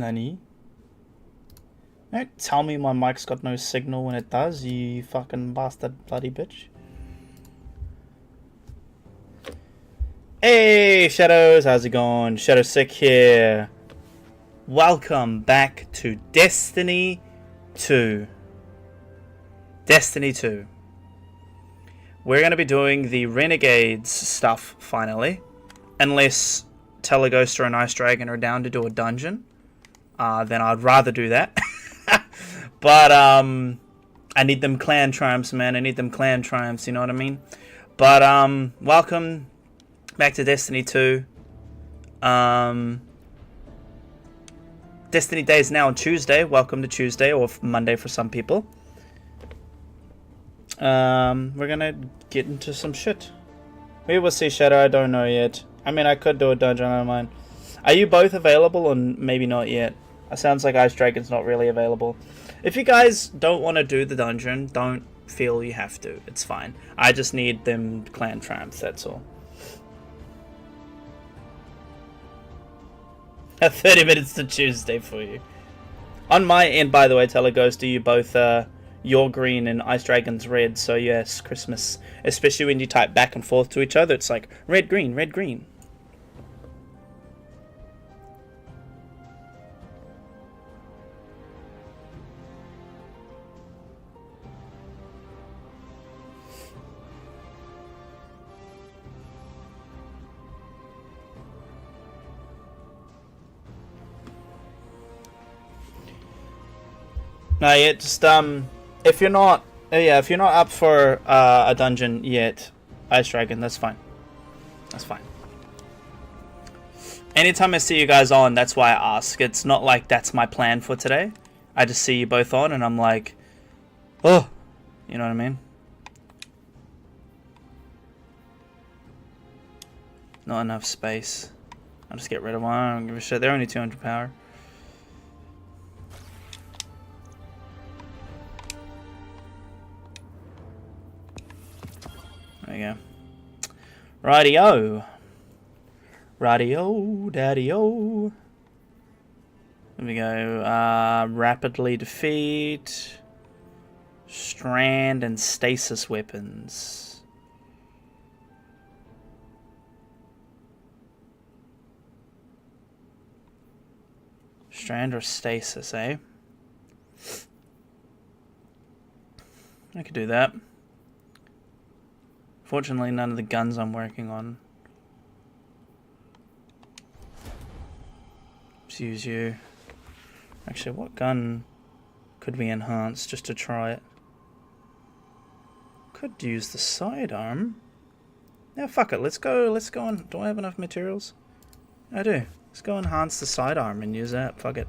Nani? Don't tell me my mic's got no signal when it does, you fucking bastard bloody bitch. Hey, Shadows, how's it going? Shadow Sick here. Welcome back to Destiny 2. Destiny 2. We're going to be doing the Renegades stuff, finally. Unless Teleghost and Ice Dragon are down to do a dungeon. Then I'd rather do that. But, I need them clan triumphs, man. I need them clan triumphs, you know what I mean? But, welcome back to Destiny 2. Destiny Day is now on Tuesday. Welcome to Tuesday, or Monday for some people. We're gonna get into some shit. We will see, Shadow. I don't know yet. I mean, I could do a dungeon, I don't mind. Are you both available, or maybe not yet? It sounds like Ice Dragon's not really available. If you guys don't want to do the dungeon, don't feel you have to. It's fine. I just need them clan triumphs, that's all. 30 minutes to Tuesday for you. On my end, by the way, Teleghost, you both, you're green and Ice Dragon's red, so yes, Christmas. Especially when you type back and forth to each other, it's like, red, green, red, green. No, yeah, just if you're not up for a dungeon yet, Ice Dragon, that's fine. That's fine. Anytime I see you guys on, that's why I ask. It's not like that's my plan for today. I just see you both on, and I'm like, oh, you know what I mean? Not enough space. I'll just get rid of one. I don't give a shit. They're only 200 power. There you go. Rightio. Rightio, daddy-o. There we go. Rapidly defeat. Strand and stasis weapons. Strand or stasis, eh? I could do that. Fortunately, none of the guns I'm working on. Let's use you. Actually, what gun could we enhance just to try it? Could use the sidearm. Yeah, fuck it. Let's go on. Do I have enough materials? I do. Let's go enhance the sidearm and use that. Fuck it.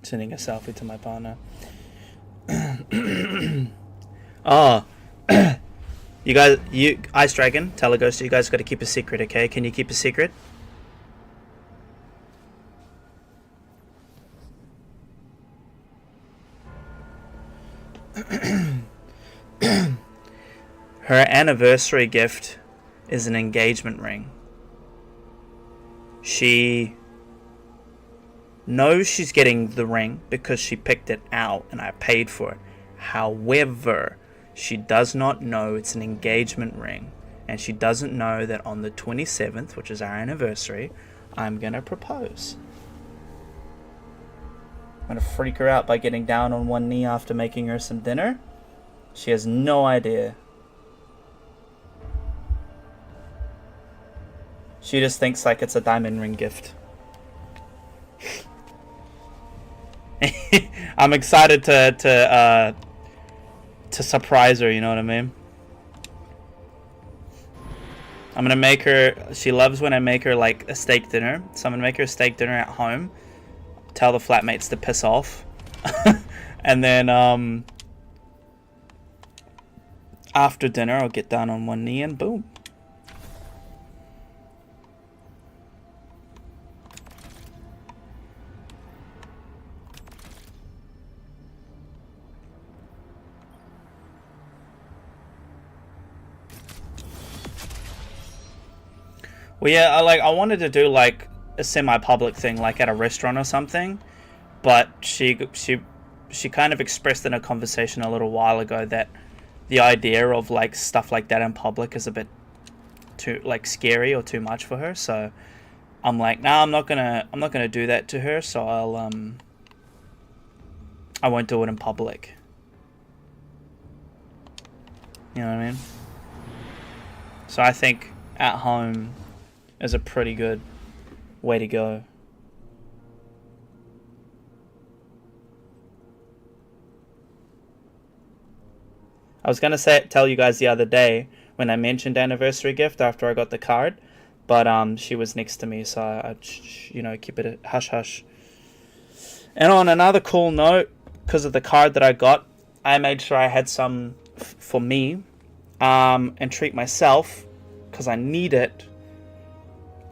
Sending a selfie to my partner. Oh, you guys, Ice Dragon, Teleghost, you guys got to keep a secret, okay? Can you keep a secret? Her anniversary gift is an engagement ring. She knows she's getting the ring because she picked it out and I paid for it. However, she does not know it's an engagement ring, and she doesn't know that on the 27th, which is our anniversary, I'm gonna propose. I'm gonna freak her out by getting down on one knee after making her some dinner. She has no idea. She just thinks like it's a diamond ring gift. I'm excited to surprise her, you know what I mean? I'm gonna make her, she loves when I make her like a steak dinner, so I'm gonna make her a steak dinner at home, tell the flatmates to piss off, and then After dinner, I'll get down on one knee and boom. Well, yeah, I wanted to do like a semi-public thing, like at a restaurant or something, but she kind of expressed in a conversation a little while ago that the idea of like stuff like that in public is a bit too like scary or too much for her. So I'm like, nah, I'm not gonna do that to her. So I won't do it in public. You know what I mean? So I think at home is a pretty good way to go. I was gonna tell you guys the other day when I mentioned anniversary gift after I got the card, but she was next to me, so I keep it a hush hush. And on another cool note, because of the card that I got, I made sure I had some for me, and treat myself because I need it.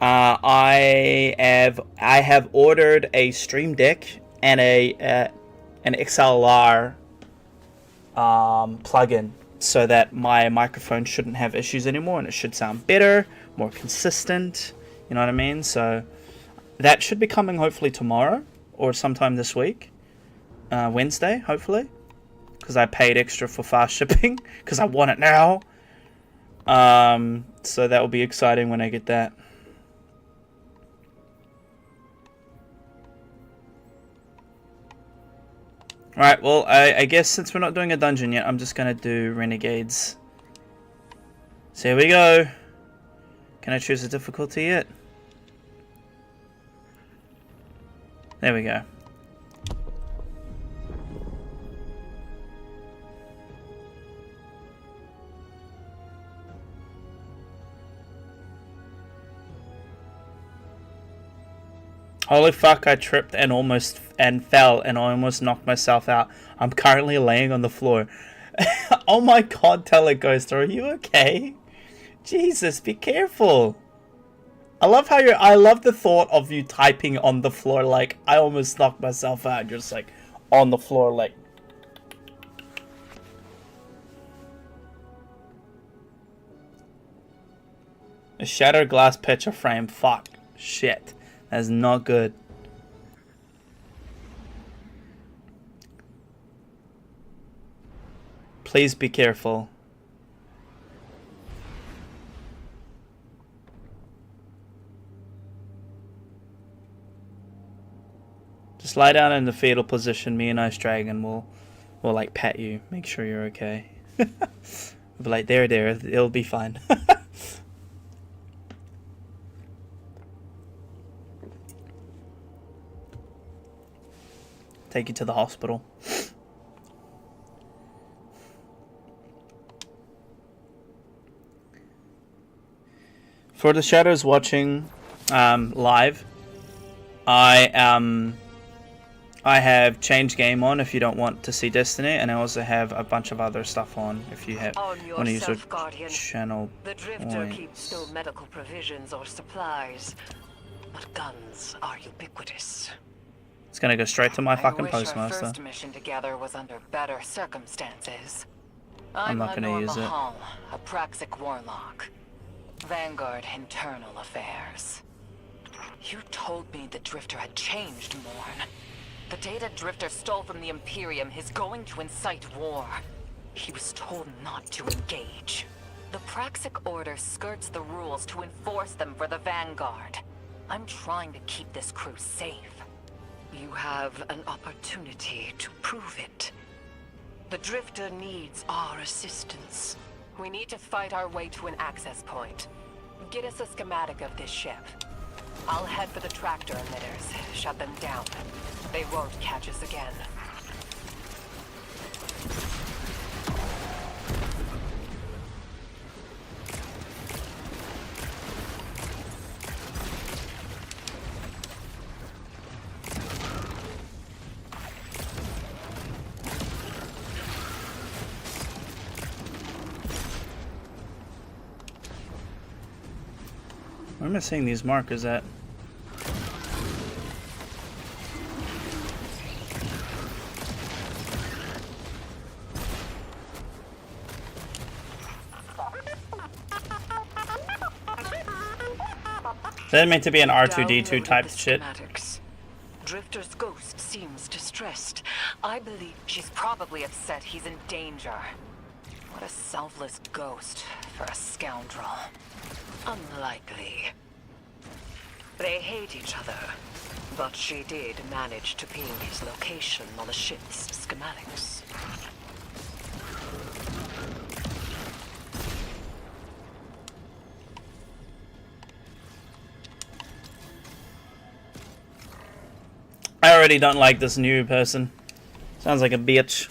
I have ordered a Stream Deck and an XLR plugin so that my microphone shouldn't have issues anymore and it should sound better, more consistent. You know what I mean? So that should be coming hopefully tomorrow or sometime this week, Wednesday hopefully, because I paid extra for fast shipping because I want it now. So that will be exciting when I get that. Alright, well, I guess since we're not doing a dungeon yet, I'm just going to do Renegades. So here we go. Can I choose a difficulty yet? There we go. Holy fuck, I tripped and fell and I almost knocked myself out. I'm currently laying on the floor. Oh my god, Teleghost, are you okay? Jesus, be careful. I love the thought of you typing on the floor like, I almost knocked myself out. You're just like, on the floor like. A shattered glass picture frame, fuck. Shit. That's not good. Please be careful. Just lie down in the fetal position. Me and Ice Dragon will like pat you, make sure you're okay. We'll be like, there, it'll be fine. Take you to the hospital. For the shadows watching live, I have changed game on if you don't want to see Destiny, and I also have a bunch of other stuff on if you want to use your channel. The Drifter keeps no medical provisions or supplies, but guns are ubiquitous. It's gonna go straight to my fucking postmaster. Our first mission together was under better circumstances. I'm not gonna use it. Mahal, a Praxic warlock. Vanguard Internal Affairs. You told me the Drifter had changed, Morn. The data Drifter stole from the Imperium is going to incite war. He was told not to engage. The Praxic Order skirts the rules to enforce them for the Vanguard. I'm trying to keep this crew safe. You have an opportunity to prove it. The Drifter needs our assistance. We need to fight our way to an access point. Get us a schematic of this ship. I'll head for the tractor emitters, shut them down. They won't catch us again. am I seeing these markers at? Is that meant to be an R2D2 type shit? Drifter's ghost seems distressed. I believe she's probably upset he's in danger. What a selfless ghost for a scoundrel. Unlikely. They hate each other, but she did manage to ping his location on the ship's schematics. I already don't like this new person. Sounds like a bitch.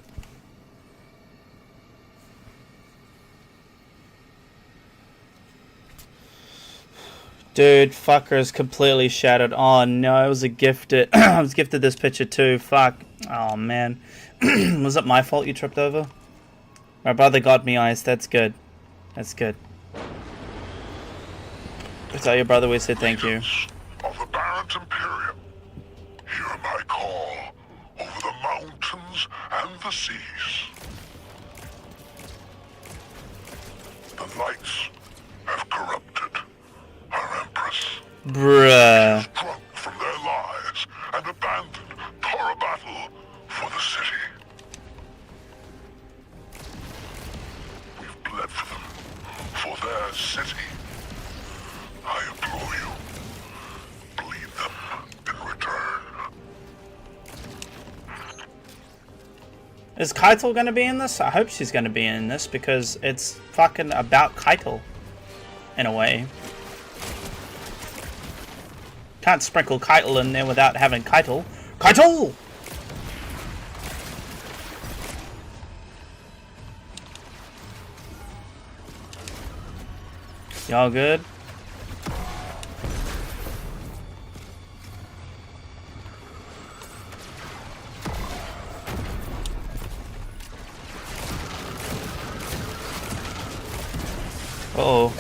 Dude, fucker's completely shattered. Oh no, I was a gifted. I was gifted this picture too. Fuck. Oh man. Was it my fault you tripped over? My brother got me ice. That's good. That's good. Tell your brother we said thank you. Of the Barrett Imperium, hear my call over the mountains and the seas. The lights have corrupted our Empress. Bruh. Drunk from their lies and abandoned for a battle for the city. We've bled for them, for their city. I implore you, bleed them in return. Is Keitel gonna be in this? I hope she's gonna be in this because it's fucking about Keitel. In a way. Can't sprinkle Keitel in there without having Keitel. Keitel! Y'all good? Uh-oh.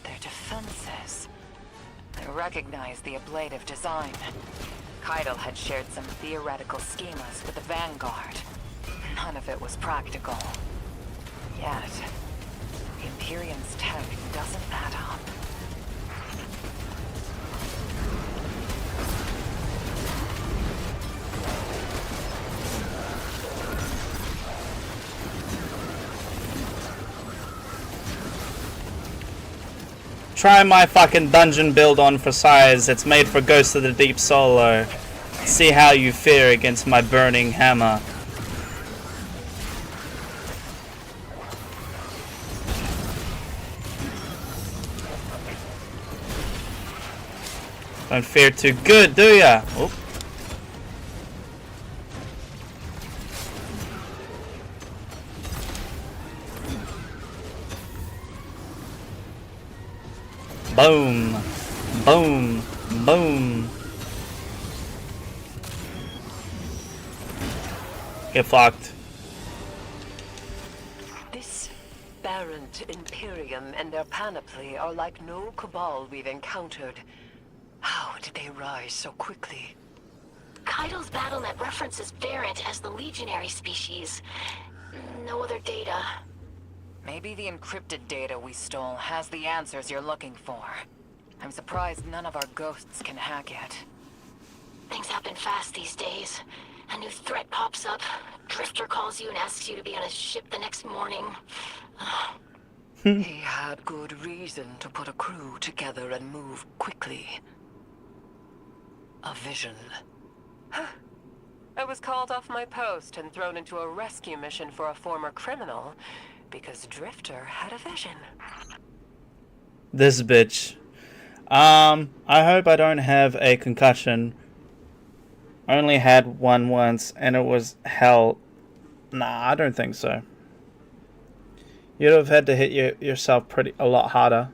Their defenses. I recognize the ablative design. Keitel had shared some theoretical schemas with the Vanguard. None of it was practical. Yet, the Imperium's tech doesn't add up. Try my fucking dungeon build on for size. It's made for Ghost of the Deep solo. See how you fare against my burning hammer. Don't fare too good, do ya? Oop. Boom. Boom. Boom. Get fucked. This Barrent Imperium and their panoply are like no cabal we've encountered. How did they rise so quickly? Keitel's BattleNet references Barrent as the legionary species. No other data. Maybe the encrypted data we stole has the answers you're looking for. I'm surprised none of our ghosts can hack it. Things happen fast these days. A new threat pops up. Drifter calls you and asks you to be on his ship the next morning. He had good reason to put a crew together and move quickly. A vision. I was called off my post and thrown into a rescue mission for a former criminal because Drifter had a vision. This bitch. I hope I don't have a concussion. I only had one once and it was hell. Nah, I don't think so. You'd have had to hit yourself a lot harder.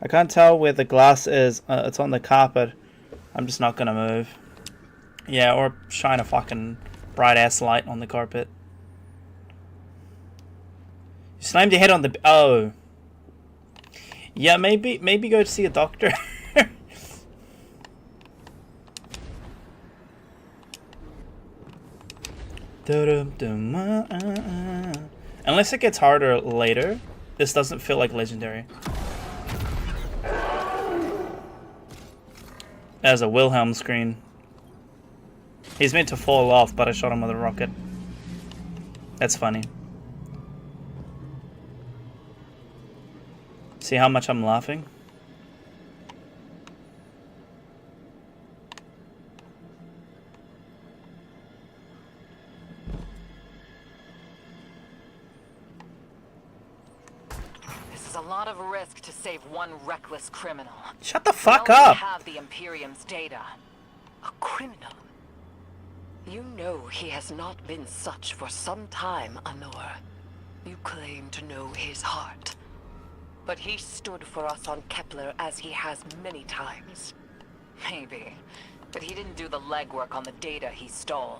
I can't tell where the glass is. It's on the carpet. I'm just not gonna move. Yeah, or shine a fucking bright ass light on the carpet. You slammed your head on the... Oh. Yeah, maybe go to see a doctor. Unless it gets harder later, this doesn't feel like legendary. There's a Wilhelm screen. He's meant to fall off, but I shot him with a rocket. That's funny. See how much I'm laughing? This is a lot of risk to save one reckless criminal. Shut the fuck We only up! have the Imperium's data. A criminal? You know he has not been such for some time, Honor. You claim to know his heart. But he stood for us on Kepler as he has many times. Maybe. But he didn't do the legwork on the data he stole.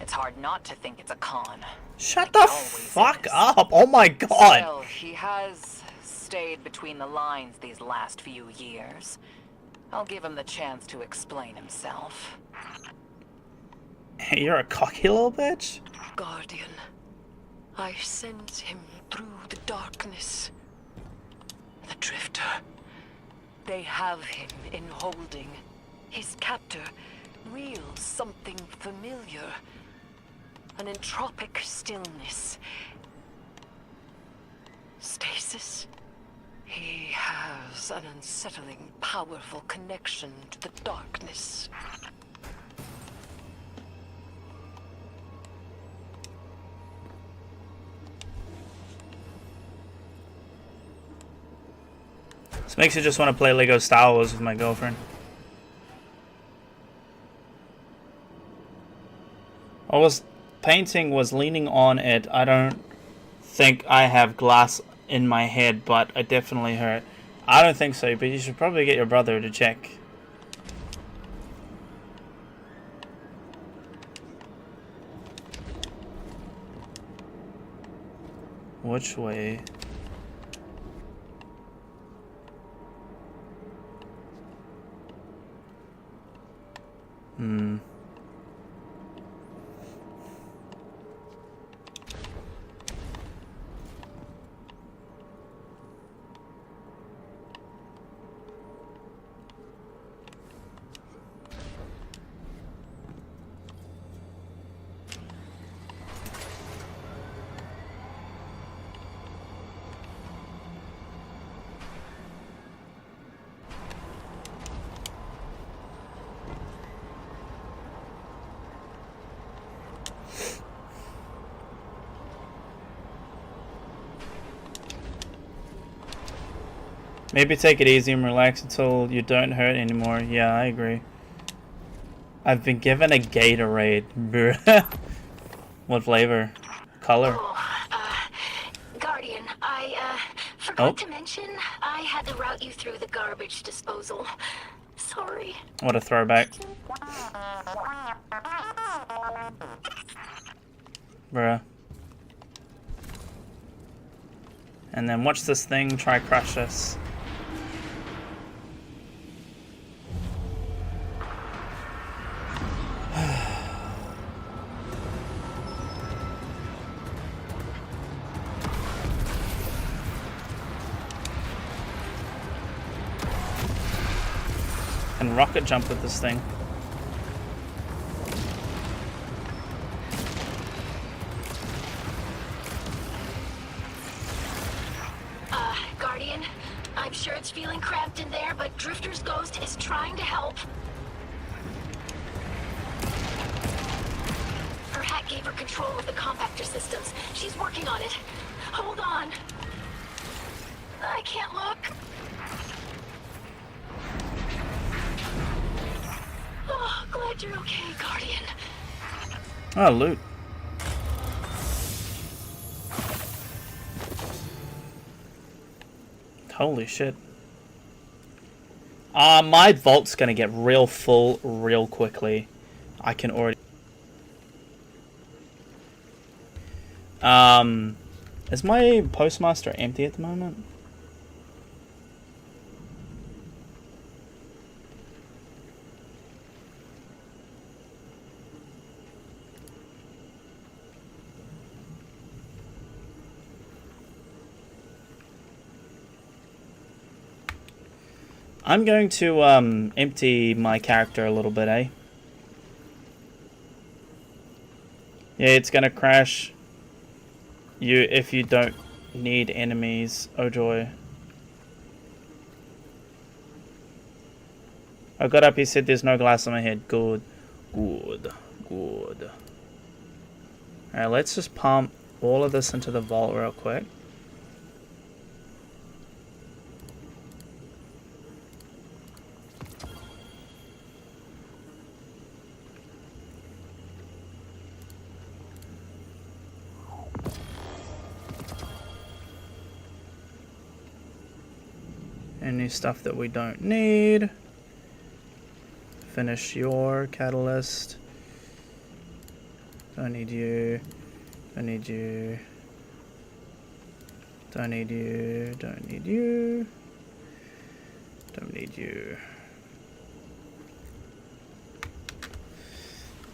It's hard not to think it's a con. Shut the fuck up! Oh my god! Still, he has stayed between the lines these last few years. I'll give him the chance to explain himself. Hey, you're a cocky little bitch? Guardian, I sense him through the darkness. The Drifter. They have him in holding. His captor wields something familiar. An entropic stillness. Stasis? He has an unsettling, powerful connection to the darkness. This makes you just want to play Lego Star Wars with my girlfriend. Painting was leaning on it. I don't think I have glass in my head, but I definitely hurt. I don't think so, but you should probably get your brother to check. Which way? Maybe take it easy and relax until you don't hurt anymore. Yeah, I agree. I've been given a Gatorade. What flavor? Color? Guardian, I forgot to mention I had to route you through the garbage disposal. Sorry. What a throwback. Bruh. And then watch this thing try crush us. Can rocket jump with this thing. Guardian, I'm sure it's feeling cramped in there, but Drifter's ghost is trying to help. Her hack gave her control of the compactor systems. She's working on it. Hold on. I can't look. Oh, glad you're okay, Guardian. Oh, loot. Holy shit. My vault's gonna get real full real quickly. I can already... Is my postmaster empty at the moment? I'm going to empty my character a little bit, eh? Yeah, it's gonna crash you if you don't need enemies. Oh joy. I got up, he said there's no glass on my head. Good. Good. Good. Alright, let's just pump all of this into the vault real quick. Any stuff that we don't need. Finish your catalyst. Don't need you. Don't need you. Don't need you. Don't need you. Don't need you.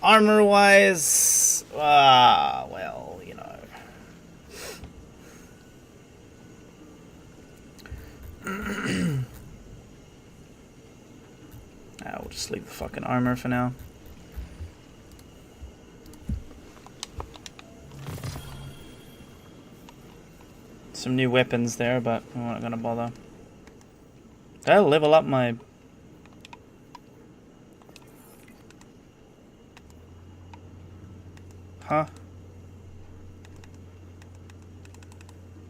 Armor wise, well, you know. We'll just leave the fucking armor for now. Some new weapons there, but I'm not gonna bother. I'll level up my... Huh?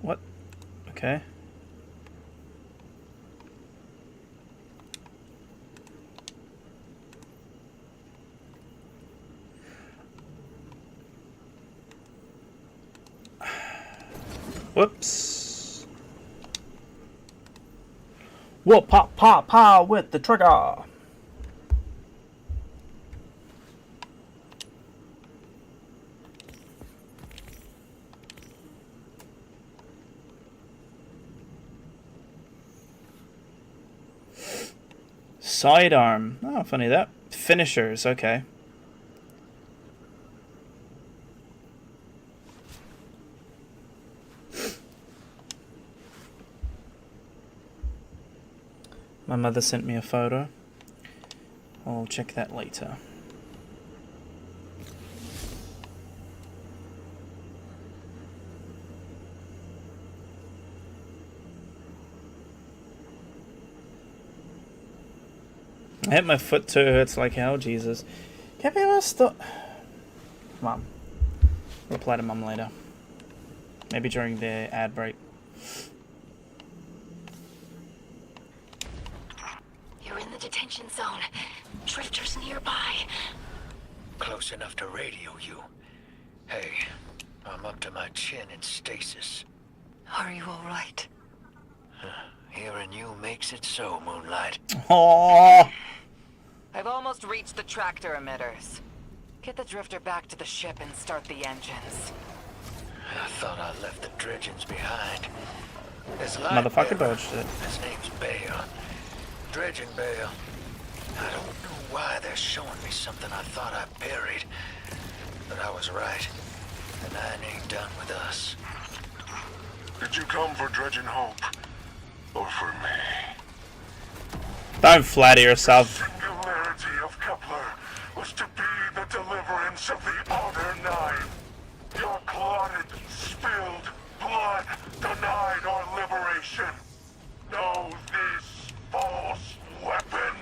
What? Okay. Whoops. Whoa, pop, pop, pop with the trigger. Sidearm. Oh, funny that. Finishers, okay. My mother sent me a photo. I'll check that later. I hit my foot too, it hurts like hell, Jesus. Can't believe I stop. Mom. Reply to Mum later. Maybe during the ad break. You're in the detention zone. Drifters nearby. Close enough to radio you. Hey, I'm up to my chin in stasis. Are you alright? Hearing you makes it so, Moonlight. Oh. I've almost reached the tractor emitters. Get the drifter back to the ship and start the engines. I thought I left the dredgings behind. This Motherfucker dodged it. His name's Bale. Dredging Bale. I don't know why they're showing me something I thought I buried. But I was right. The nine ain't done with us. Did you come for Dredging Hope? Or for me? Don't flatter yourself. The singularity of Kepler was to be the deliverance of the other nine. Your clotted, spilled blood denied our liberation. Know this false weapon.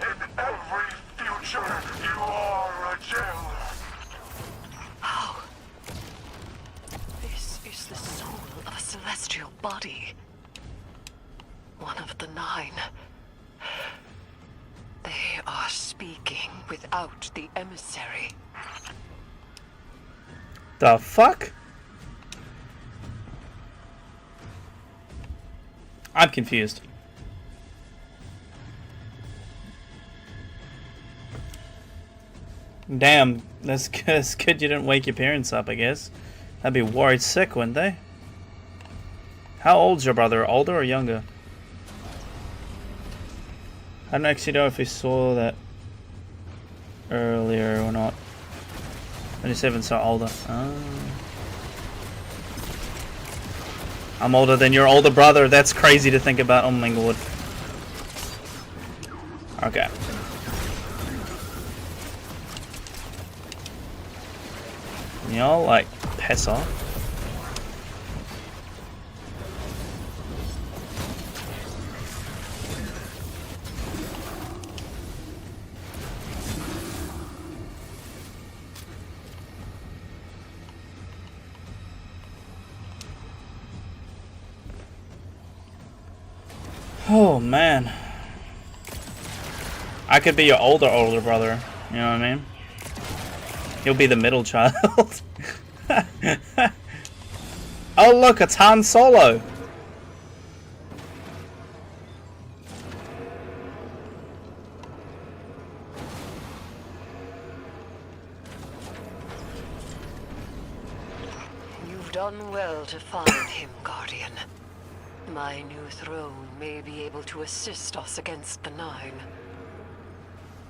In every future, you are a jailer. How? This is the soul of a celestial body. One of the nine. They are speaking without the emissary. The fuck? I'm confused. Damn, that's good you didn't wake your parents up, I guess. That'd be worried sick, wouldn't they? How old's your brother? Older or younger? I don't actually know if we saw that earlier or not. 27, so older. Oh. I'm older than your older brother. That's crazy to think about. Oh my god. Okay. Y'all like piss off. Oh man, I could be your older brother. You know what I mean? He'll be the middle child. Oh look, it's Han Solo. You've done well to find him, Guardian. My new throne may be able to assist us against the Nine.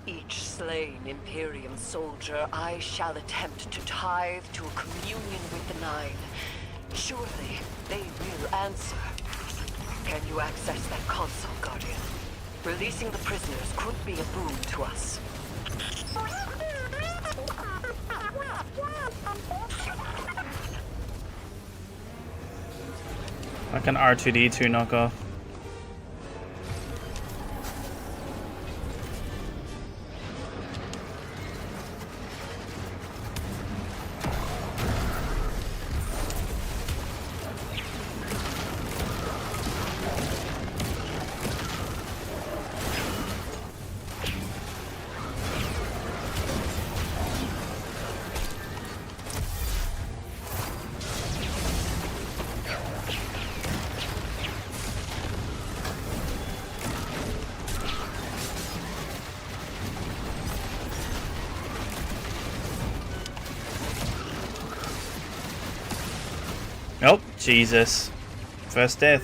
Each slain Imperium soldier I shall attempt to tithe to a communion with the Nine. Surely they will answer. Can you access that console, Guardian? Releasing the prisoners could be a boon to us. Like an R2D2 knockoff. Nope, Jesus. First death.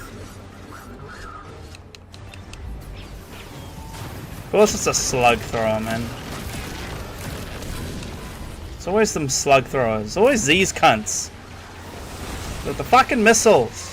Of course it's a slug thrower, man. It's always them slug throwers. It's always these cunts. With the fucking missiles.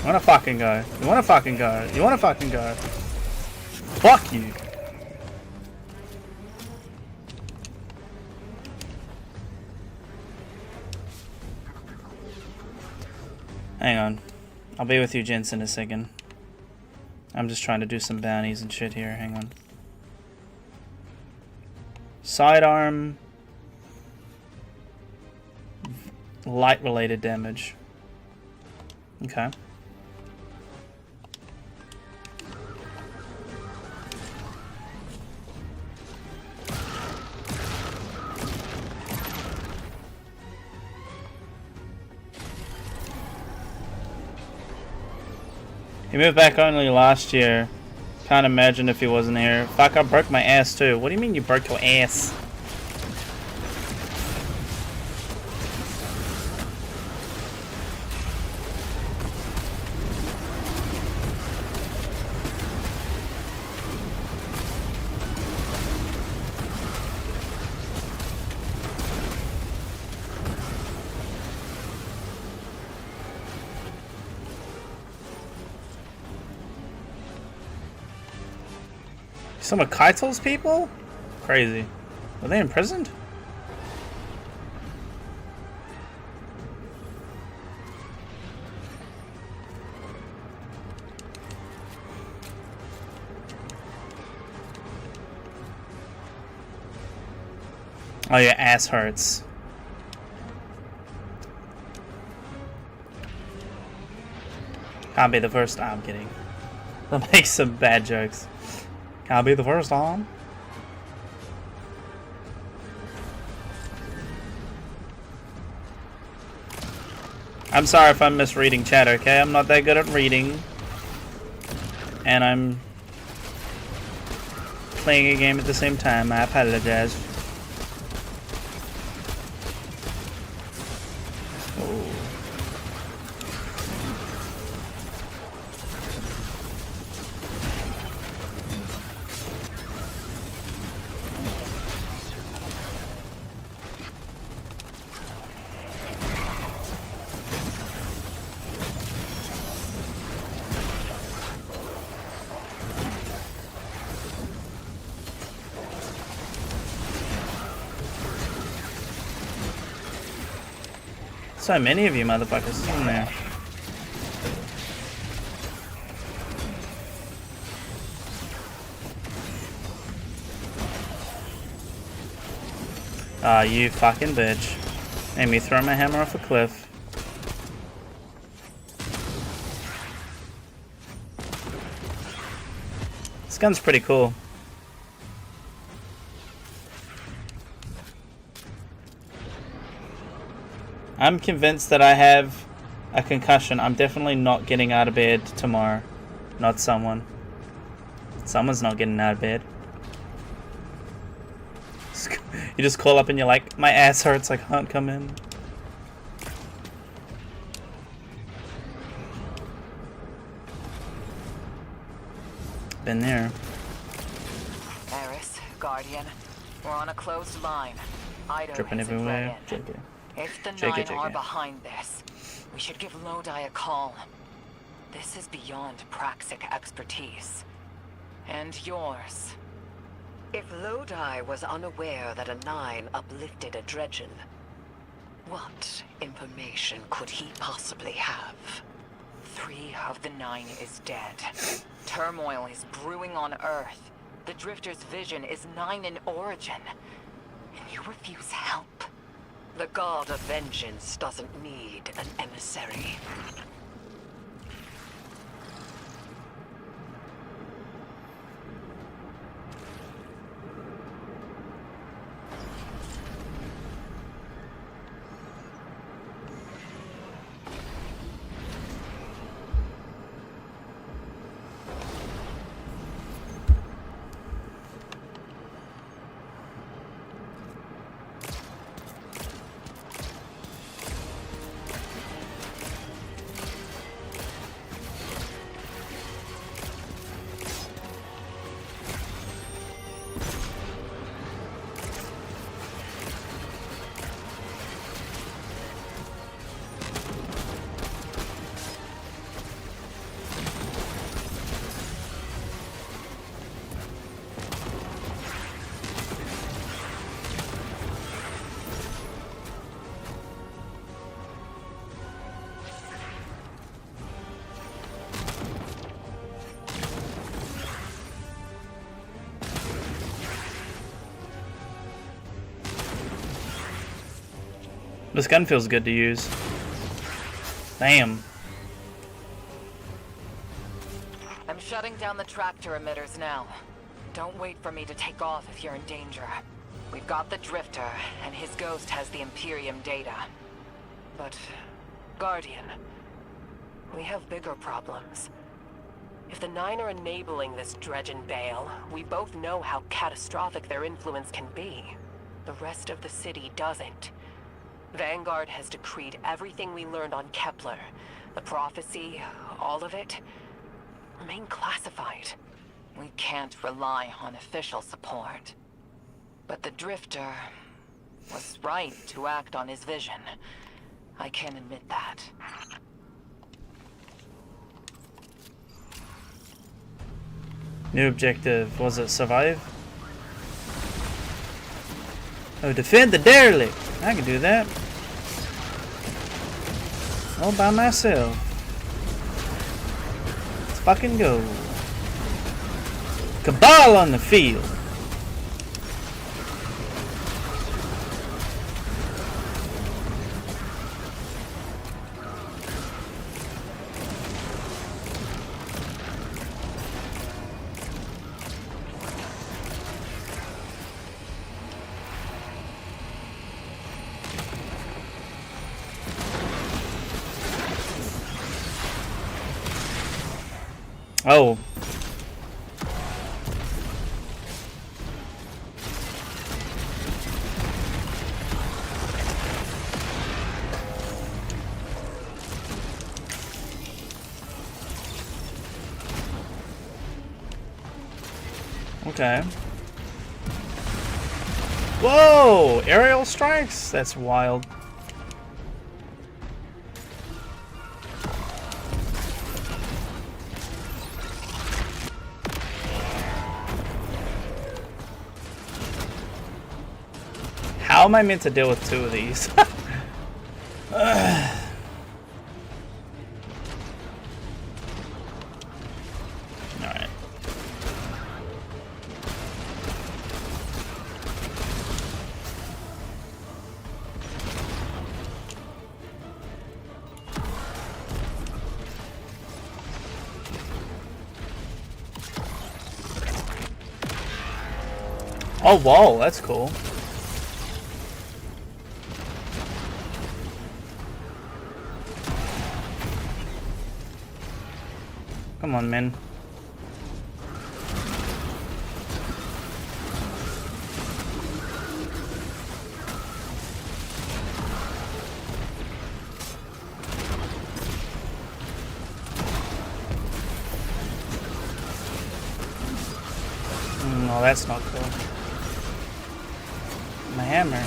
You wanna fucking go. You wanna fucking go. You wanna fucking go. Fuck you. Hang on. I'll be with you gents in a second. I'm just trying to do some bounties and shit here. Hang on. Sidearm. Light related damage. Okay. He moved back only last year. Can't imagine if he wasn't here. Fuck, I broke my ass too. What do you mean you broke your ass? Some of Keitel's people? Crazy. Were they imprisoned? Oh, your ass hurts. Can't be the first time. I'm kidding. I'll make some bad jokes. Can't be the first time. I'm sorry if I'm misreading chat, okay? I'm not that good at reading. And I'm playing a game at the same time. I apologize. Oh. So many of you motherfuckers, isn't there? Ah, you fucking bitch. Made me throw my hammer off a cliff. This gun's pretty cool. I'm convinced that I have a concussion. I'm definitely not getting out of bed tomorrow. Not someone. Someone's not getting out of bed. You just call up and you're like, my ass hurts, I can't come in. Been there. Eris, Guardian, we're on a closed line. Ido Dripping isn't everywhere. let in. JK. If the JK, Nine are JK. behind this, we should give Lodi a call. This is beyond Praxic expertise. And yours. If Lodi was unaware that a Nine uplifted a Dredgen, what information could he possibly have? 3 of the 9 is dead. Turmoil is brewing on Earth. The Drifter's vision is 9 in origin. And you refuse help. The God of Vengeance doesn't need an emissary. This gun feels good to use. Damn. I'm shutting down the tractor emitters now. Don't wait for me to take off if you're in danger. We've got the Drifter, and his ghost has the Imperium data. But, Guardian, we have bigger problems. If the Nine are enabling this Dredgen Bale, we both know how catastrophic their influence can be. The rest of the city doesn't. Vanguard has decreed everything we learned on Kepler, the prophecy, all of it, remain classified. We can't rely on official support. But the Drifter was right to act on his vision. I can admit that. New objective. Was it survive? Oh, defend the derelict. I can do that. All by myself. Let's fucking go. Cabal on the field. Oh. Okay. Whoa! Aerial strikes? That's wild. How am I meant to deal with two of these? Alright. Oh, whoa, that's cool. Come on, man. No, that's not cool. My hammer.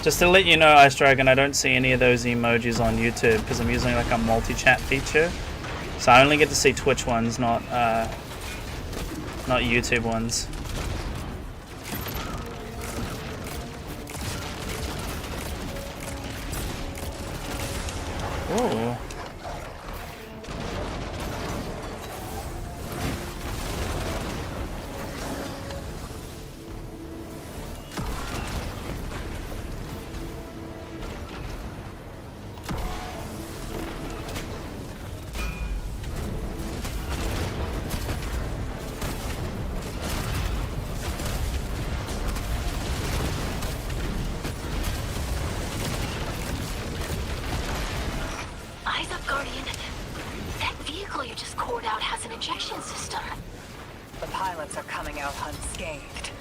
Just to let you know, Ice Dragon, I don't see any of those emojis on YouTube because I'm using like a multi-chat feature. So I only get to see Twitch ones, not YouTube ones. Ooh. Eyes up, Guardian. That vehicle you just cored out has an injection system. The pilots are coming out unscathed.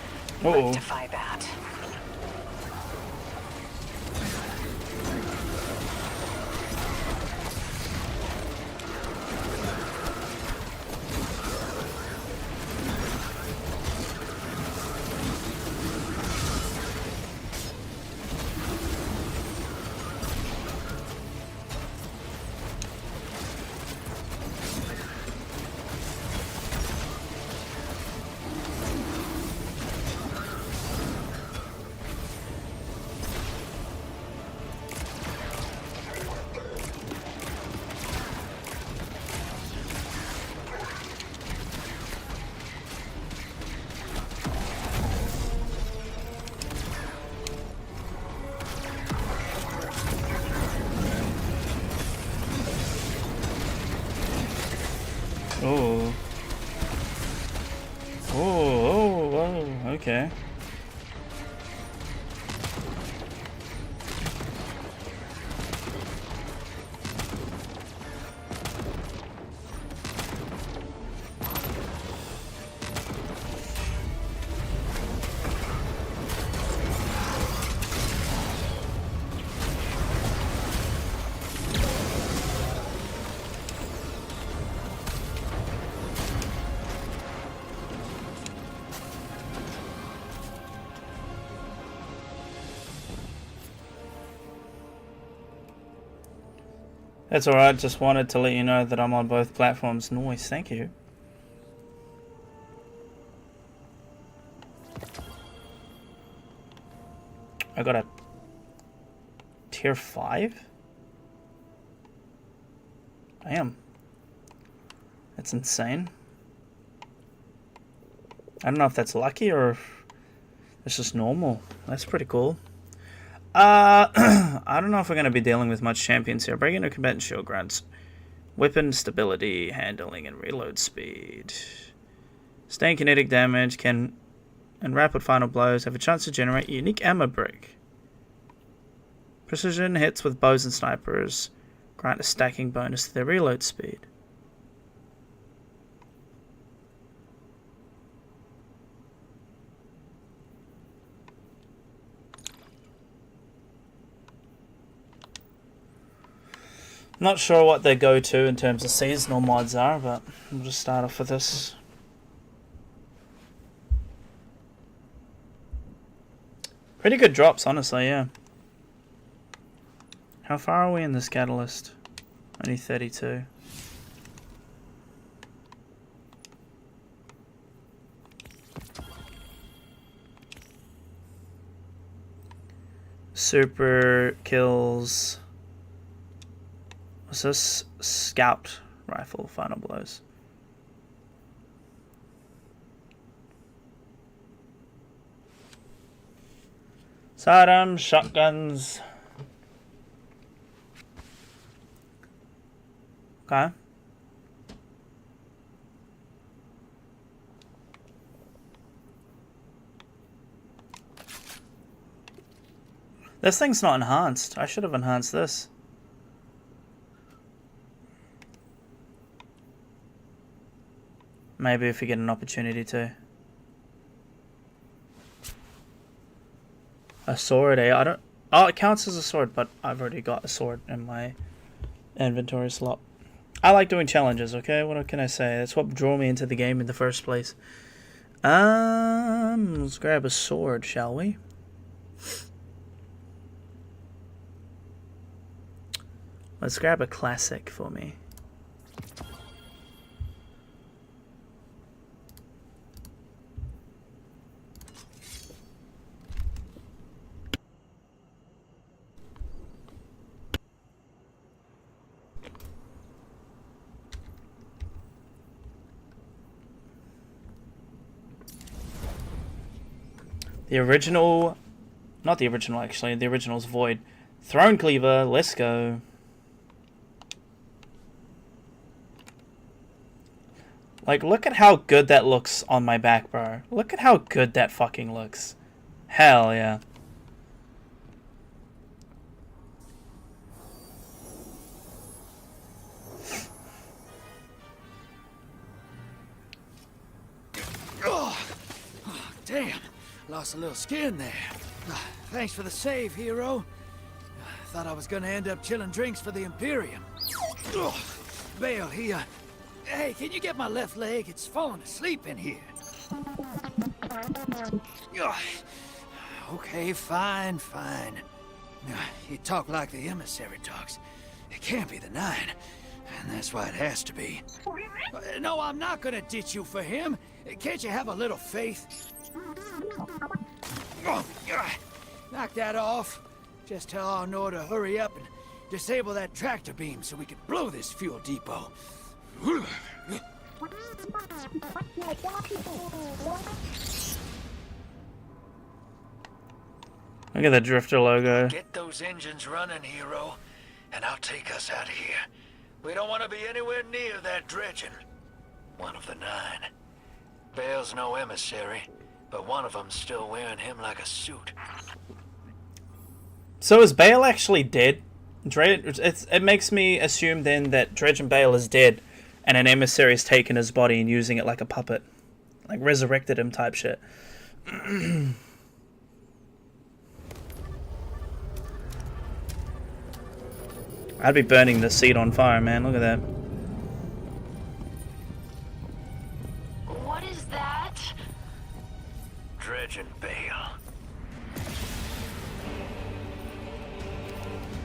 Uh-oh. Rectify that. Ooh. Oh, okay. That's alright, just wanted to let you know that I'm on both platforms. Nice, thank you. I got a tier 5? Damn. That's insane. I don't know if that's lucky or if it's just normal. That's pretty cool. I don't know if we're going to be dealing with much champions here. Break into combat and shield grunts. Weapon stability, handling, and reload speed. Staying kinetic damage can and rapid final blows have a chance to generate a unique ammo brick. Precision hits with bows and snipers grant a stacking bonus to their reload speed. Not sure what their go-to in terms of seasonal mods are, but we'll just start off with this. Pretty good drops, honestly, yeah. How far are we in this catalyst? Only 32. Super kills. What's this? Scout rifle final blows. Sidearms, shotguns. Okay. This thing's not enhanced. I should have enhanced this. Maybe if we get an opportunity to. A sword, eh? I don't... Oh, it counts as a sword, but I've already got a sword in my inventory slot. I like doing challenges, okay? What can I say? That's what drew me into the game in the first place. Let's grab a sword, shall we? Let's grab a classic for me. The original... Not the original, actually. The original's Void. Throne Cleaver, let's go. Like, look at how good that looks on my back, bro. Look at how good that fucking looks. Hell yeah. Oh, damn. Lost a little skin there. Thanks for the save, hero. Thought I was gonna end up chilling drinks for the Imperium. Bale, hey, can you get my left leg? It's falling asleep in here. Okay, fine. You talk like the emissary talks. It can't be the 9, and that's why it has to be. No, I'm not gonna ditch you for him. Can't you have a little faith? Knock that off. Just tell Arnor to hurry up and disable that tractor beam so we can blow this fuel depot. Look at the Drifter logo. Get those engines running, hero, and I'll take us out of here. We don't want to be anywhere near that dredging. One of the 9. Bale's no emissary, but one of them's still wearing him like a suit. So is Bale actually dead? It makes me assume then that Dredge and Bale is dead, and an emissary has taken his body and using it like a puppet, like resurrected him type shit. I'd be burning the seat on fire, man. Look at that. What is that? Dredge and Bale.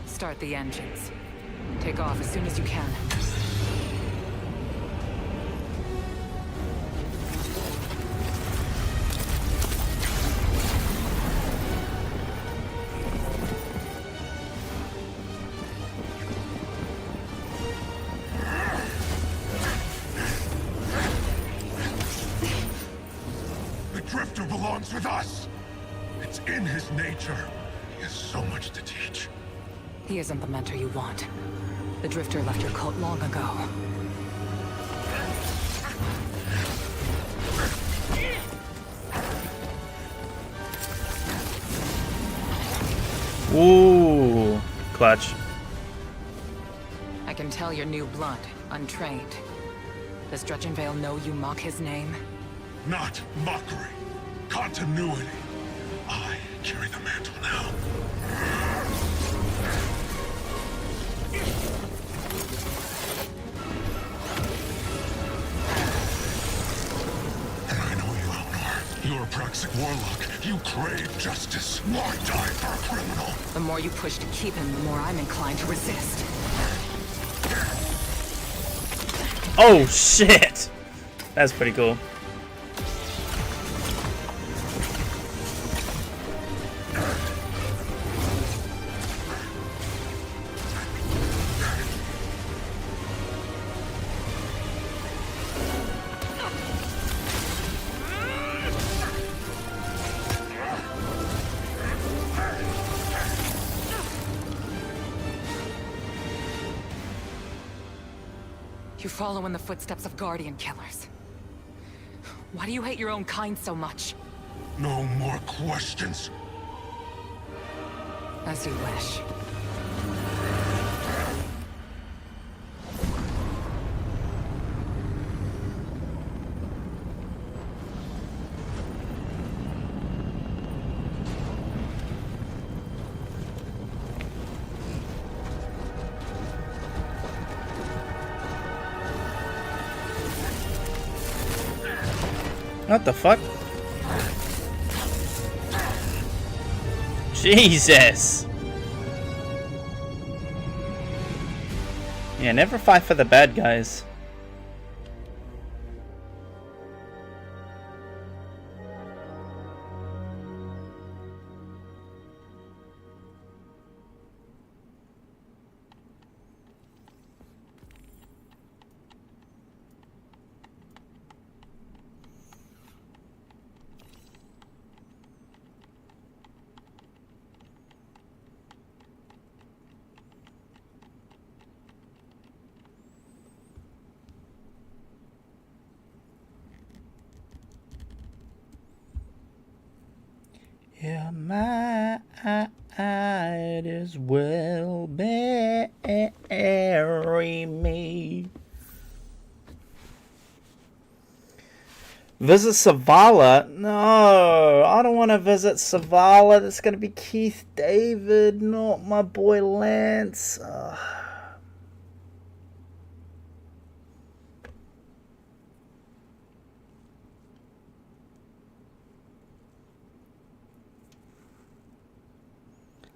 Start the engines. Take off as soon as you can. The Drifter belongs with us. It's in his nature. He has so much to teach. He isn't the mentor you want. The Drifter left your cult long ago. Ooh, clutch. I can tell you're new blood, untrained. Does Dredgen Vale know you mock his name? Not mockery. Continuity. I carry the mantle now. And I know you, Elnor. You're a Praxic warlock. You crave justice. Why die for a criminal? The more you push to keep him, the more I'm inclined to resist. Oh shit! That's pretty cool. You follow in the footsteps of Guardian killers. Why do you hate your own kind so much? No more questions. As you wish. What the fuck? Jesus! Yeah, never fight for the bad guys. You might as well bury me. Visit Savala? No, I don't want to visit Savala. That's going to be Keith David, not my boy Lance.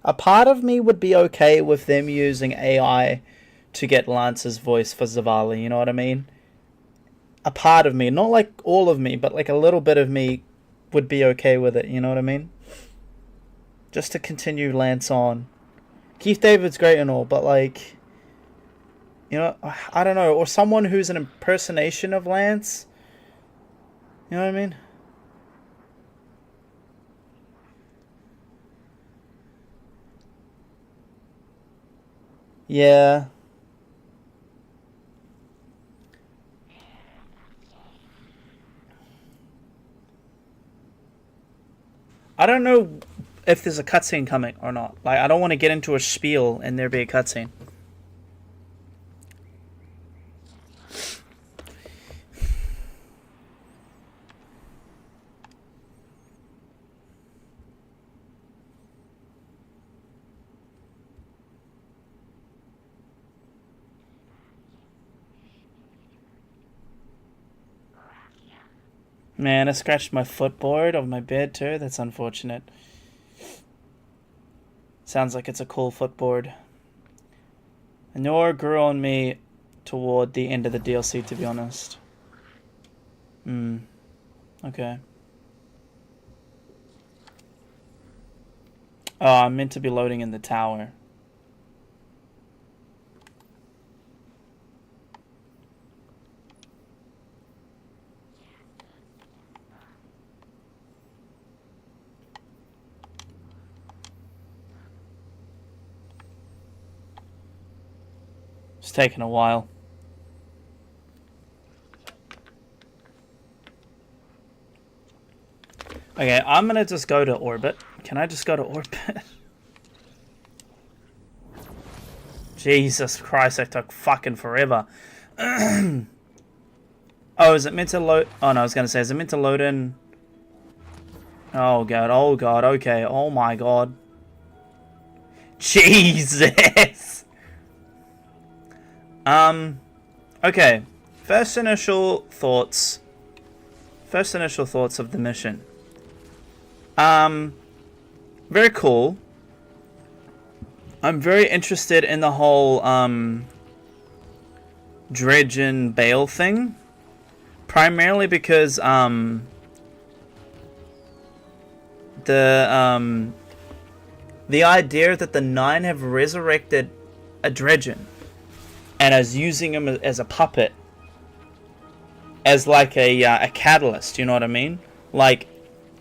A part of me would be okay with them using AI to get Lance's voice for Zavala, you know what I mean? A part of me, not like all of me, but like a little bit of me would be okay with it, you know what I mean? Just to continue Lance on. Keith David's great and all, but like, you know, I don't know, or someone who's an impersonation of Lance, you know what I mean? Yeah. I don't know if there's a cutscene coming or not. Like, I don't want to get into a spiel and there be a cutscene. Man, I scratched my footboard of my bed too. That's unfortunate. Sounds like it's a cool footboard. Nor grew on me toward the end of the DLC, to be honest. Okay. Oh, I'm meant to be loading in the tower. It's taking a while. Okay, I'm gonna just go to orbit. Can I just go to orbit? Jesus Christ, that took fucking forever. Oh, is it meant to load? Oh no, I was gonna say, is it meant to load in? Oh god, okay, oh my god. Jesus! Okay. First initial thoughts of the mission. Very cool. I'm very interested in the whole, Dredge and Bale thing. Primarily because, the idea that the Nine have resurrected a Dredgen and is using him as a puppet, as like a catalyst, you know what I mean? Like,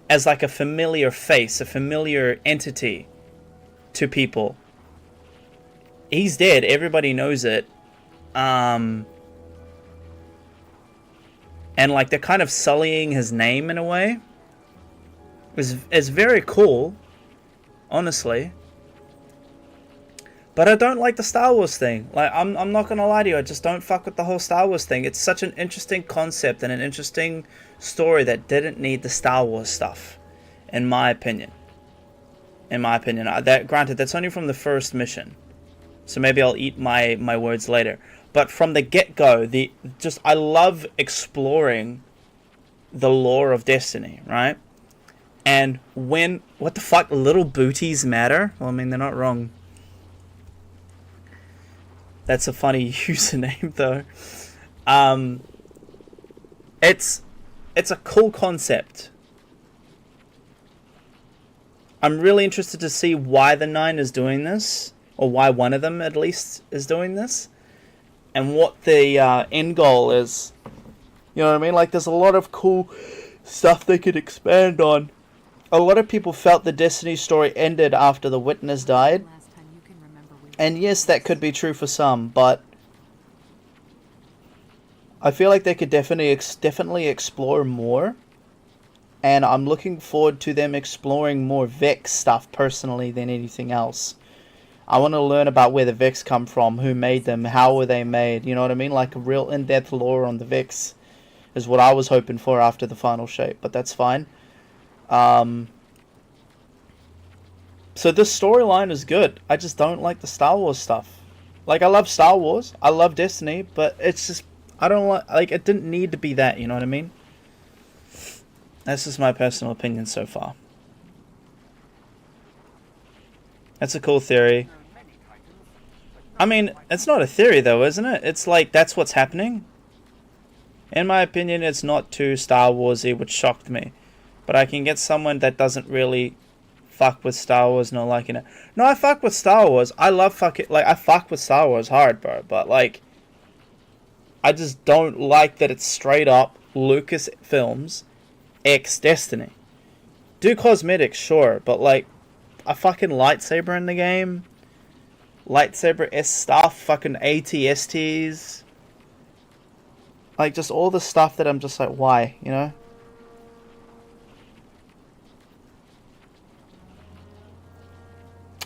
as like a familiar face, a familiar entity to people. He's dead, everybody knows it. And like they're kind of sullying his name in a way. It's very cool, honestly. But I don't like the Star Wars thing. Like, I'm not gonna lie to you, I just don't fuck with the whole Star Wars thing. It's such an interesting concept and an interesting story that didn't need the Star Wars stuff, in my opinion. That, granted, that's only from the first mission, so maybe I'll eat my words later. But from the get-go, I love exploring the lore of Destiny, right? And what the fuck, little booties matter? Well, I mean, they're not wrong. That's a funny username, though. It's a cool concept. I'm really interested to see why the Nine is doing this, or why one of them, at least, is doing this, and what the end goal is. You know what I mean? Like, there's a lot of cool stuff they could expand on. A lot of people felt the Destiny story ended after the Witness died. And yes, that could be true for some, but I feel like they could definitely explore more. And I'm looking forward to them exploring more Vex stuff personally than anything else. I want to learn about where the Vex come from, who made them, how were they made, you know what I mean? Like a real in-depth lore on the Vex is what I was hoping for after the final shape, but that's fine. So this storyline is good. I just don't like the Star Wars stuff. Like, I love Star Wars, I love Destiny, but it's just, I don't like, it didn't need to be that, you know what I mean? That's just my personal opinion so far. That's a cool theory. I mean, it's not a theory though, isn't it? It's like, that's what's happening. In my opinion, it's not too Star Warsy, which shocked me. But I can get someone that doesn't really fuck with Star Wars not liking it. No, I fuck with Star Wars. I fuck with Star Wars hard, bro. But like, I just don't like that it's straight up Lucasfilms X Destiny. Do cosmetics, sure, but like a fucking lightsaber in the game, lightsaber S stuff, fucking ATSTs, like just all the stuff that I'm just like, why, you know?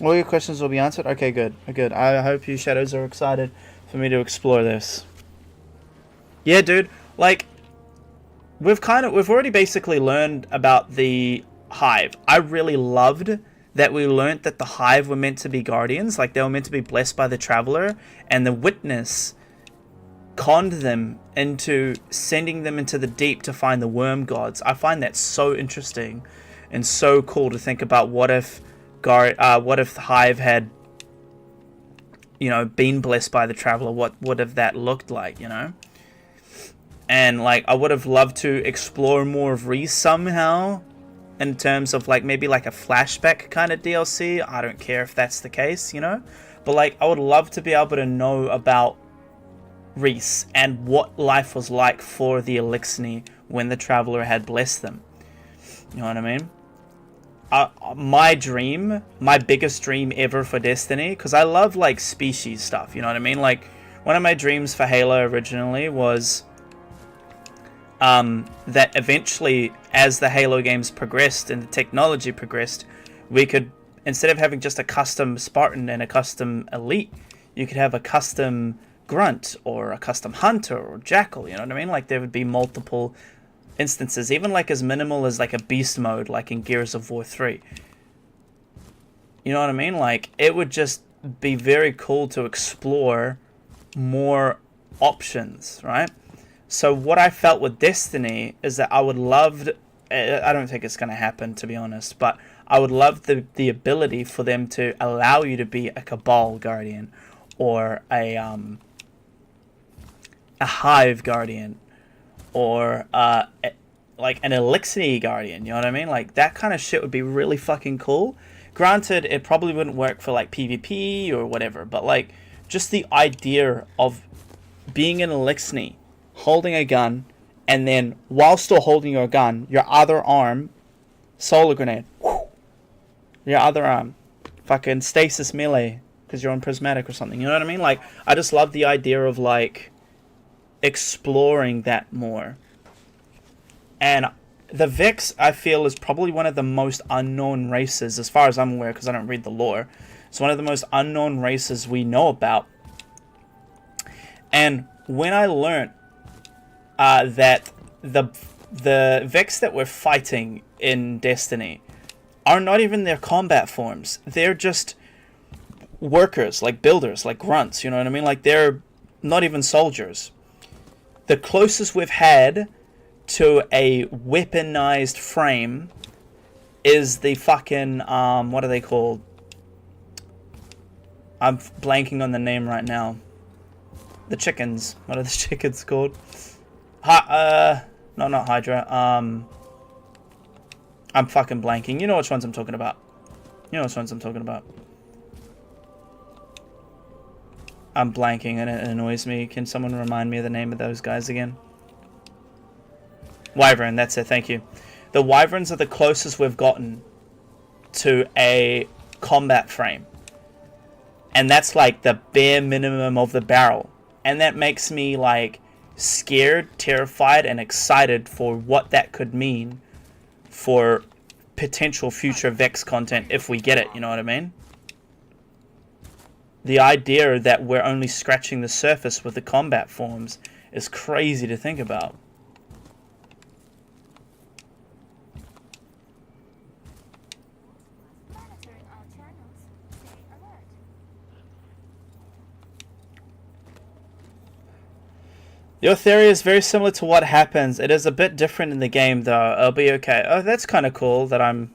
All your questions will be answered? Okay, good. Good. I hope you Shadows are excited for me to explore this. Yeah, dude. Like, we've already basically learned about the Hive. I really loved that we learned that the Hive were meant to be guardians. Like, they were meant to be blessed by the Traveler. And the Witness conned them into sending them into the deep to find the worm gods. I find that so interesting and so cool to think about. What if the Hive had, you know, been blessed by the Traveler? What would have that looked like, you know? And like, I would have loved to explore more of Reese somehow, in terms of like maybe like a flashback kind of DLC. I don't care if that's the case, you know, but like, I would love to be able to know about Reese and what life was like for the Elixni when the Traveler had blessed them. You know what I mean? My biggest dream ever for Destiny, because I love like species stuff, you know what I mean? Like, one of my dreams for Halo originally was that eventually, as the Halo games progressed and the technology progressed, we could, instead of having just a custom Spartan and a custom Elite, You could have a custom grunt or a custom hunter or jackal, you know what I mean? Like there would be multiple instances, even like as minimal as like a beast mode like in Gears of War 3. You know what I mean? Like it would just be very cool to explore more options, right? So what I felt with Destiny is that I would love, I don't think it's going to happen to be honest, but I would love the ability for them to allow you to be a Cabal Guardian or a Hive Guardian or like an Elixir Guardian, you know what I mean? Like that kind of shit would be really fucking cool. Granted, it probably wouldn't work for like PvP or whatever, but like just the idea of being an Elixir, holding a gun, and then while still holding your gun, your other arm, solar grenade, your other arm, fucking stasis melee, because you're on prismatic or something, you know what I mean? Like, I just love the idea of like exploring that more. And the Vex, I feel, is probably one of the most unknown races, as far as I'm aware, because I don't read the lore. It's one of the most unknown races we know about. And when I learned that the Vex that we're fighting in Destiny are not even their combat forms, they're just workers, like builders, like grunts, you know what I mean? Like they're not even soldiers. The closest we've had to a weaponized frame is the fucking what are they called? I'm blanking on the name right now. The chickens. What are the chickens called? No, not Hydra. I'm fucking blanking. You know which ones I'm talking about. You know which ones I'm talking about. I'm blanking and it annoys me. Can someone remind me of the name of those guys again? Wyvern, that's it, thank you. The Wyverns are the closest we've gotten to a combat frame. And that's like the bare minimum of the barrel. And that makes me like scared, terrified, and excited for what that could mean for potential future Vex content if we get it, you know what I mean? The idea that we're only scratching the surface with the combat forms is crazy to think about. Your theory is very similar to what happens. It is a bit different in the game, though. It'll be okay. Oh, that's kind of cool that I'm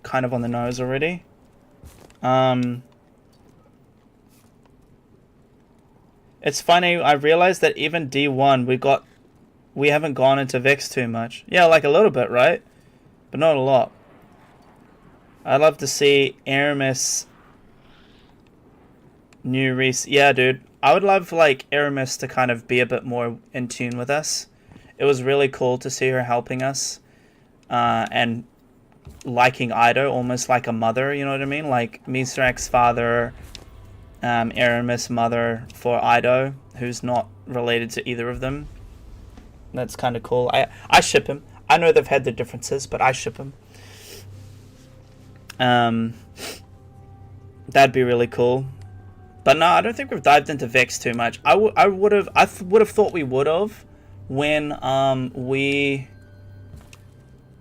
kind of on the nose already. It's funny, I realized that even D1, we haven't gone into Vex too much. Yeah, like a little bit, right? But not a lot. I'd love to see Aramis new Reese. Yeah, dude. I would love, like, Aramis to kind of be a bit more in tune with us. It was really cool to see her helping us. And liking Ido, almost like a mother, you know what I mean? Like, Mithrak's father, Aramis' mother for Ido, who's not related to either of them. That's kind of cool. I ship him. I know they've had their differences, but I ship him. That'd be really cool. But no, I don't think we've dived into Vex too much. I would have thought we would have when we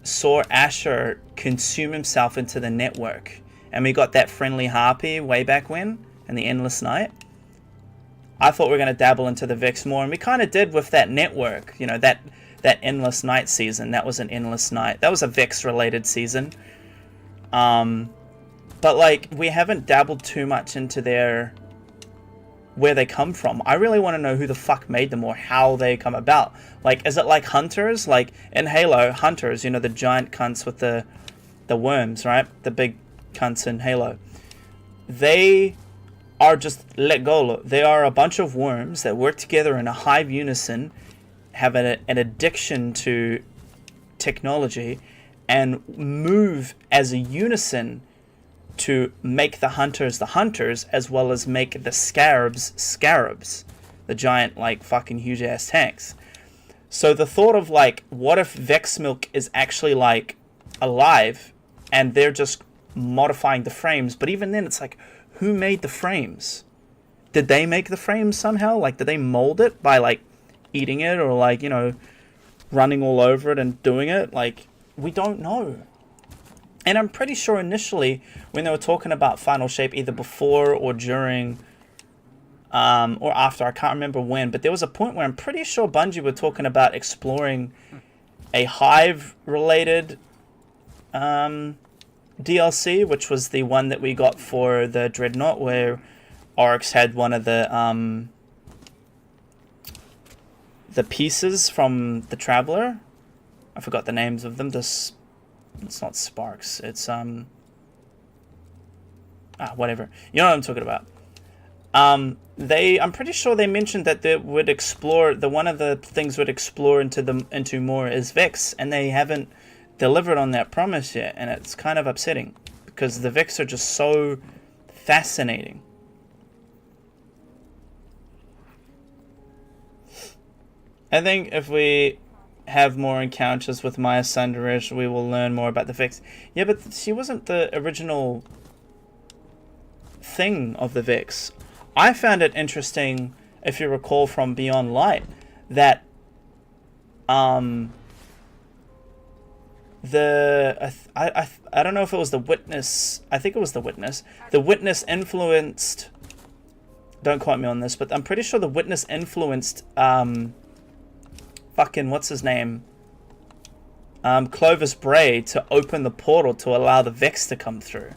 saw Asher consume himself into the network, and we got that friendly harpy way back when in the Endless Night. I thought we were going to dabble into the Vex more, and we kind of did with that network. You know, that Endless Night season. That was an Endless Night. That was a Vex related season. But like we haven't dabbled too much into where they come from. I really want to know who the fuck made them or how they come about. Like, is it like hunters? Like in Halo, hunters, you know, the giant cunts with the worms, right? The big cunts in Halo. They are just let go. They are a bunch of worms that work together in a hive unison, have an addiction to technology, and move as a unison to make the hunters, as well as make the scarabs, the giant, like, fucking huge-ass tanks. So the thought of, like, what if Vex Milk is actually, like, alive, and they're just modifying the frames, but even then, it's like, who made the frames? did they make the frames somehow? Like, did they mold it by, like, eating it or, like, you know, running all over it and doing it? Like, we don't know. And I'm pretty sure initially when they were talking about Final Shape, either before or during or after, I can't remember when, but there was a point where I'm pretty sure Bungie were talking about exploring a Hive-related DLC, which was the one that we got for the Dreadnought, where Oryx had one of the pieces from the Traveler. I forgot the names of them. It's not Sparks. It's whatever. You know what I'm talking about. I'm pretty sure they mentioned that they would explore, one of the things would explore into more is Vex, and they haven't delivered on that promise yet, and it's kind of upsetting because the Vex are just so fascinating. I think if we have more encounters with Maya Sundarish, we will learn more about the Vex. Yeah, but she wasn't the original thing of the Vex. I found it interesting, if you recall from Beyond Light, that I don't know if it was the Witness. I think it was the Witness. The Witness influenced. Don't quote me on this, but I'm pretty sure the Witness influenced. Fucking what's his name? Clovis Bray to open the portal to allow the Vex to come through.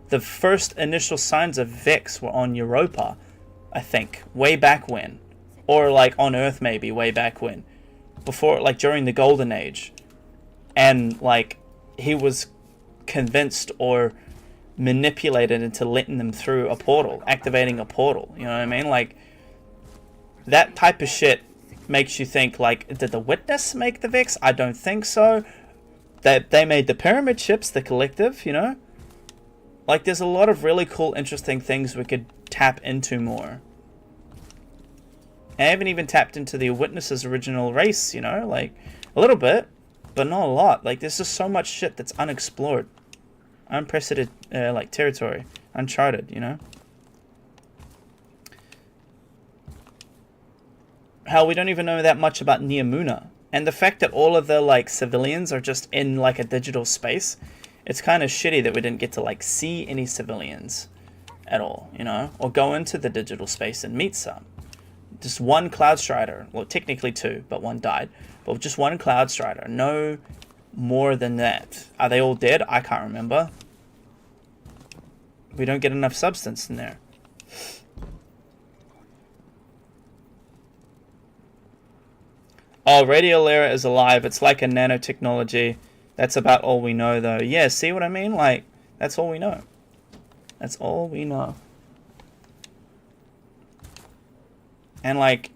The first initial signs of Vex were on Europa, I think, way back when. Or, like, on Earth, maybe, way back when. Before, like, during the Golden Age. And, like, he was convinced or manipulated into letting them through a portal, activating a portal, you know what I mean? Like, that type of shit makes you think, like, did the Witness make the Vex? I don't think so. They made the Pyramid ships, the Collective, you know? Like, there's a lot of really cool, interesting things we could tap into more. I haven't even tapped into the Witness's original race, you know? Like, a little bit, but not a lot. Like, there's just so much shit that's unexplored. Unprecedented, like, territory. Uncharted, you know? Hell, we don't even know that much about Neomuna. And the fact that all of the, like, civilians are just in, like, a digital space... It's kind of shitty that we didn't get to, like, see any civilians at all, you know? Or go into the digital space and meet some. Just one Cloud Strider. Well, technically two, but one died. But just one Cloud Strider. No more than that. Are they all dead? I can't remember. We don't get enough substance in there. Oh, Radio Lyra is alive. It's like a nanotechnology. That's about all we know, though. Yeah, see what I mean? Like, that's all we know. That's all we know. And, like,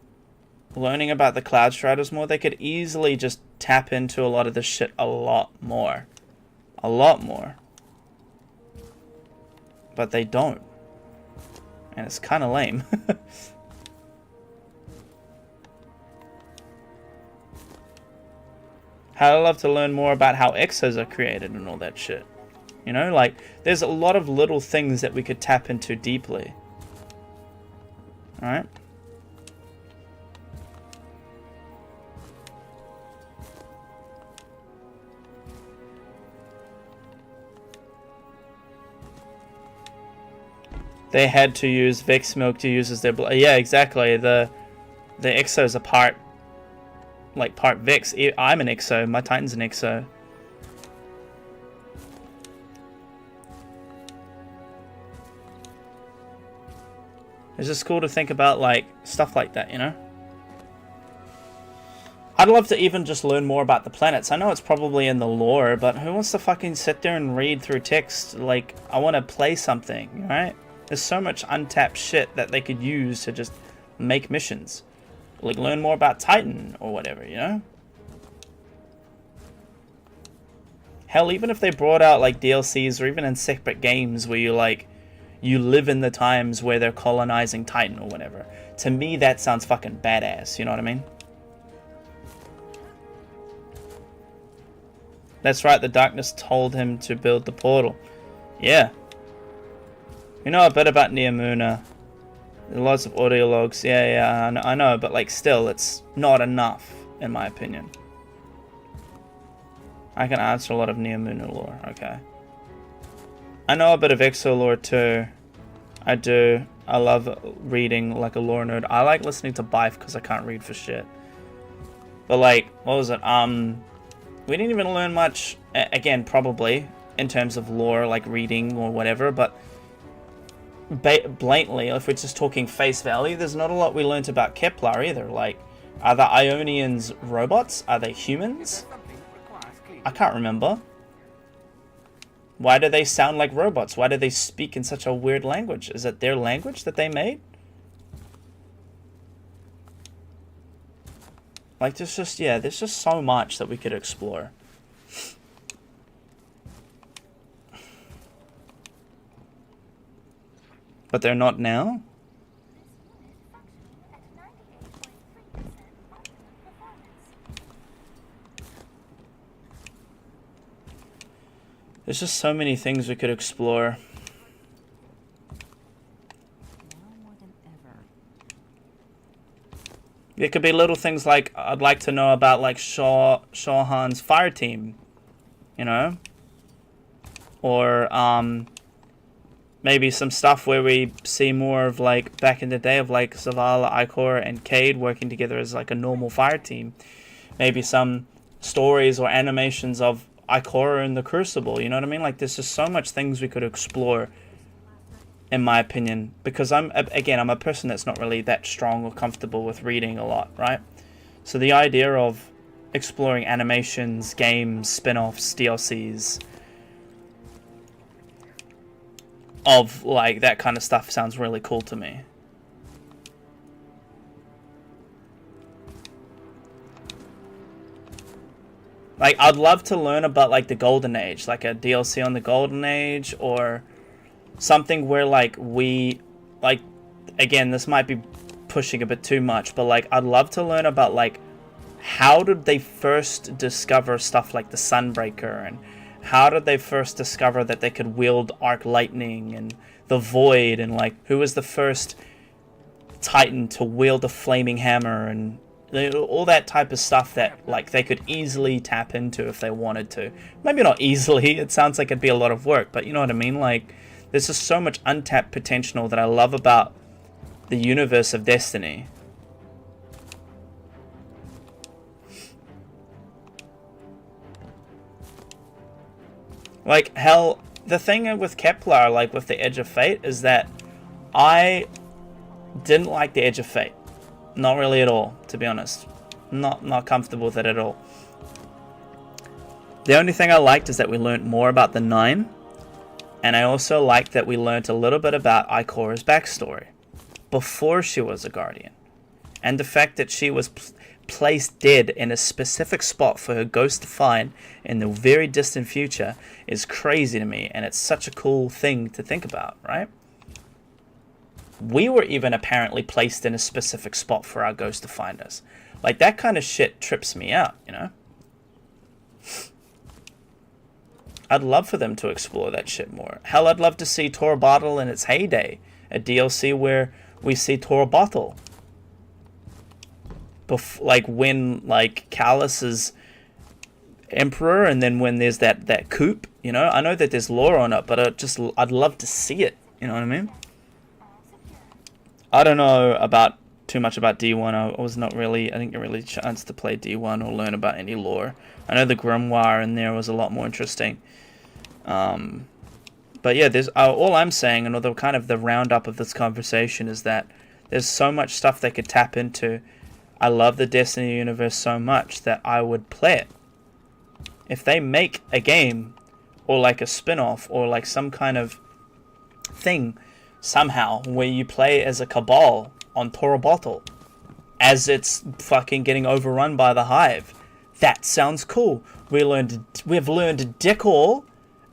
learning about the Cloud Striders more, they could easily just tap into a lot of this shit a lot more. A lot more. But they don't. And it's kind of lame. I'd love to learn more about how exos are created and all that shit. You know, like, there's a lot of little things that we could tap into deeply. Alright? They had to use Vex milk to use as their blood. Yeah, exactly. The exos are part Vex. I'm an Exo. My Titan's an Exo. It's just cool to think about, like, stuff like that, you know? I'd love to even just learn more about the planets. I know it's probably in the lore, but who wants to fucking sit there and read through text? Like, I want to play something, right? There's so much untapped shit that they could use to just make missions. Like, learn more about Titan or whatever, you know? Hell, even if they brought out, like, DLCs or even in separate games where you, like, you live in the times where they're colonizing Titan or whatever. To me, that sounds fucking badass, you know what I mean? That's right, the darkness told him to build the portal. Yeah. We know a bit about Neomuna. Lots of audio logs. Yeah, I know, but like still, it's not enough, in my opinion. I can answer a lot of Neomuna lore. Okay. I know a bit of Exo lore too. I do. I love reading like a lore nerd. I like listening to Bife because I can't read for shit. But like, what was it? We didn't even learn much. Again, probably in terms of lore, like reading or whatever. But blatantly, if we're just talking face value, there's not a lot we learned about Kepler either. Like, are the Ionians robots? Are they humans? I can't remember. Why do they sound like robots? Why do they speak in such a weird language? Is it their language that they made? Like, there's just so much that we could explore. But they're not now? There's just so many things we could explore. There could be little things like, I'd like to know about like Shawhan's fire team, you know? Or maybe some stuff where we see more of like back in the day of like Zavala, Ikora, and Cade working together as like a normal fire team. Maybe some stories or animations of Ikora in the Crucible, you know what I mean? Like, there's just so much things we could explore, in my opinion, because I'm a person that's not really that strong or comfortable with reading a lot, right? So the idea of exploring animations, games, spin-offs, DLCs, of like that kind of stuff sounds really cool to me. Like, I'd love to learn about, like, the Golden Age. Like, a DLC on the Golden Age. Or something where, like, we... Like, again, this might be pushing a bit too much. But, like, I'd love to learn about, like, how did they first discover stuff like the Sunbreaker? And how did they first discover that they could wield Arc Lightning and the Void? And, like, who was the first Titan to wield a Flaming Hammer? And all that type of stuff that like they could easily tap into if they wanted to. Maybe not easily, it sounds like it'd be a lot of work, but you know what I mean? Like, there's just so much untapped potential that I love about the universe of Destiny. Like, hell, the thing with Kepler, like with the Edge of Fate, is that I didn't like the Edge of Fate. Not really at all, to be honest. Not comfortable with it at all. The only thing I liked is that we learned more about the Nine. And I also liked that we learned a little bit about Ikora's backstory. Before she was a Guardian. And the fact that she was placed dead in a specific spot for her ghost to find in the very distant future is crazy to me. And it's such a cool thing to think about, right? We were even apparently placed in a specific spot for our ghost to find us. Like, that kind of shit trips me out, you know? I'd love for them to explore that shit more. Hell, I'd love to see Torobatl in its heyday. A DLC where we see Torobatl. Like, when, like, Callus is Emperor, and then when there's that coup, you know? I know that there's lore on it, but I'd love to see it, you know what I mean? I don't know too much about D1. I didn't get really a chance to play D1 or learn about any lore. I know the Grimoire in there was a lot more interesting. But yeah, all I'm saying, and although kind of the roundup of this conversation, is that there's so much stuff they could tap into. I love the Destiny universe so much that I would play it. If they make a game, or like a spin-off, or like some kind of thing, somehow, where you play as a Cabal on Torobatl as it's fucking getting overrun by the Hive. That sounds cool. We've learned dick all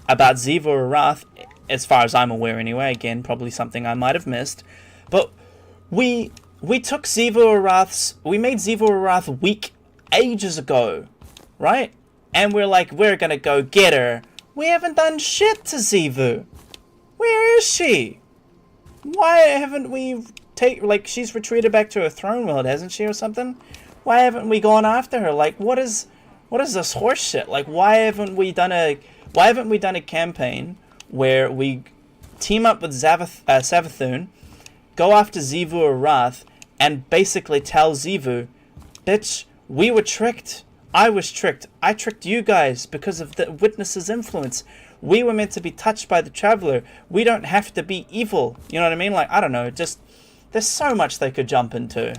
about Xivu Arath, as far as I'm aware anyway. Again, probably something I might have missed. But we took Xivu Arath's... We made Xivu Arath weak ages ago, right? And we're like, we're gonna go get her. We haven't done shit to Xivu. Where is she? Why haven't we she's retreated back to her throne world, hasn't she, or something? Why haven't we gone after her? Like, what is this horse shit? Like, why haven't we done a campaign where we team up with Savathun, go after Xivu or Wrath, and basically tell Xivu, bitch, we were tricked. I was tricked. I tricked you guys because of the Witness's influence. We were meant to be touched by the Traveler. We don't have to be evil. You know what I mean? Like, I don't know. Just, there's so much they could jump into.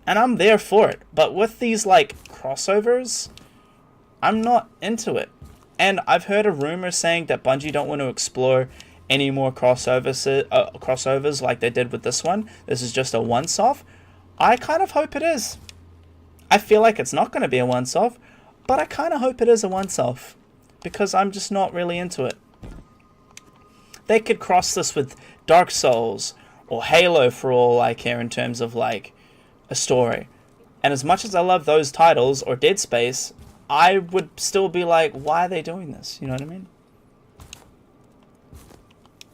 And I'm there for it. But with these, like, crossovers, I'm not into it. And I've heard a rumor saying that Bungie don't want to explore any more crossovers like they did with this one. This is just a once-off. I kind of hope it is. I feel like it's not going to be a once-off, but I kind of hope it is a once-off. Because I'm just not really into it. They could cross this with Dark Souls or Halo for all I care in terms of like a story. And as much as I love those titles or Dead Space, I would still be like, why are they doing this? You know what I mean?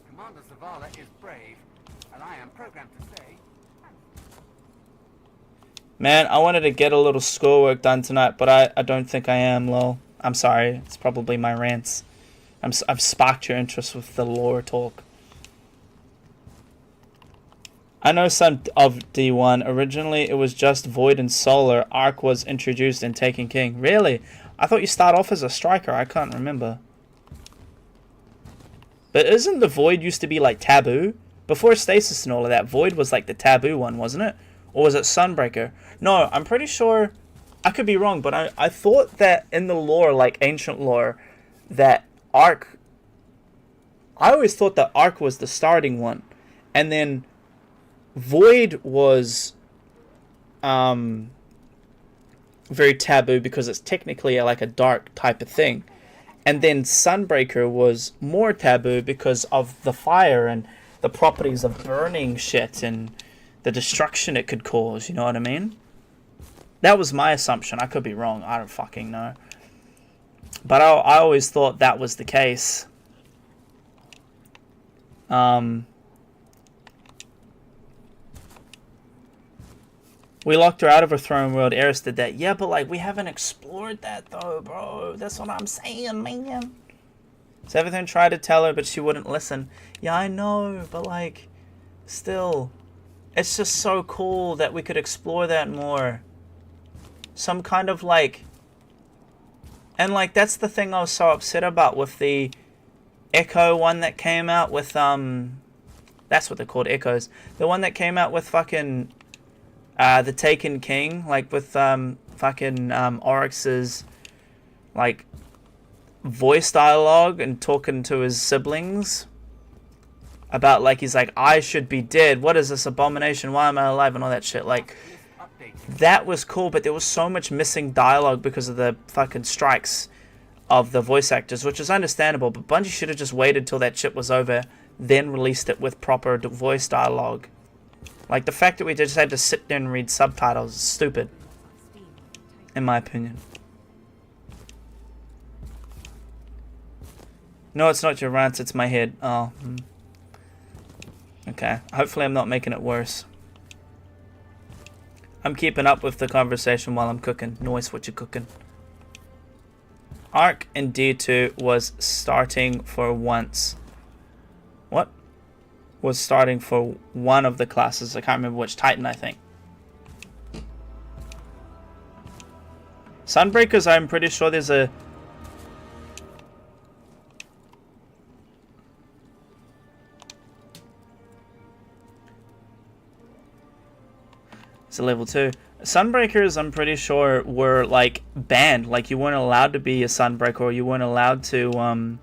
Commander Zavala is brave, and I am programmed to say... Man, I wanted to get a little schoolwork done tonight, but I don't think I am, lol. I'm sorry, it's probably my rants. I've sparked your interest with the lore talk. I know some of D1. Originally, it was just Void and Solar. Arc was introduced in Taken King. Really? I thought you start off as a striker. I can't remember. But isn't the Void used to be like taboo? Before Stasis and all of that, Void was like the taboo one, wasn't it? Or was it Sunbreaker? No, I'm pretty sure... I could be wrong, but I thought that in the lore, like ancient lore, that Arc... I always thought that Arc was the starting one. And then Void was very taboo because it's technically like a dark type of thing. And then Sunbreaker was more taboo because of the fire and the properties of burning shit and the destruction it could cause, you know what I mean? That was my assumption. I could be wrong. I don't fucking know. But I always thought that was the case. We locked her out of her throne world. Eris did that. Yeah, but like we haven't explored that though, bro. That's what I'm saying, man. Savathun tried to tell her, but she wouldn't listen. Yeah, I know, but like, still, it's just so cool that we could explore that more. Some kind of like, and like that's the thing I was so upset about with the Echo one that came out with that's what they're called, Echoes. The one that came out with fucking the Taken King, like with fucking Oryx's like voice dialogue and talking to his siblings about like he's like, I should be dead. What is this abomination? Why am I alive? And all that shit. Like, that was cool, but there was so much missing dialogue because of the fucking strikes of the voice actors, which is understandable, but Bungie should have just waited till that shit was over, then released it with proper voice dialogue. Like, the fact that we just had to sit there and read subtitles is stupid, in my opinion. No, it's not your rants, it's my head. Oh, okay. Hopefully I'm not making it worse. I'm keeping up with the conversation while I'm cooking. Noise, what you cooking? Arc in D2 was starting for once. What? Was starting for one of the classes. I can't remember which. Titan, I think. Sunbreakers, I'm pretty sure there's a... It's a level 2. Sunbreakers, I'm pretty sure, were like banned. Like you weren't allowed to be a Sunbreaker, or you weren't allowed to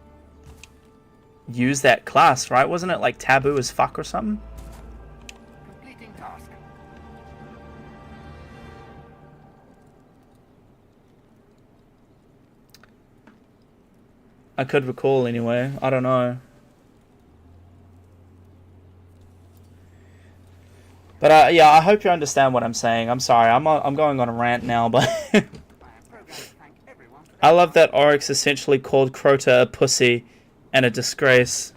use that class, right? Wasn't it like taboo as fuck or something? Completing task. I could recall anyway. I don't know. But yeah, I hope you understand what I'm saying. I'm sorry, I'm going on a rant now, but I love that Oryx essentially called Crota a pussy and a disgrace.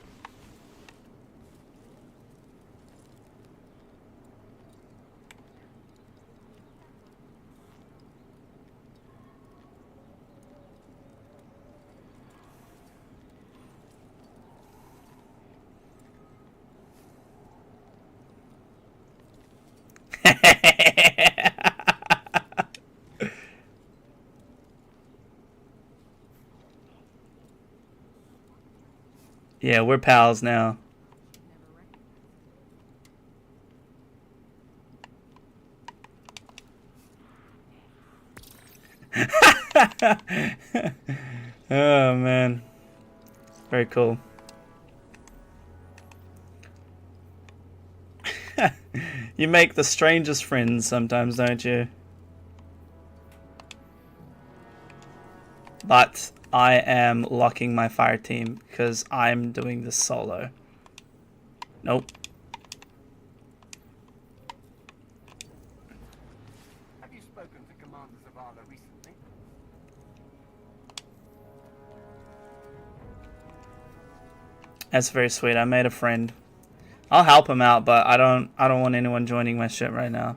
Yeah, we're pals now. Oh man, very cool. You make the strangest friends sometimes, don't you? But I am locking my fire team because I'm doing this solo. Nope. Have you spoken to Commander Zavala recently? That's very sweet. I made a friend. I'll help him out, but I don't want anyone joining my ship right now.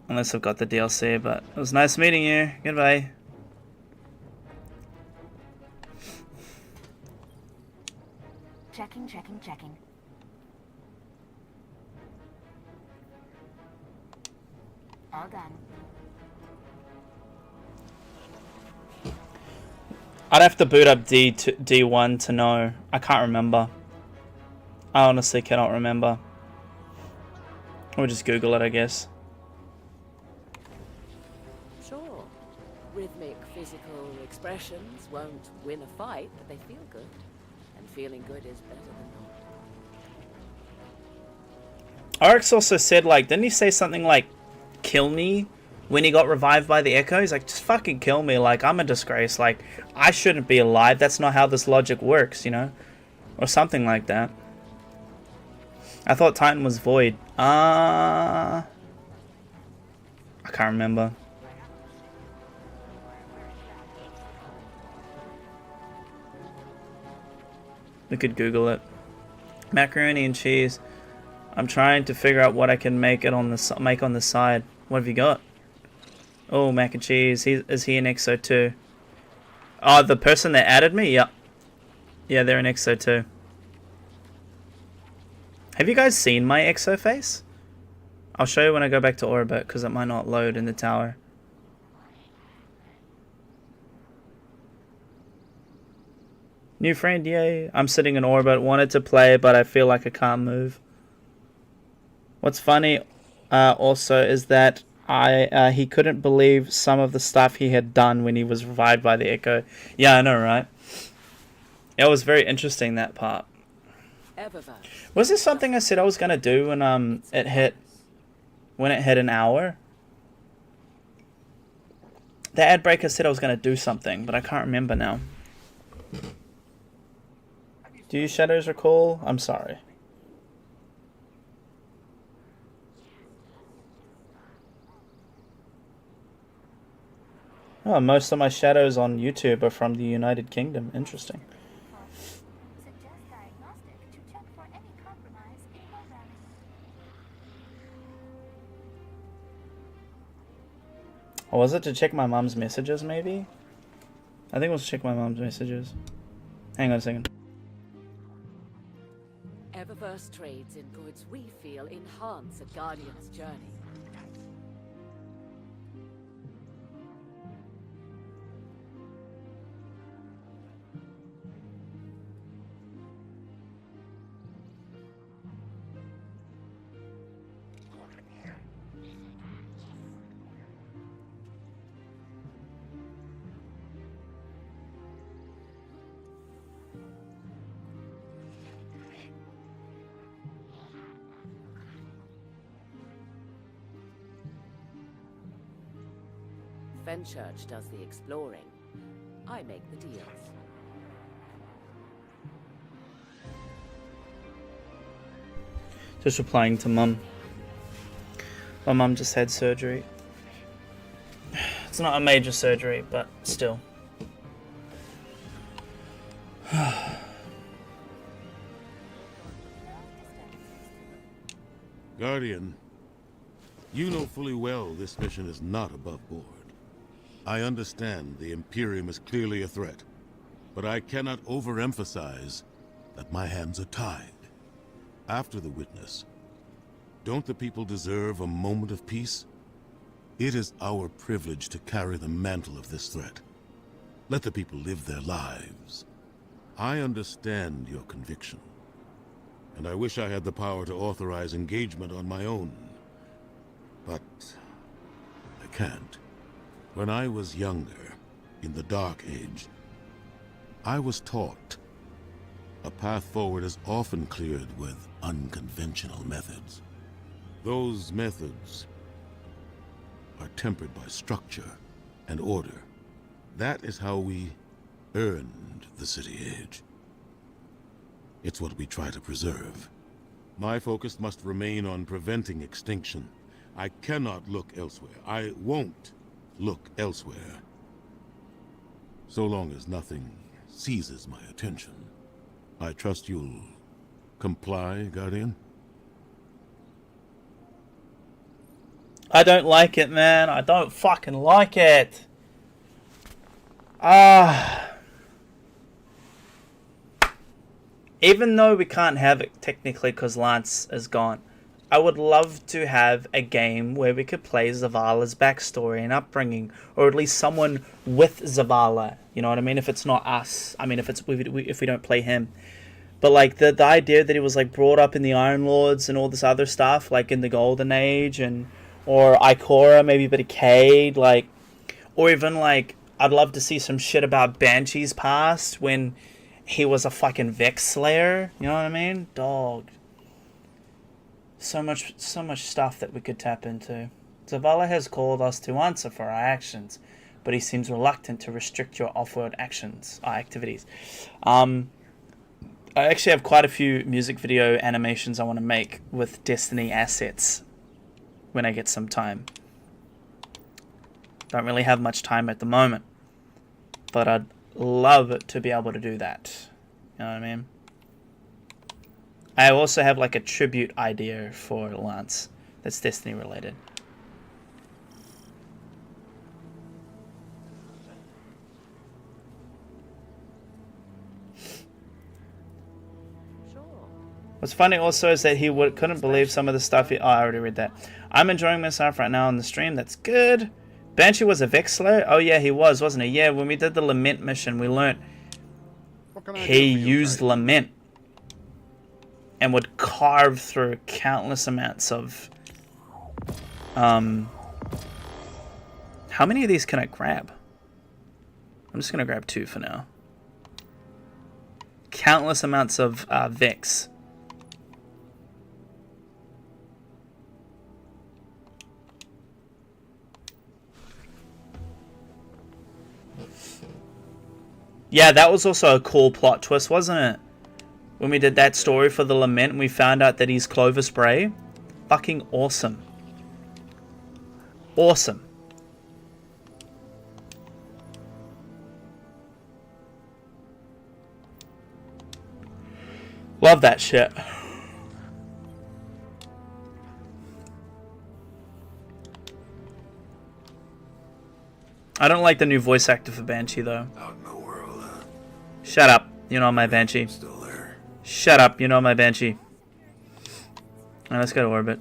Unless I've got the DLC, but it was nice meeting you. Goodbye. Checking, checking, checking. All done. I'd have to boot up D1 to know. I can't remember. I honestly cannot remember. Or just Google it, I guess. Sure. Rhythmic physical expressions won't win a fight, but they feel good. And feeling good is better than not. Oryx also said, like, didn't he say something like, kill me when he got revived by the Echo? He's like, just fucking kill me. Like, I'm a disgrace. Like, I shouldn't be alive. That's not how this logic works, you know? Or something like that. I thought Titan was void. I can't remember. We could Google it. Macaroni and cheese. I'm trying to figure out what I can make on the side. What have you got? Oh, mac and cheese. Is he in EXO too? Oh, the person that added me? Yep. Yeah, they're in EXO too. Have you guys seen my EXO face? I'll show you when I go back to orbit, because it might not load in the tower. New friend, yay. I'm sitting in orbit. Wanted to play, but I feel like I can't move. What's funny also is that he couldn't believe some of the stuff he had done when he was revived by the Echo. Yeah, I know, right? It was very interesting, that part. Was this something I said I was gonna do when it hit an hour? The ad breaker said I was gonna do something, but I can't remember now. Do you shadows recall? I'm sorry. Oh, most of my shadows on YouTube are from the United Kingdom. Interesting. Suggest diagnostic to check for any compromise in programming. Or was it to check my mom's messages, maybe? I think it was to check my mom's messages. Hang on a second. Eververse trades in goods we feel enhance a Guardian's journey. Fenchurch does the exploring. I make the deals. Just replying to Mum. My mum just had surgery. It's not a major surgery, but still. Guardian, you know fully well this mission is not above board. I understand the Imperium is clearly a threat, but I cannot overemphasize that my hands are tied. After the witness, Don't the people deserve a moment of peace? It is our privilege to carry the mantle of this threat. Let the people live their lives. I understand your conviction, and I wish I had the power to authorize engagement on my own. But I can't. When I was younger, in the Dark Age, I was taught a path forward is often cleared with unconventional methods. Those methods are tempered by structure and order. That is how we earned the City Age. It's what we try to preserve. My focus must remain on preventing extinction. I cannot look elsewhere. I won't look elsewhere. So long as nothing seizes my attention. I trust you'll comply, Guardian? I don't like it, man. I don't fucking like it. Even though we can't have it technically because Lance is gone, I would love to have a game where we could play Zavala's backstory and upbringing, or at least someone with Zavala. You know what I mean? If it's not us, I mean, if we don't play him, but like the idea that he was like brought up in the Iron Lords and all this other stuff, like in the Golden Age, and or Ikora, maybe a bit of Cade, like, or even like I'd love to see some shit about Banshee's past when he was a fucking Vex Slayer. You know what I mean? Dog. So much stuff that we could tap into. Zavala has called us to answer for our actions, but he seems reluctant to restrict your off-world activities. I actually have quite a few music video animations I want to make with Destiny assets when I get some time. Don't really have much time at the moment, but I'd love to be able to do that. You know what I mean? I also have like a tribute idea for Lance that's Destiny related. What's funny also is that he couldn't believe some of the stuff I already read that. I'm enjoying myself right now on the stream. That's good. Banshee was a Vex Slayer? Oh yeah, he was, wasn't he? Yeah, when we did the Lament mission, we learnt he used Lament and would carve through countless amounts of... How many of these can I grab? I'm just going to grab 2 for now. Countless amounts of Vex. Yeah, that was also a cool plot twist, wasn't it? When we did that story for the Lament and we found out that he's Clovis Bray. Fucking awesome. Awesome. Love that shit. I don't like the new voice actor for Banshee though. Out in the world, Shut up. You know my Banshee. still there. Shut up. You know my Banshee. Alright, let's go to orbit.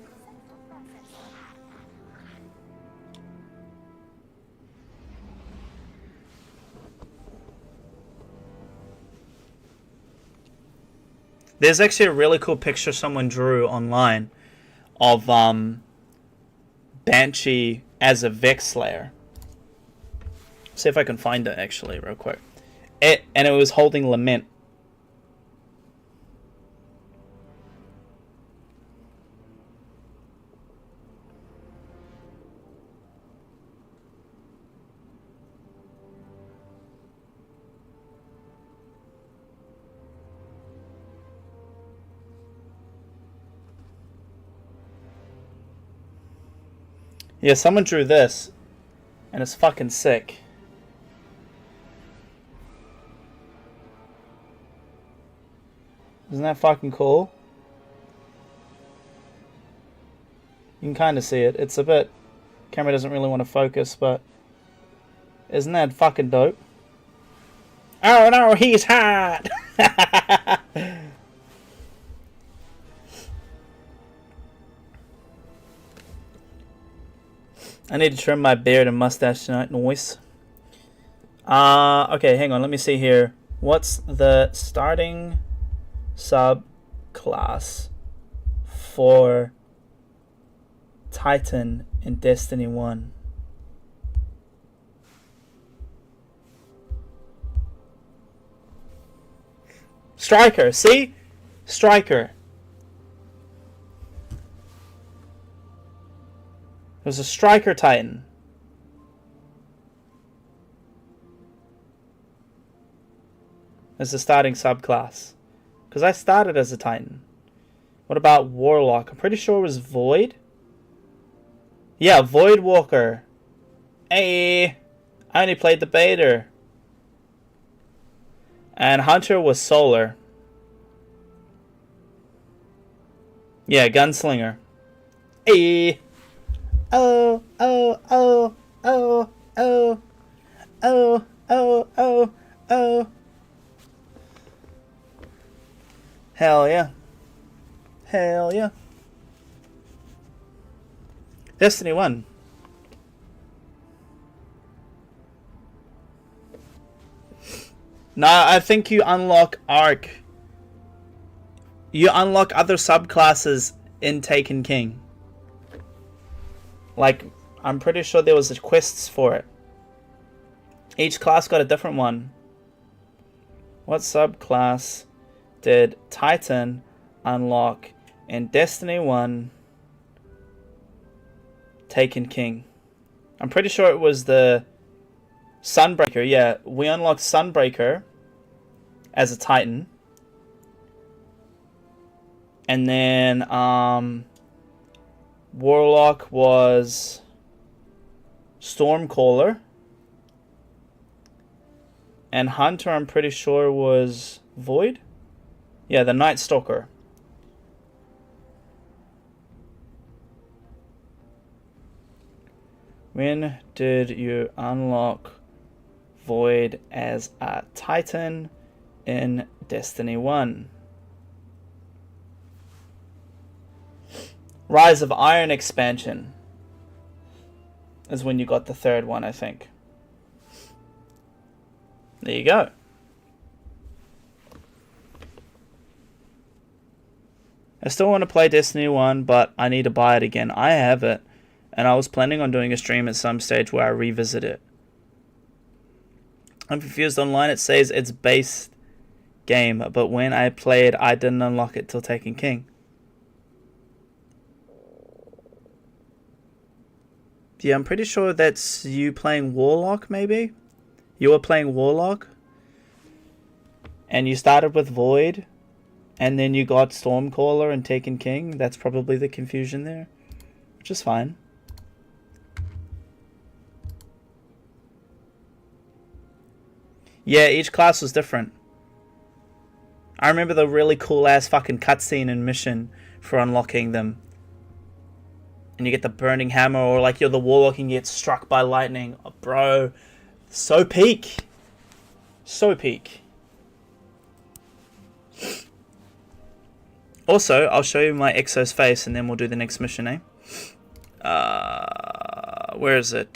There's actually a really cool picture someone drew online of Banshee as a Vex Slayer. See if I can find it actually real quick. And it was holding Lament. Yeah, someone drew this, and it's fucking sick. Isn't that fucking cool? You can kind of see it. It's a bit... Camera doesn't really want to focus, but... Isn't that fucking dope? Oh no, he's hot! I need to trim my beard and mustache tonight. Noise. Okay, hang on. Let me see here. What's the starting subclass for Titan in Destiny 1? Striker. See? Striker. There's a Striker Titan. As the starting subclass. Because I started as a Titan. What about Warlock? I'm pretty sure it was Void. Yeah, Void Walker. Hey, I only played the beta. And Hunter was Solar. Yeah, Gunslinger. Hey. Oh, oh, oh, oh, oh, oh, oh, oh, oh. Hell yeah. Hell yeah. Destiny 1. Nah, I think you unlock Arc. You unlock other subclasses in Taken King. Like, I'm pretty sure there was quests for it. Each class got a different one. What subclass did Titan unlock in Destiny 1 Taken King? I'm pretty sure it was the Sunbreaker. Yeah, we unlocked Sunbreaker as a Titan. And then Warlock was Stormcaller. And Hunter, I'm pretty sure, was Void. Yeah, the Night Stalker. When did you unlock Void as a Titan in Destiny 1? Rise of Iron expansion is when you got the third one, I think. There you go. I still want to play Destiny 1, but I need to buy it again. I have it, and I was planning on doing a stream at some stage where I revisit it. I'm confused online. It says it's base game, but when I played, I didn't unlock it till Taken King. Yeah, I'm pretty sure that's you playing Warlock, maybe? You were playing Warlock, and you started with Void, and then you got Stormcaller and Taken King. That's probably the confusion there, which is fine. Yeah, each class was different. I remember the really cool-ass fucking cutscene and mission for unlocking them. And you get the burning hammer, or like you're the Warlock and you get struck by lightning. Oh, bro, so peak. So peak. Also, I'll show you my Exo's face and then we'll do the next mission, eh? Where is it?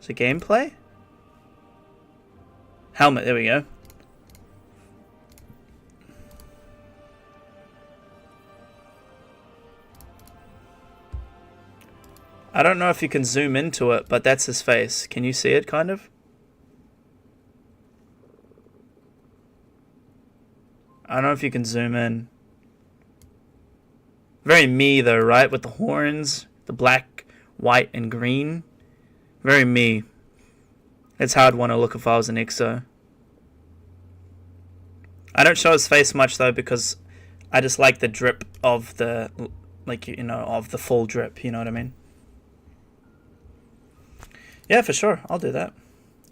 Is it gameplay? Helmet, there we go. I don't know if you can zoom into it, but that's his face. Can you see it, kind of? I don't know if you can zoom in. Very me, though, right? With the horns, the black, white, and green. Very me. That's how I'd want to look if I was an Exo. I don't show his face much, though, because I just like the drip of the, like, you know, of the full drip, you know what I mean? Yeah, for sure. I'll do that.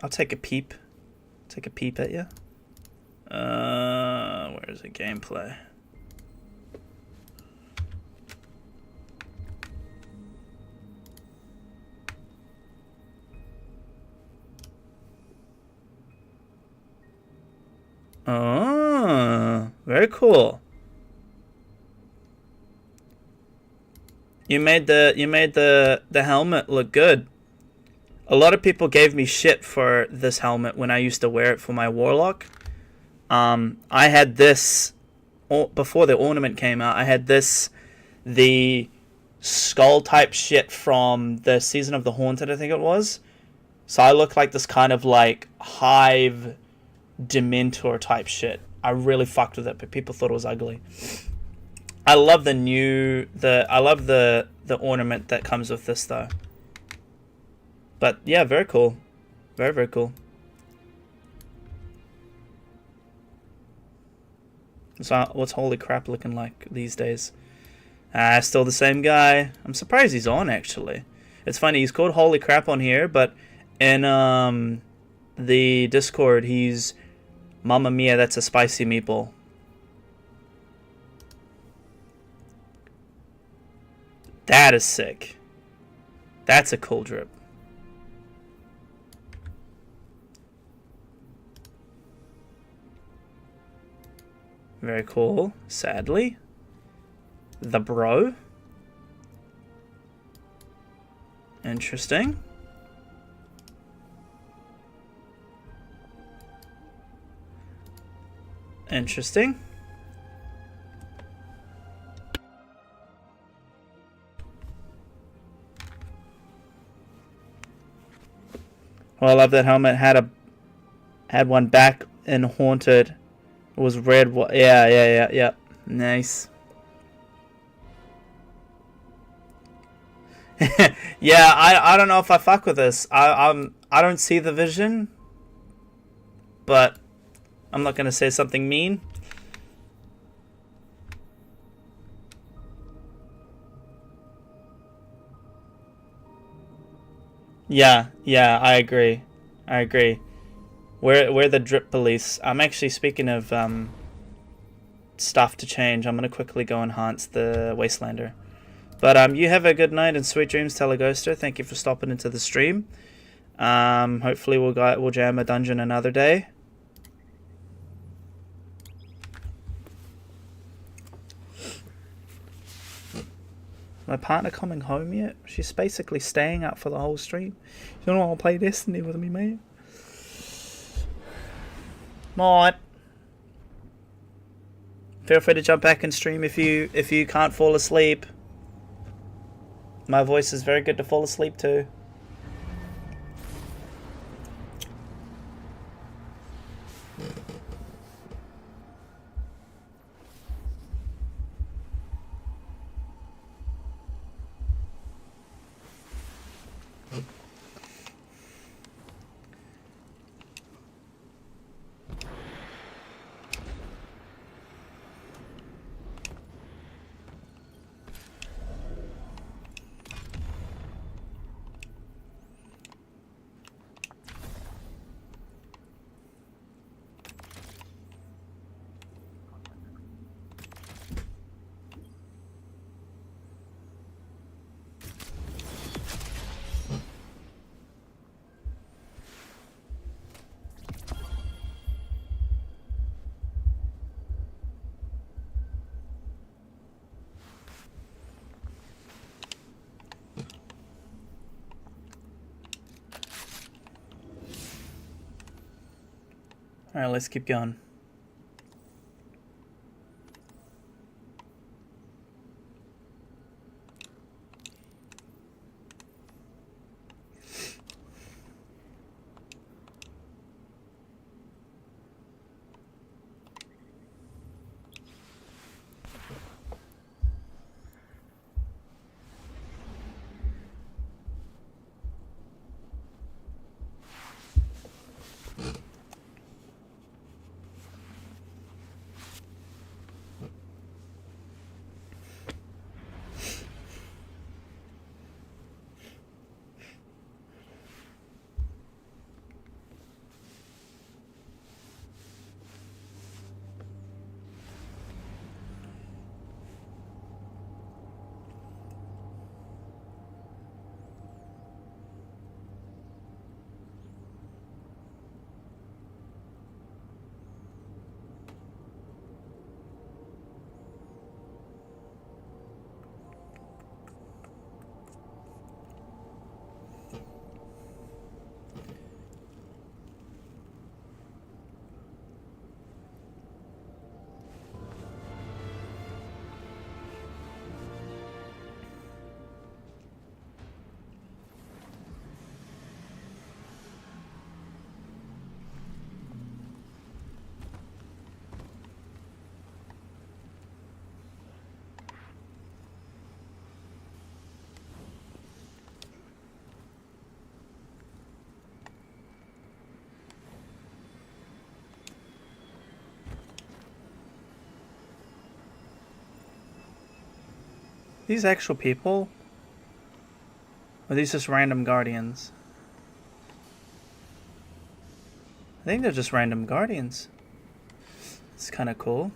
I'll take a peep. Take a peep at you. Where is the gameplay? Oh, very cool. You made the helmet look good. A lot of people gave me shit for this helmet when I used to wear it for my warlock. I had this before the ornament came out. I had this, the skull type shit from the Season of the Haunted, I think it was. So I look like this kind of like hive dementor type shit. I really fucked with it, but people thought it was ugly. I love the ornament that comes with this though. But yeah, very cool. Very, very cool. So what's Holy Crap looking like these days? Still the same guy. I'm surprised he's on, actually. It's funny, he's called Holy Crap on here, but in the Discord, he's Mamma Mia, that's a spicy meatball. That is sick. That's a cool drip. Very cool. Sadly. The bro. Interesting. Interesting. Well, I love that helmet. Had one back in Haunted. It was red. Yeah. Nice. Yeah, I don't know if I fuck with this. I don't see the vision, but I'm not gonna say something mean. Yeah, I agree. We're the drip police. I'm actually, speaking of stuff to change, I'm gonna quickly go enhance the Wastelander. But you have a good night and sweet dreams, Teleghoster. Thank you for stopping into the stream. Hopefully we'll jam a dungeon another day. My partner coming home yet? She's basically staying up for the whole stream. She don't want to play Destiny with me, man. Might. Feel free to jump back and stream if you can't fall asleep. My voice is very good to fall asleep to. Alright, let's keep going. These actual people? Or are these just random guardians? I think they're just random guardians. It's kind of cool.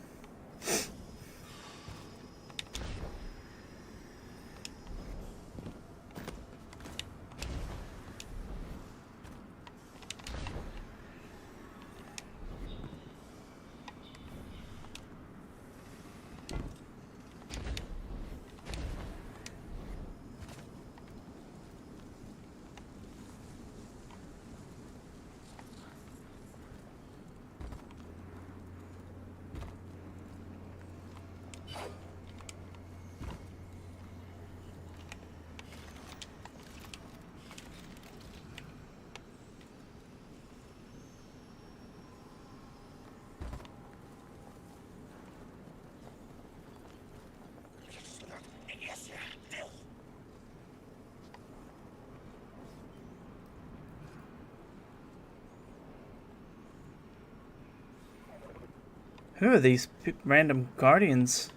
Who are these random guardians?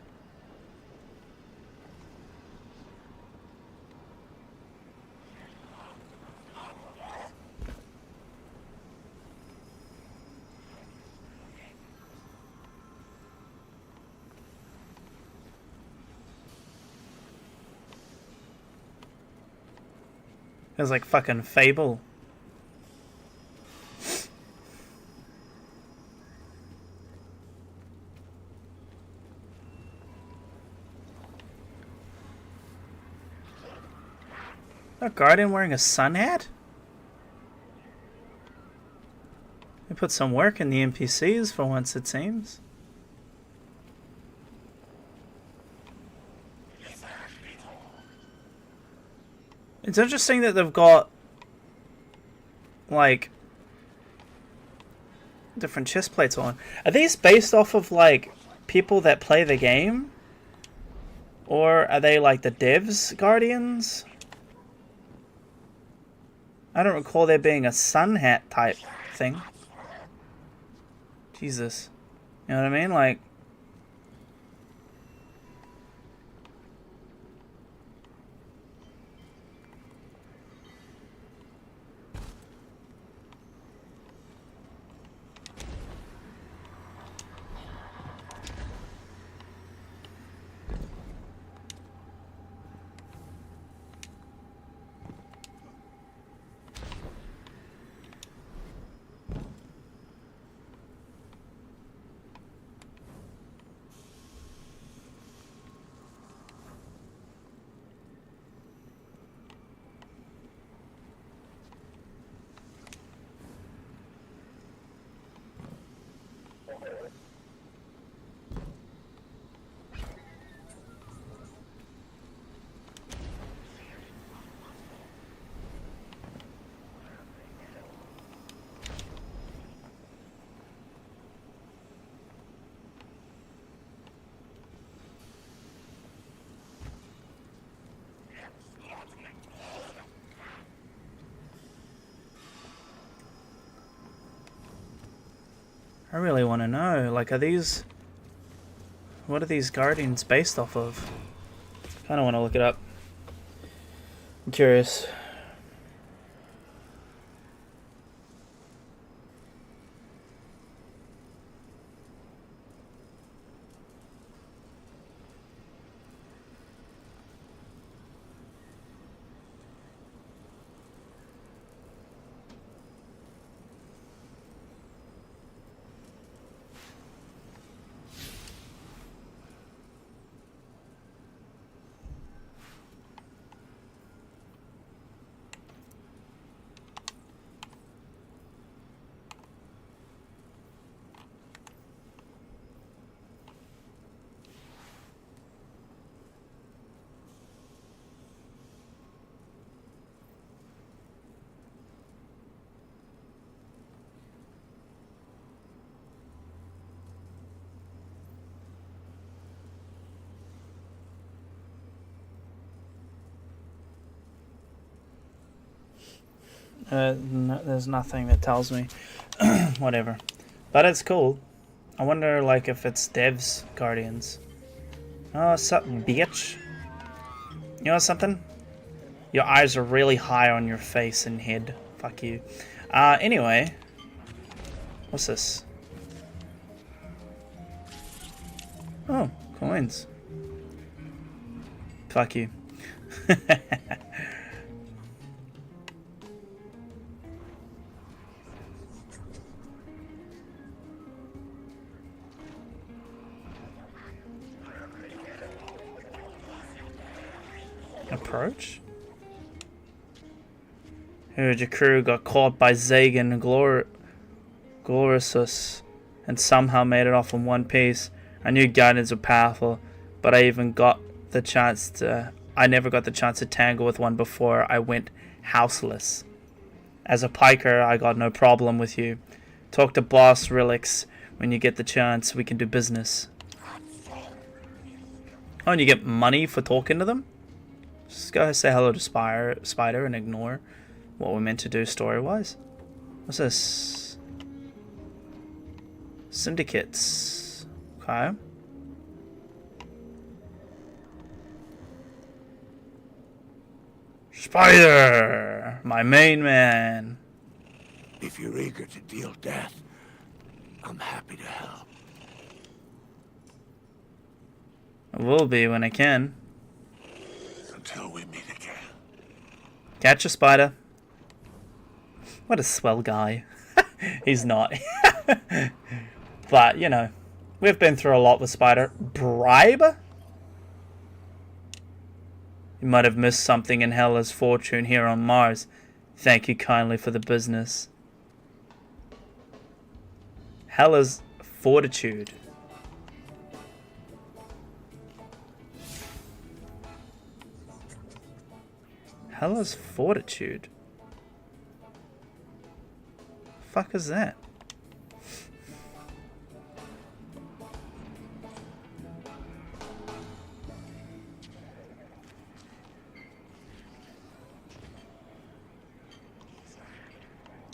It's like fucking Fable. A guardian wearing a sun hat? They put some work in the NPCs for once, it seems. It's interesting that they've got like different chest plates on. Are these based off of like people that play the game? Or are they like the devs' guardians? I don't recall there being a sun hat type thing. Jesus. You know what I mean? Like, I really want to know. Like, are these... What are these guardians based off of? Kind of want to look it up. I'm curious. No, there's nothing that tells me. Whatever. But it's cool. I wonder, like, if it's devs guardians. Oh, sup, bitch. You know something? Your eyes are really high on your face and head. Fuck you. Anyway. What's this? Oh, coins. Fuck you. Approach? Heard your crew got caught by Zagan and Glorisus and somehow made it off in one piece. I knew guardians were powerful, but I never got the chance to tangle with one before I went houseless. As a piker, I got no problem with you. Talk to Boss Relics when you get the chance. We can do business. Oh, and you get money for talking to them? Just go say hello to Spider and ignore what we're meant to do story-wise. What's this? Syndicates. Okay. Spider! My main man. If you're eager to deal death, I'm happy to help. I will be when I can. Until we meet again. Catch a spider. What a swell guy. He's not. But, you know, we've been through a lot with Spider. Bribe? You might have missed something in Hella's fortune here on Mars. Thank you kindly for the business. Hella's fortitude. Hella's fortitude. Fuck is that?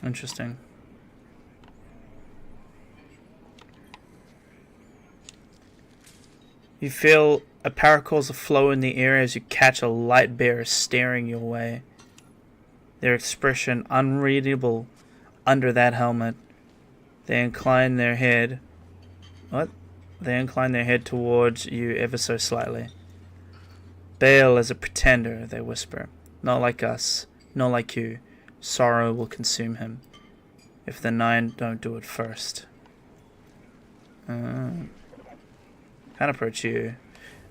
Interesting. You feel a paracle's flow in the air as you catch a light bearer staring your way. Their expression unreadable under that helmet. They incline their head. What? They incline their head towards you ever so slightly. Bale is a pretender, they whisper. Not like us. Not like you. Sorrow will consume him. If the 9 don't do it first. Can't approach you.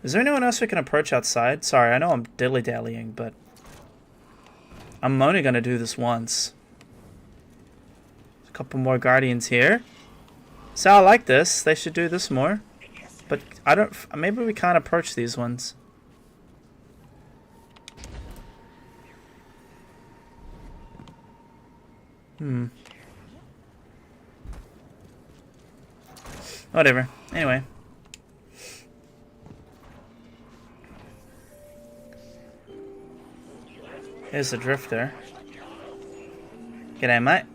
Is there anyone else we can approach outside? Sorry, I know I'm dilly-dallying, but I'm only gonna do this once. There's a couple more guardians here. So I like this. They should do this more. But I don't. Maybe we can't approach these ones. Whatever. Anyway. Here's the drifter. G'day, mate.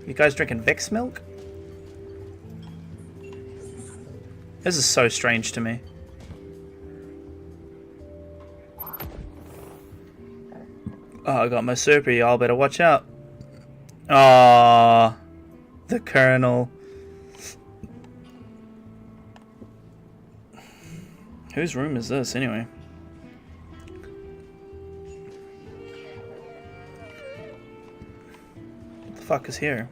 You guys drinking Vex milk? This is so strange to me. Oh, I got my super, y'all better watch out. Ah, the Colonel. Whose room is this, anyway? What the fuck is here?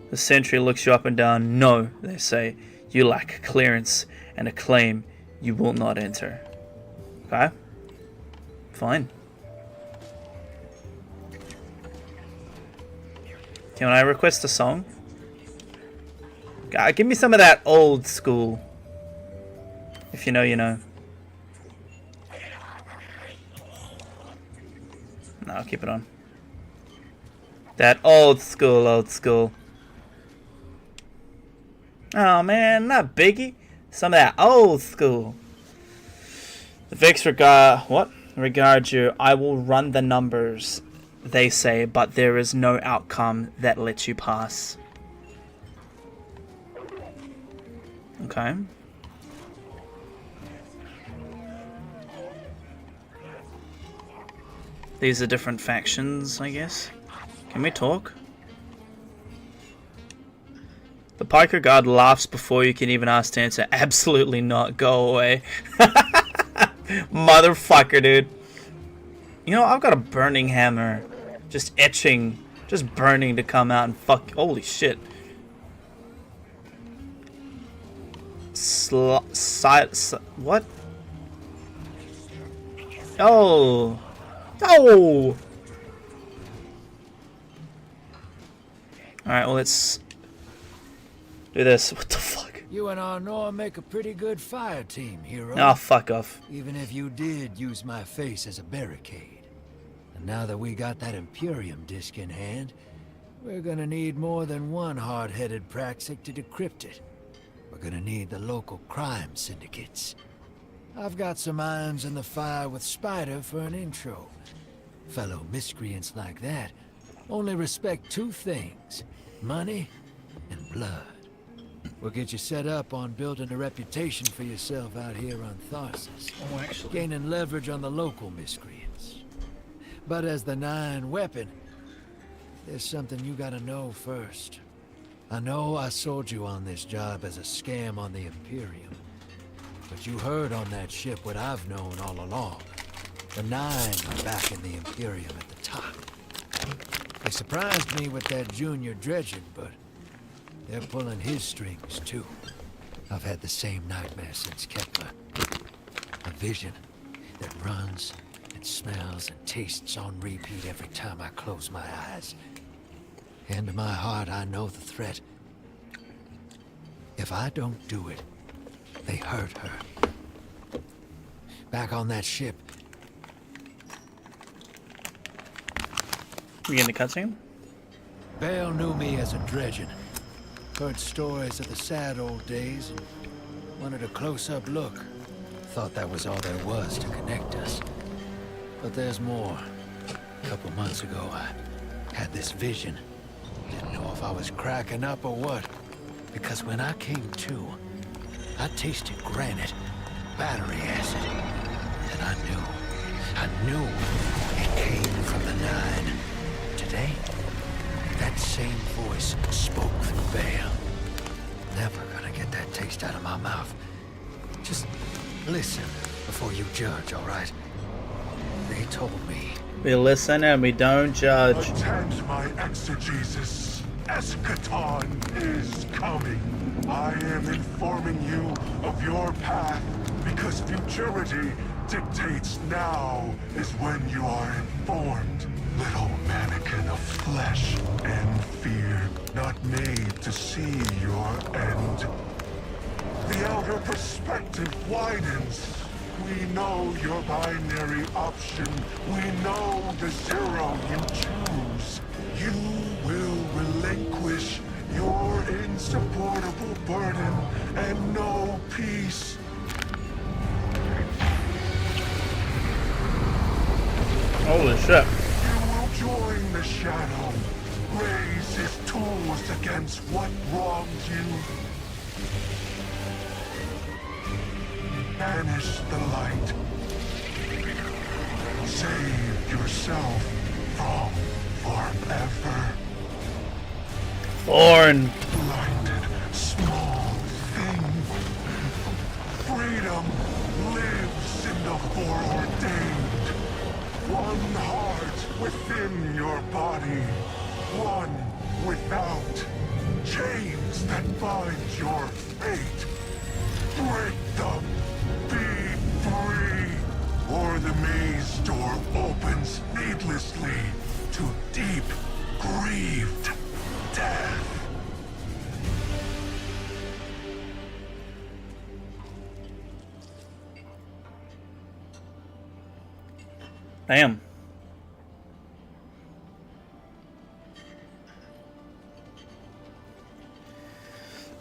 The sentry looks you up and down. No, they say. You lack clearance and a claim you will not enter. Okay? Fine. Can I request a song? Give me some of that old school. If you know, you know. No, I'll keep it on. That old school, old school. Oh man, not Biggie. Some of that old school. The Vex regard what? Regard you, I will run the numbers, they say, but there is no outcome that lets you pass. Okay. These are different factions, I guess. Can we talk? The Piker Guard laughs before you can even ask to answer. Absolutely not. Go away. Motherfucker, dude. You know, I've got a burning hammer. Just etching. Just burning to come out and fuck. Holy shit. What? Oh. Oh. Alright, well, let's do this. What the fuck? You and Arnor make a pretty good fire team, hero. Oh, fuck off. Even if you did use my face as a barricade. And now that we got that Imperium disc in hand, we're gonna need more than one hard-headed Praxic to decrypt it. We're gonna need the local crime syndicates. I've got some irons in the fire with Spider for an intro. Fellow miscreants like that only respect two things: money and blood. We'll get you set up on building a reputation for yourself out here on Tharsis. Oh, actually. Gaining leverage on the local miscreants. But as the 9 weapon, there's something you gotta know first. I know I sold you on this job as a scam on the Imperium. But you heard on that ship what I've known all along. The 9 are back in the Imperium at the top. They surprised me with that junior dredging, but they're pulling his strings, too. I've had the same nightmare since Kepler. A vision that runs and smells and tastes on repeat every time I close my eyes. And in my heart, I know the threat. If I don't do it, they hurt her. Back on that ship. We getting the cutscene? Bale knew me as a dredgen. Heard stories of the sad old days and wanted a close-up look. Thought that was all there was to connect us. But there's more. A couple months ago, I had this vision. Didn't know if I was cracking up or what. Because when I came to, I tasted granite, battery acid. And I knew it came from the 9. Today, that same voice spoke through Bale. Never gonna get that taste out of my mouth. Just listen before you judge, all right? They told me. We listen and we don't judge. Attend my exegesis. Eschaton is coming. I am informing you of your path because futurity dictates now is when you are informed. Little mannequin of flesh and fear, not made to see your end. The outer perspective widens. We know your binary option. We know the 0 you choose. You will relinquish your insupportable burden and know peace. Holy shit. Join the shadow. Raise his tools against what wronged you. Banish the light. Save yourself from forever. Thorn. Blinded, small thing. Freedom lives in the foreordained. One heart within your body, one without. Chains that bind your fate. Break them. Be free. Or the maze door opens needlessly to deep, grieved death. Damn.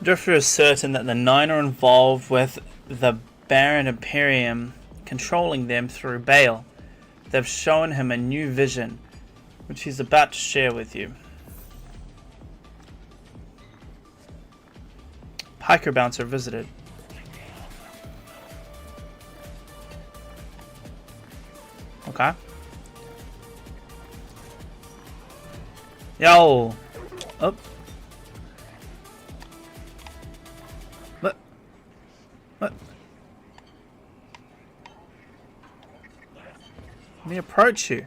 Drifter is certain that the 9 are involved with the Baron Imperium, controlling them through Bale. they've shown him a new vision, which he's about to share with you. Hiker Bouncer visited. Okay. Yo! Up. What? What? Let me approach you.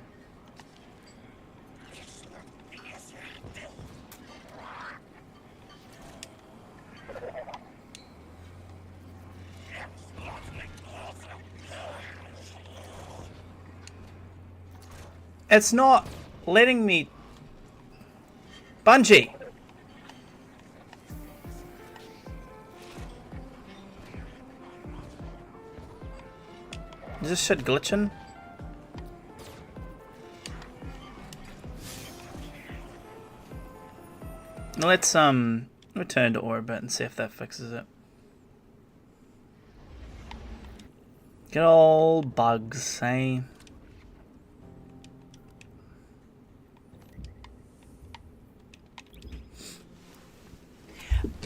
It's not letting me. Bungie! Is this shit glitching? Let's return to orbit and see if that fixes it. Good old bugs, eh?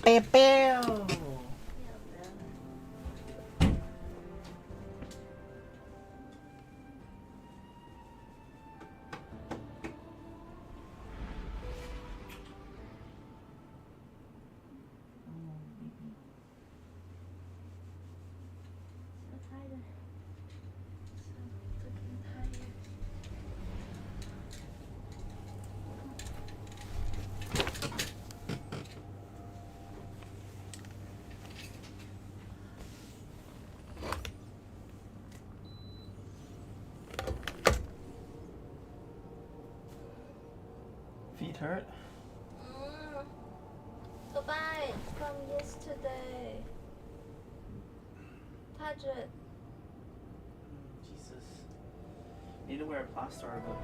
Pew, pew. Feet hurt? Goodbye from yesterday. Touch it. Jesus. You need to wear a plaster over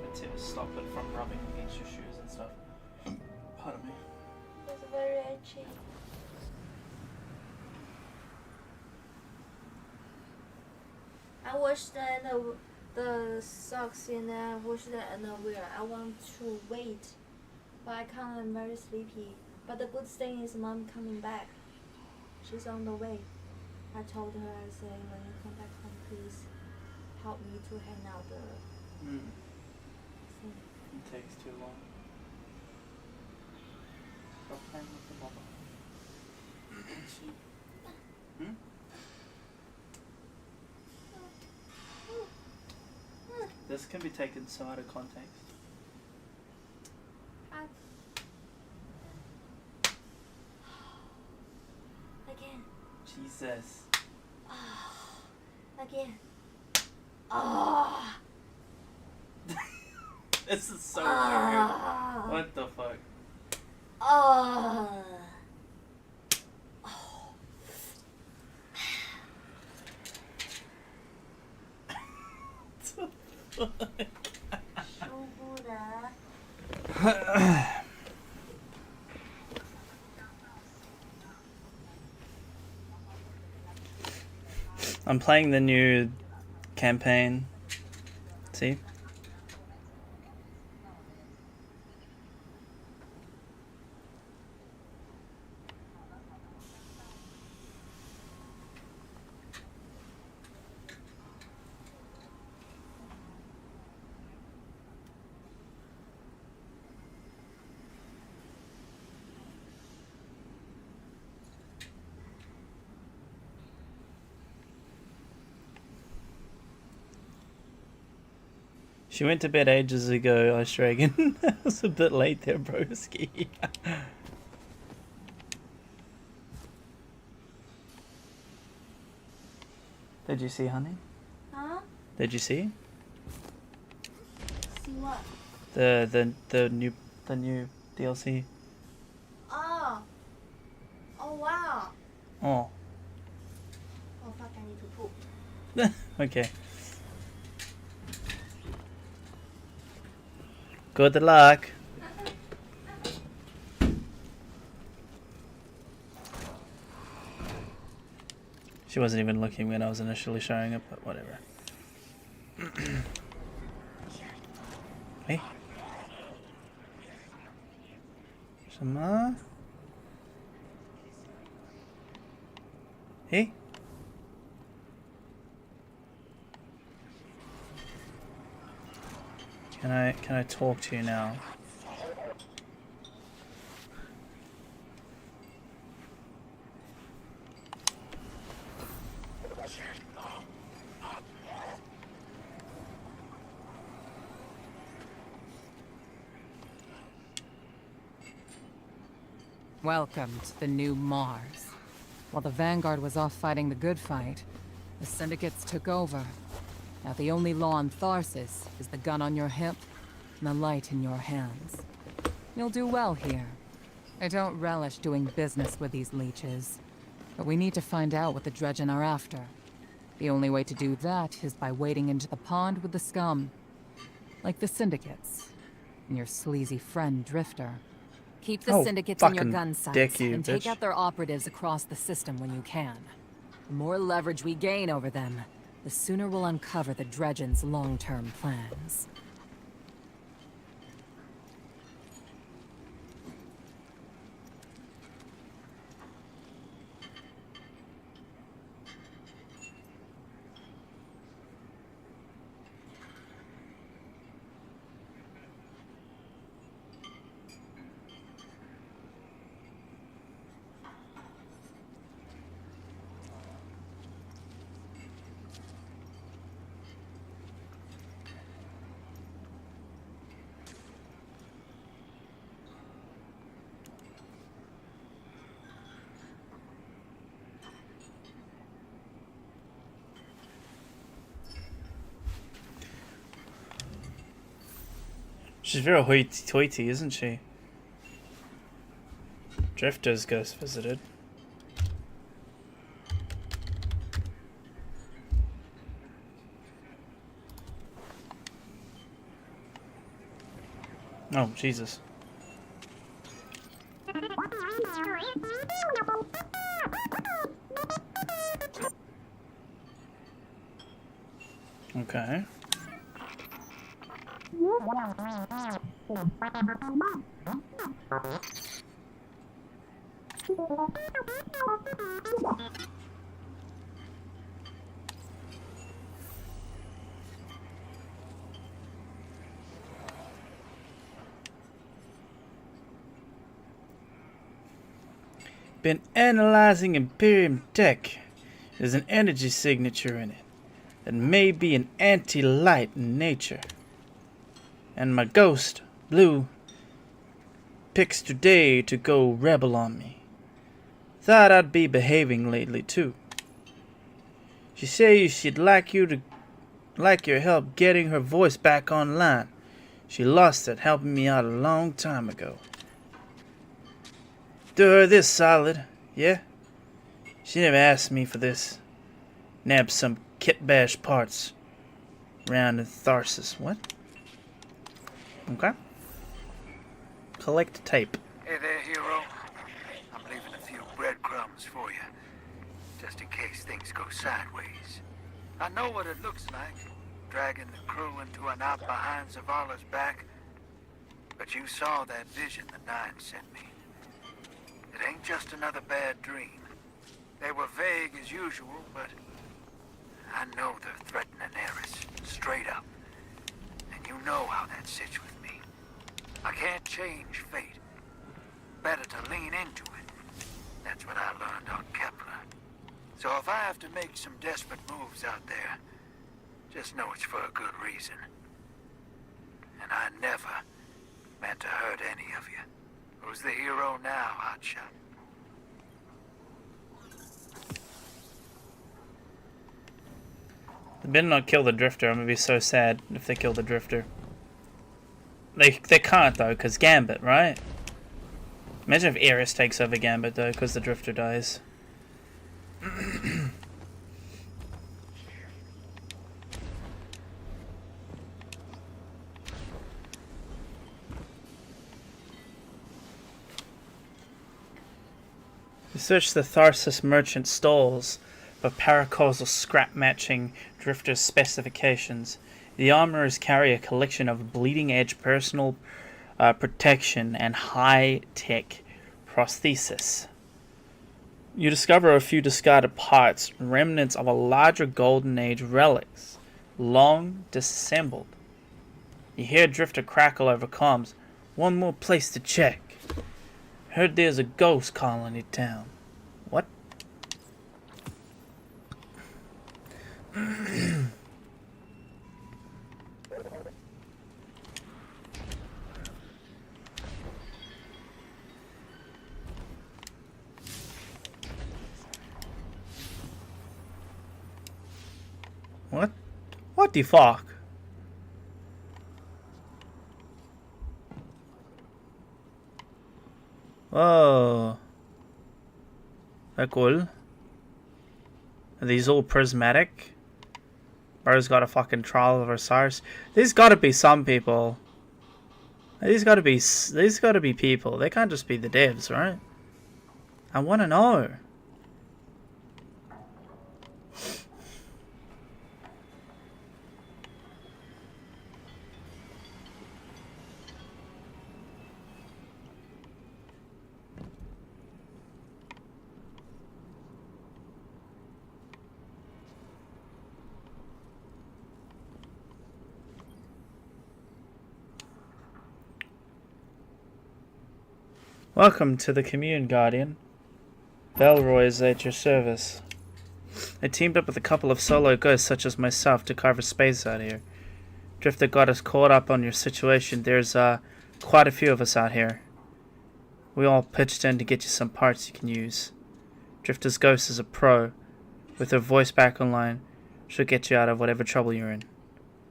it to stop it from rubbing against your shoes and stuff. Pardon me. It's very itchy. I washed the socks and I washed the underwear. I want to wait, but I can't. I'm very sleepy. But the good thing is mom coming back. She's on the way. I told her, I say, when you come back home, please help me to hang out the thing. It takes too long. Stop playing with the bubble. This can be taken so out of context. Again. Jesus. Again. Oh. This is so weird. What the fuck? Oh. I'm playing the new campaign. See? She went to bed ages ago, Ice Dragon. I was a bit late there, broski. Did you see, honey? Huh? Did you see? See what? The new DLC. Oh. Oh wow. Oh. Oh fuck! I need to poop. Okay. Good luck. She wasn't even looking when I was initially showing up, but whatever. Hey. Some more. Hey. Can I talk to you now? Welcome to the new Mars. While the Vanguard was off fighting the good fight, the Syndicates took over. Now the only law on Tharsis is the gun on your hip and the light in your hands. You'll do well here. I don't relish doing business with these leeches, but we need to find out what the Dredgen are after. The only way to do that is by wading into the pond with the scum. Like the Syndicates. And your sleazy friend, Drifter. Keep the Syndicates in your gun sights, and take out their operatives across the system when you can. The more leverage we gain over them, the sooner we'll uncover the Dredgen's long-term plans. She's very hoity-toity, isn't she? Drifter's ghost visited. Oh, Jesus. Okay. Been analyzing Imperium tech. There's an energy signature in it that may be an anti-light in nature. And my ghost, Blue, picks today to go rebel on me. Thought I'd be behaving lately too. She says she'd like your help getting her voice back online. She lost it helping me out a long time ago. Do her this solid, yeah? She never asked me for this. Nab some kit bash parts round in Tharsis. What? Okay. Collect tape. Hey there, hero. I'm leaving a few breadcrumbs for you, just in case things go sideways. I know what it looks like, dragging the crew into an out behind Zavala's back. But you saw that vision the Nine sent me. It ain't just another bad dream. They were vague as usual, but I know they're threatening Eris, straight up. And you know how that sits with me. I can't change fate. Better to lean into it. That's what I learned on Kepler. So if I have to make some desperate moves out there, just know it's for a good reason. And I never meant to hurt any of you. Who's the hero now, Hotshot? They better not kill the Drifter. I'm gonna be so sad if they kill the Drifter. They can't though, cause Gambit, right? Imagine if Eris takes over Gambit though, cause the Drifter dies. We searched the Tharsis merchant stalls for paracausal scrap matching Drifter's specifications The armorers carry a collection of bleeding-edge personal protection and high-tech prosthesis. You discover a few discarded parts, remnants of a larger Golden Age relics, long disassembled. You hear Drifter crackle over comms. One more place to check. Heard there's a ghost colony town. What? What? What the fuck? Oh. That cool. Are these all prismatic? Bro's got a fucking trial of Osiris. There's gotta be some people. These gotta be people. They can't just be the devs, right? I wanna know. Welcome to the Commune, Guardian. Belroy is at your service. I teamed up with a couple of solo ghosts such as myself to carve a space out here. Drifter got us caught up on your situation. There's quite a few of us out here. We all pitched in to get you some parts you can use. Drifter's ghost is a pro. With her voice back online, she'll get you out of whatever trouble you're in.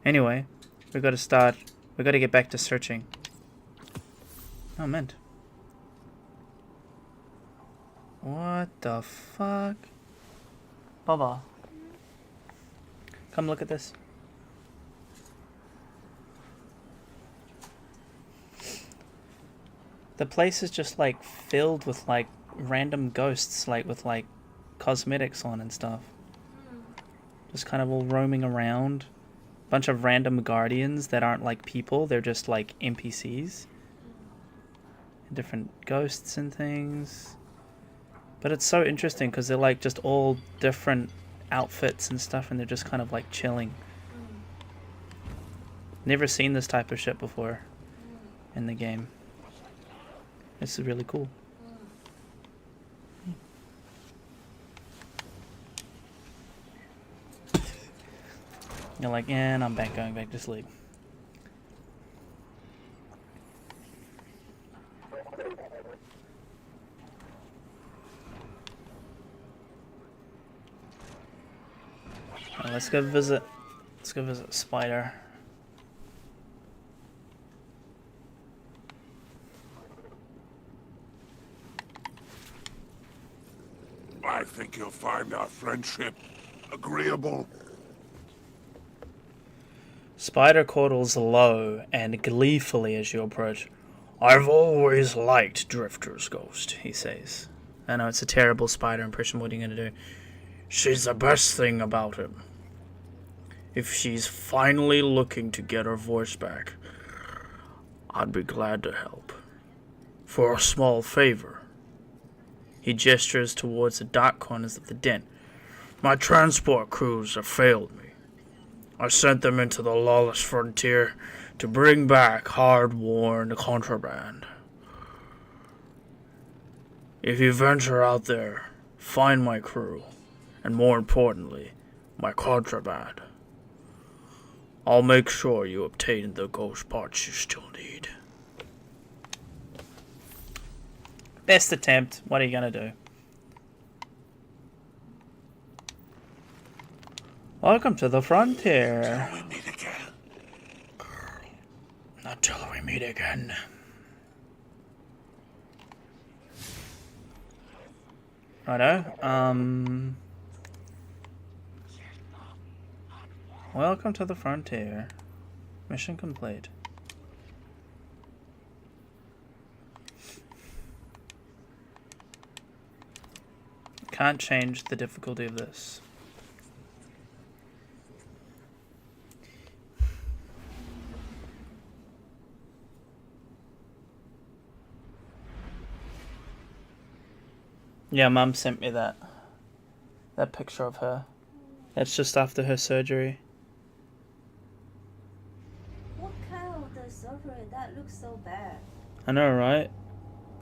Anyway, we gotta get back to searching. Oh, mint. What the fuck? Baba. Come look at this. The place is just like filled with like random ghosts, like with like cosmetics on and stuff. Just kind of all roaming around. Bunch of random guardians that aren't like people, they're just like NPCs. Different ghosts and things. But it's so interesting because they're like just all different outfits and stuff, and they're just kind of like chilling. Never seen this type of shit before in the game. This is really cool. You're like, yeah, and I'm going back to sleep. Let's go visit Spider. I think you'll find our friendship agreeable. Spider chortles low and gleefully as you approach. I've always liked Drifter's ghost, he says. I know it's a terrible Spider impression. What are you gonna do? She's the best thing about him. If she's finally looking to get her voice back, I'd be glad to help. For a small favor. He gestures towards the dark corners of the den. My transport crews have failed me. I sent them into the lawless frontier to bring back hard-worn contraband. If you venture out there, find my crew, and more importantly, my contraband. I'll make sure you obtain the ghost parts you still need. Best attempt. What are you gonna do? Welcome to the frontier. Until we meet again. Until we meet again. Righto. Welcome to the frontier. Mission complete. Can't change the difficulty of this. Yeah, Mum sent me that picture of her. That's just after her surgery. What kind of the surgery? That looks so bad. I know, right?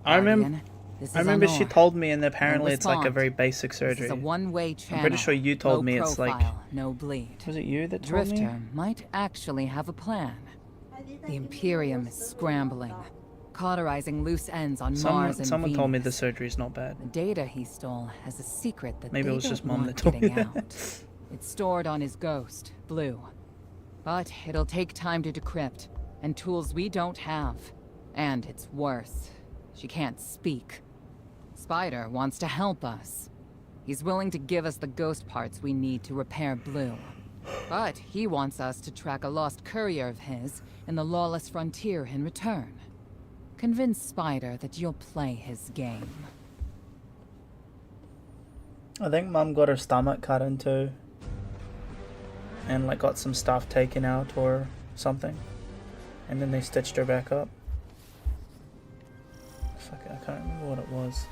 I remember. This I is remember she Honor. told me, and No apparently it's like a respond. very basic This surgery. is a one-way channel. I'm pretty sure you told Low me profile, it's like. no bleed. Was it you that told me? Drifter might actually have a plan. I didn't The even Imperium know is surgery scrambling, was done. cauterizing loose ends on Mars and Someone Venus. told me the surgery's not bad. The data he stole has a secret that Maybe they it was don't just Mom want that told me getting that. out. It's stored on his ghost, Blue. But it'll take time to decrypt, and tools we don't have. And it's worse. She can't speak. Spider wants to help us. He's willing to give us the ghost parts we need to repair Blue. But he wants us to track a lost courier of his in the lawless frontier in return. Convince Spider that you'll play his game. I think Mum got her stomach cut into, and like got some stuff taken out or something, and then they stitched her back up. Fuck it, I can't remember what it was.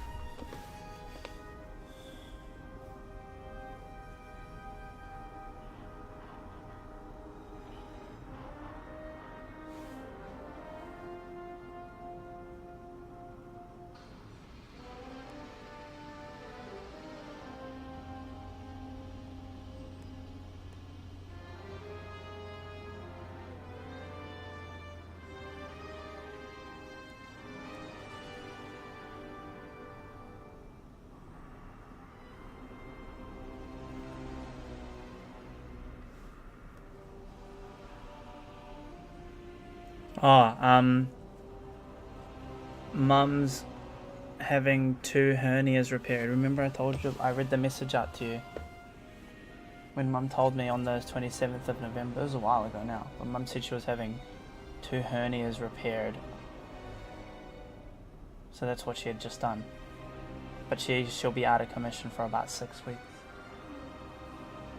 Mum's having 2 hernias repaired. Remember I told you, I read the message out to you when Mum told me on the 27th of November. It was a while ago now, but Mum said she was having 2 hernias repaired. So that's what she had just done. But she'll be out of commission for about 6 weeks.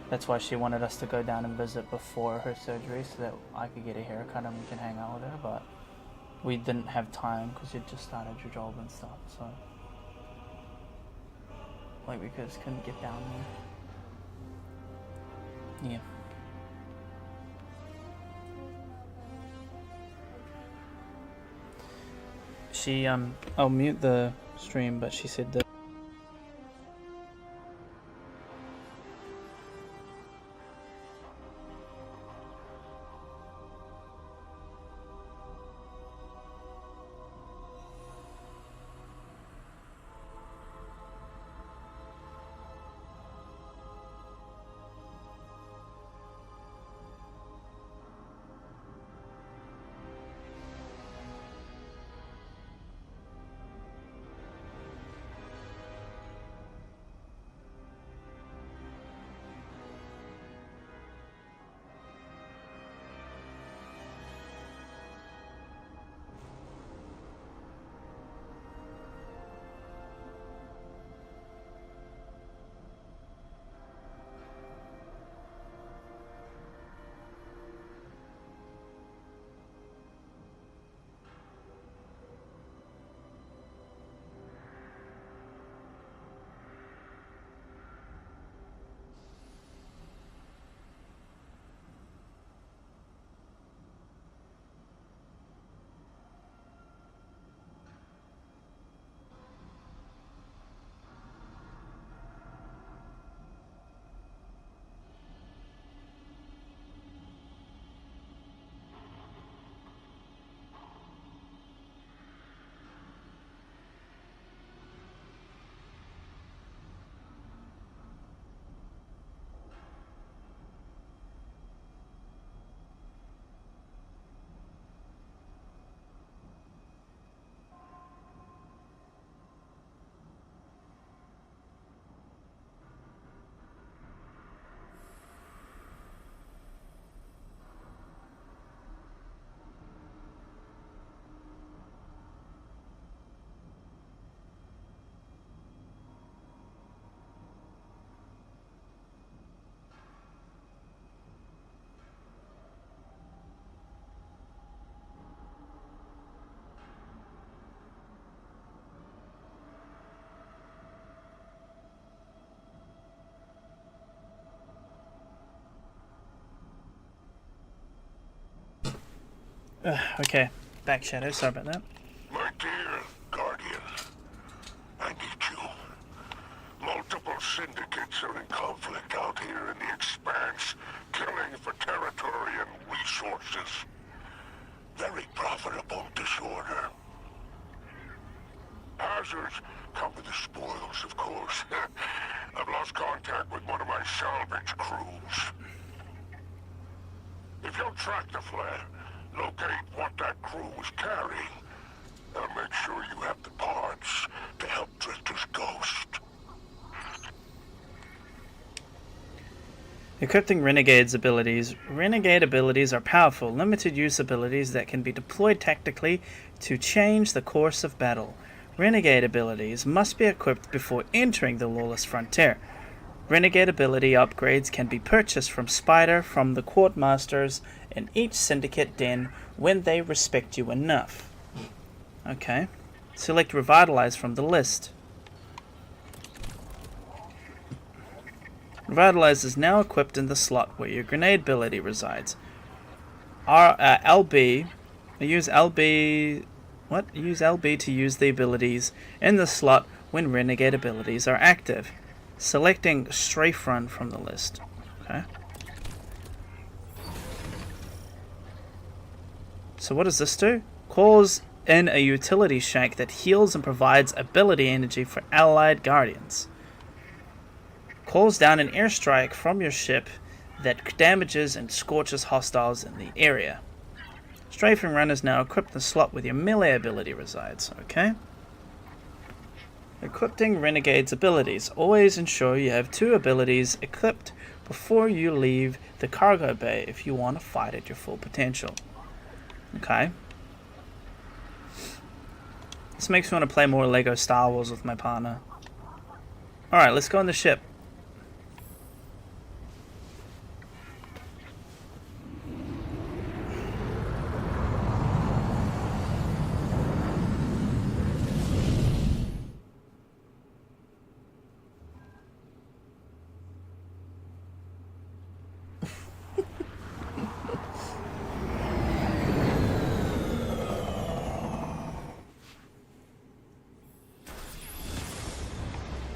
That's why she wanted us to go down and visit before her surgery so that I could get a haircut and we can hang out with her, but we didn't have time because you'd just started your job and stuff, so like we just couldn't get down there. Yeah. She I'll mute the stream, but she said that Okay, back shadow. Sorry about that. My dear Guardian, I need you. Multiple syndicates are in conflict out here in the Expanse, killing for territory and resources. Very profitable disorder. Hazards come with the spoils, of course. I've lost contact with one of my salvage crews. If you'll track the flare, locate what that crew was carrying, I'll make sure you have the parts to help Drifter's ghost. Equipping Renegade's abilities. Renegade abilities are powerful, limited-use abilities that can be deployed tactically to change the course of battle. Renegade abilities must be equipped before entering the Lawless Frontier. Renegade ability upgrades can be purchased from Spider from the Quartermasters in each Syndicate den when they respect you enough. Okay. Select Revitalize from the list. Revitalize is now equipped in the slot where your grenade ability resides. LB. Use LB. What? Use LB to use the abilities in the slot when Renegade abilities are active. Selecting Strafe Run from the list. Okay. So what does this do? Calls in a utility shank that heals and provides ability energy for allied guardians. Calls down an airstrike from your ship that damages and scorches hostiles in the area. Strafing Run is now equipped in the slot with your melee ability resides. Okay. Equipping Renegade's abilities. Always ensure you have 2 abilities equipped before you leave the cargo bay if you want to fight at your full potential. Okay. This makes me want to play more Lego Star Wars with my partner. Alright, let's go on the ship.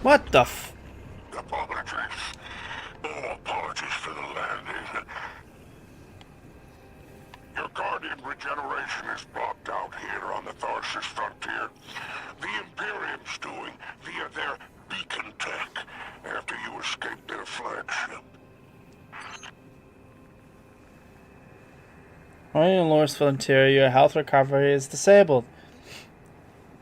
What the f... Apologies. Oh, apologies for the landing. Your Guardian regeneration is blocked out here on the Tharsis frontier. The Imperium's doing via their beacon tech after you escaped their flagship. While you're in Lawless Frontier, your health recovery is disabled.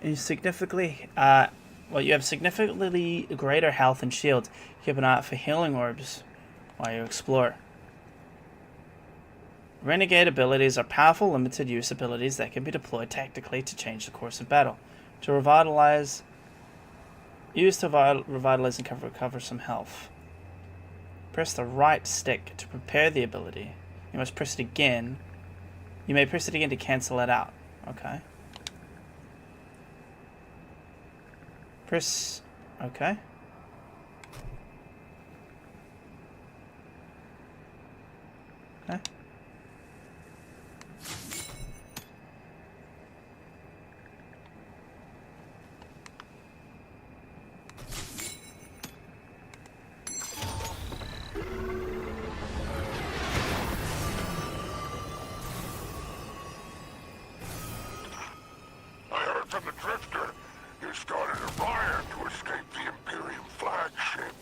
You significantly, you have significantly greater health and shields. Keep an eye out for healing orbs while you explore. Renegade abilities are powerful, limited-use abilities that can be deployed tactically to change the course of battle. To revitalize, use to revitalize and recover some health. Press the right stick to prepare the ability. You must press it again. You may press it again to cancel it out. Okay. Press... Okay. Okay. I heard from the Drifter. You started a riot to escape the Imperium flagship.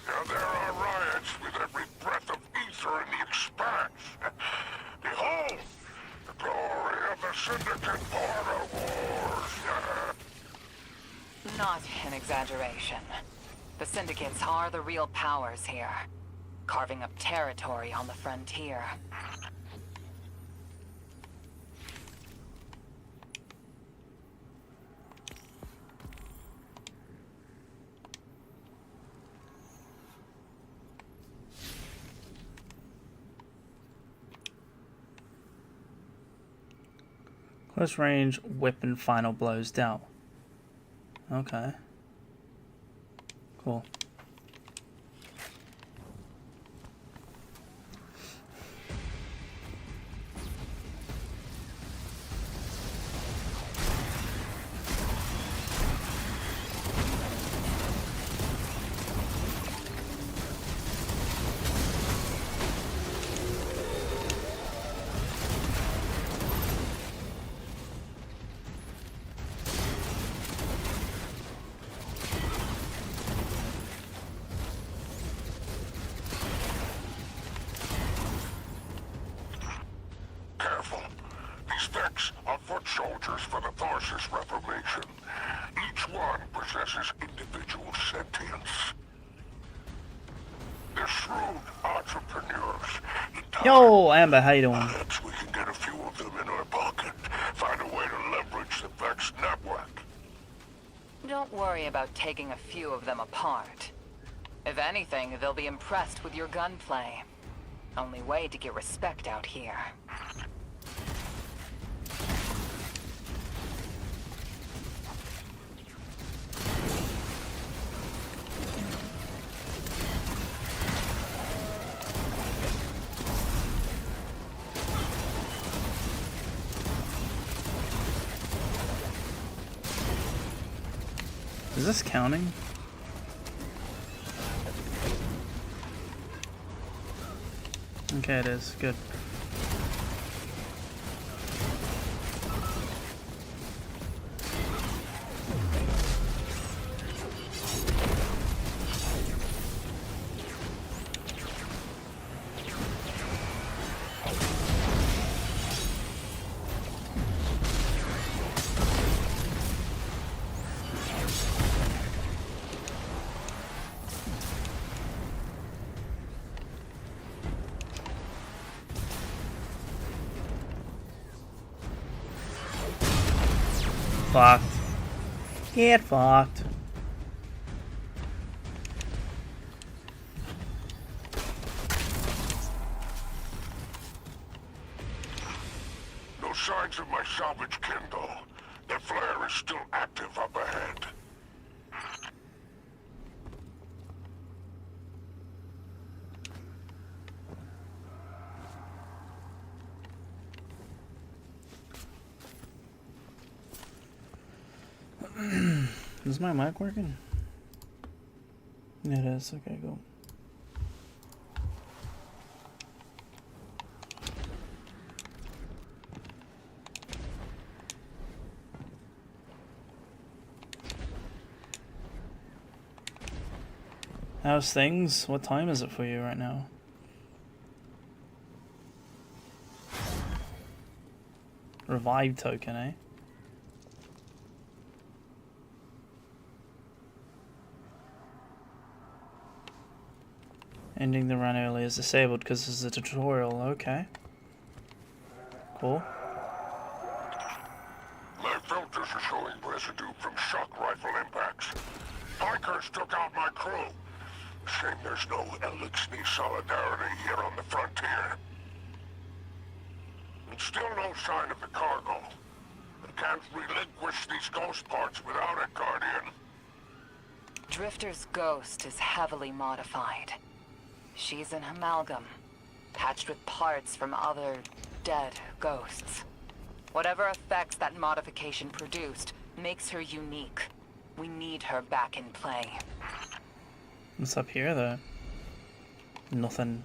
Now there are riots with every breath of ether in the Expanse. Behold, the glory of the Syndicate Border Wars. Not an exaggeration. The Syndicates are the real powers here, carving up territory on the frontier. Close range weapon final blows dealt. Okay. Cool. Yo, Amber, how you doing? Perhaps we can get a few of them in our pocket. Find a way to leverage the Vex network. Don't worry about taking a few of them apart. If anything, they'll be impressed with your gunplay. Only way to get respect out here. Is this counting? Okay, it is. Good. Fucked. Get fucked. No signs of my salvage Kindle. The flare is still active up ahead. Is my mic working? It is. Okay, go. How's things? What time is it for you right now? Revive token, eh? Ending the run early is disabled because this is a tutorial. Okay. Cool. My filters are showing residue from shock rifle impacts. Bikers took out my crew. Shame there's no Elixir solidarity here on the frontier. And still no sign of the cargo. I can't relinquish these ghost parts without it, Guardian. Drifter's ghost is heavily modified. She's an amalgam, patched with parts from other dead ghosts. Whatever effects that modification produced makes her unique. We need her back in play. What's up here, though? Nothing.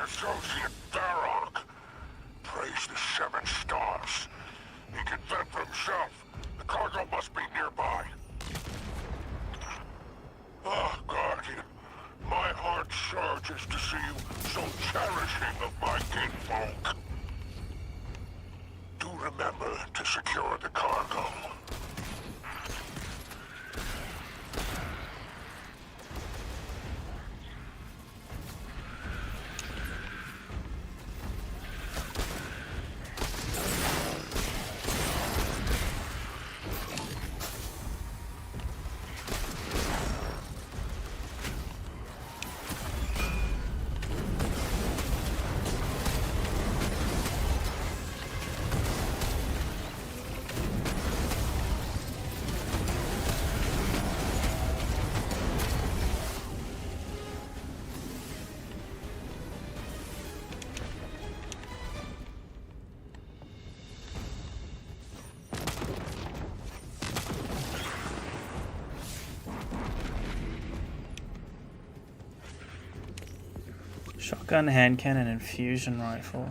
Associate Varrock. Praise the 7 stars. He can fend for himself. The cargo must be nearby. Ah, Guardian. My heart surges to see you so cherishing of my kinfolk. Do remember to secure the cargo. Shotgun, hand cannon, and fusion rifle.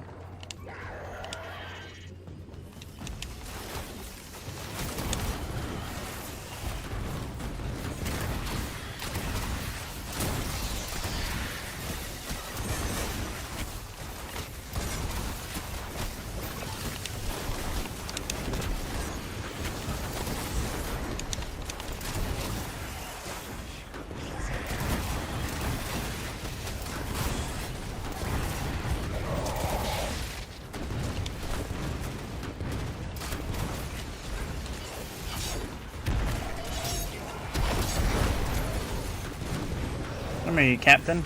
Come here, you captain.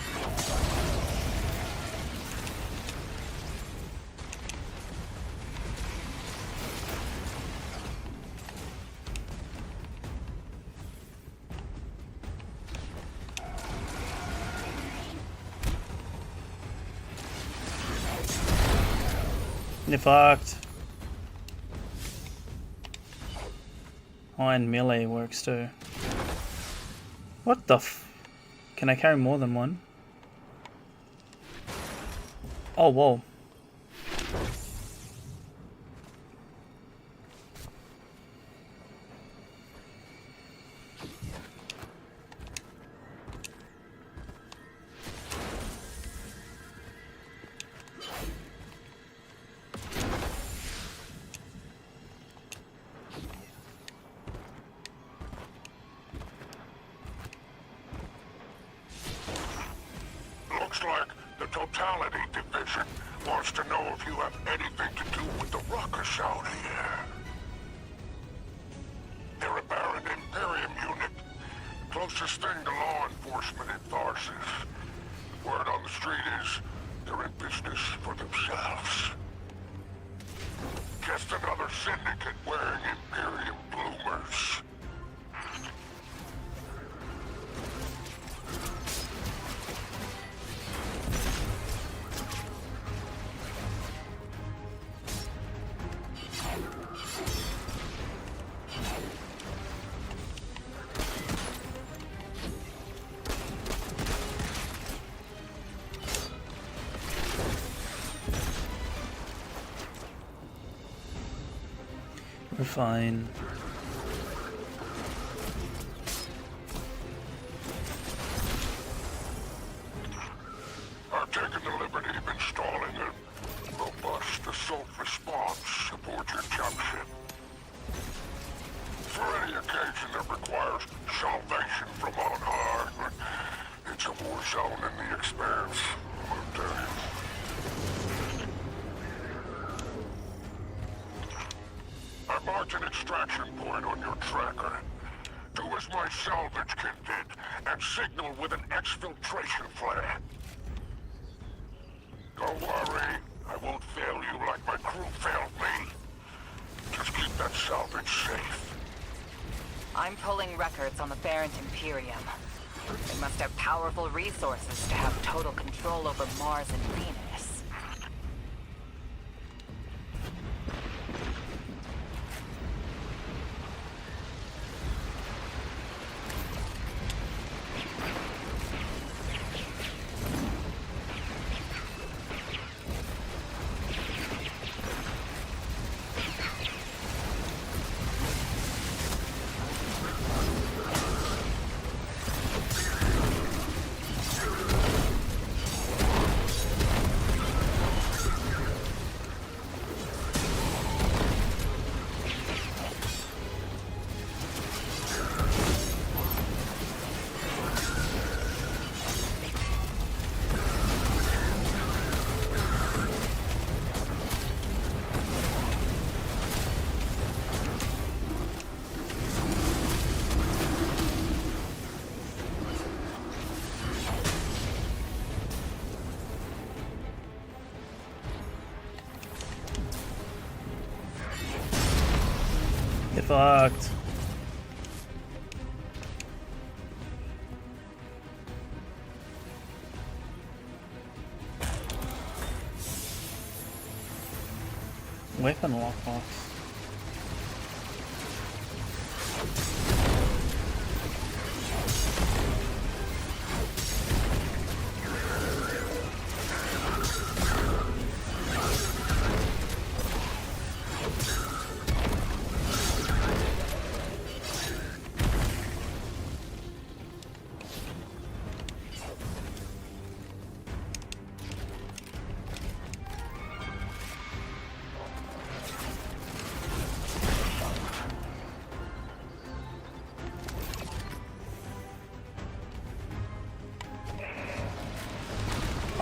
You're fucked. Oh, and melee works too. What the f... Can I carry more than one? Oh, whoa. Looks like the Totality Division wants to know if you have anything to do with the ruckus out here. They're a Baron Imperium unit. Closest thing to law enforcement in Tharsis. Word on the street is they're in business for themselves. Just another syndicate wearing Imperium bloomers. We're fine. I've taken the liberty of installing a robust assault response aboard your jump ship. For any occasion that requires salvation from on high, it's a war zone in the expanse, I'll tell you. I marked an extraction point on your tracker. Do as my salvage kit did, and signal with an exfiltration flare. Don't worry, I won't fail you like my crew failed me. Just keep that salvage safe. I'm pulling records on the Barrent Imperium. They must have powerful resources to have total control over Mars and Venus. Get fucked. Weapon lockbox.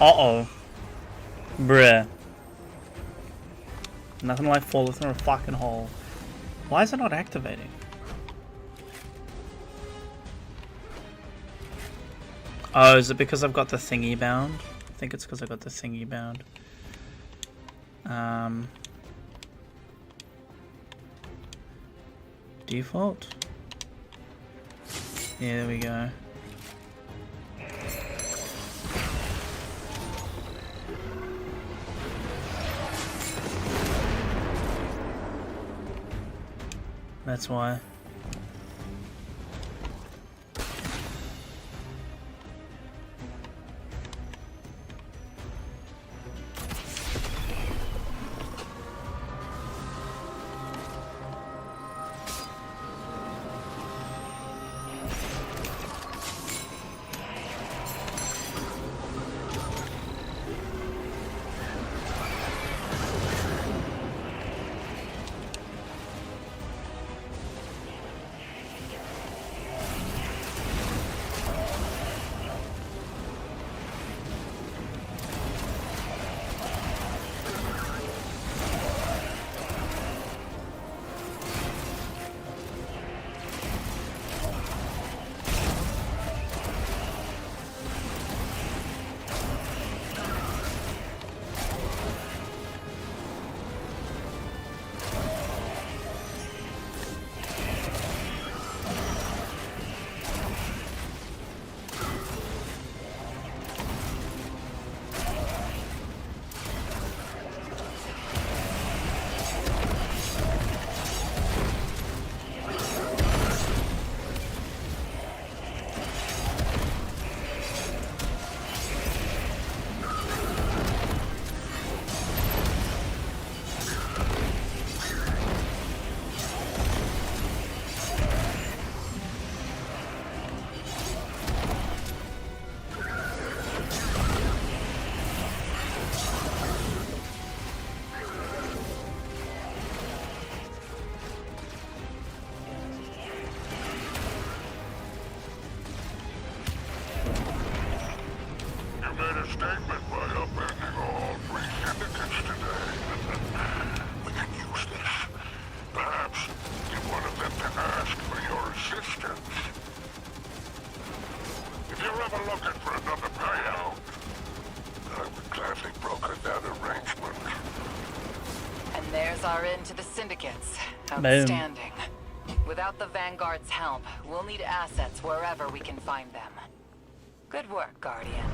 Uh-oh. Bruh. Nothing like falling through a fucking hole. Why is it not activating? Oh, is it because I've got the thingy bound? I think it's because I got the thingy bound. Default? Yeah, there we go. That's why. Statement by upending all 3 syndicates today. We can use this. Perhaps get one of them to ask for your assistance. If you're ever looking for another payout, I would gladly broker that arrangement. And there's our end to the syndicates. Outstanding. Without the Vanguard's help, we'll need assets wherever we can find them. Good work, Guardian.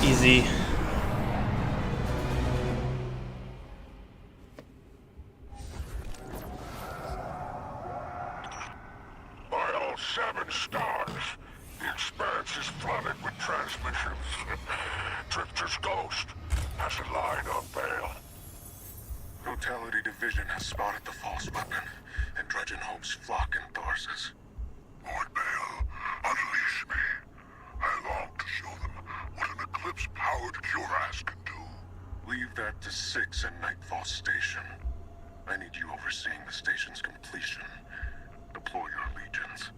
Easy. By all 7 stars, the expanse is flooded with transmissions. Drifter's ghost has a line on bail. Brutality Division has spotted the false weapon, and Dredgen hopes flock in Tharsis. Lord Bale, unleash me. I long to show them what an Eclipse-powered cuirass can do. Leave that to 6 and Nightfall Station. I need you overseeing the station's completion. Deploy your legions.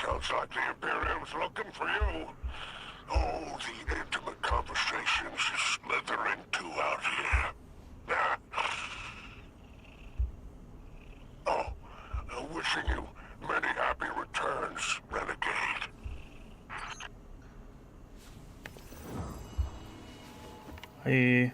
Sounds like the Imperium's looking for you. Oh, the intimate conversations you slither into out here. Oh, wishing you many happy returns, Renegade. Hey.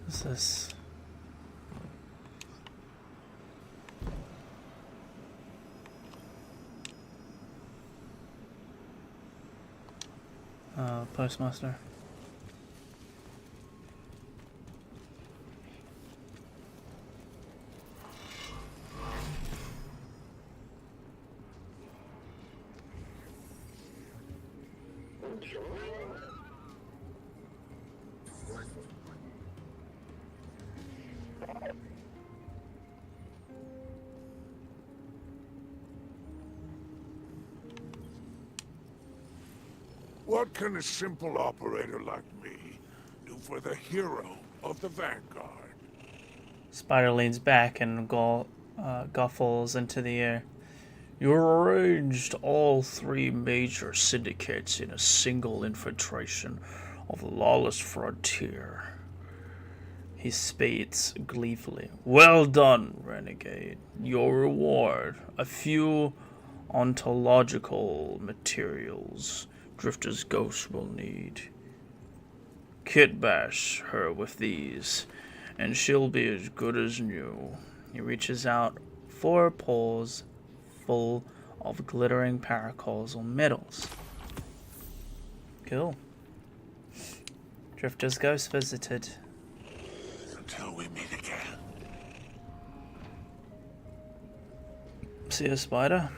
What's this? Postmaster. What can a simple operator like me do for the hero of the Vanguard? Spider leans back and guffles into the air. You arranged all 3 major syndicates in a single infiltration of the lawless frontier. He spades gleefully. Well done, Renegade. Your reward, a few ontological materials Drifter's ghost will need. Kit bash her with these, and she'll be as good as new. He reaches out 4 poles full of glittering paracausal metals. Cool. Drifter's ghost visited. Until we meet again. See a spider?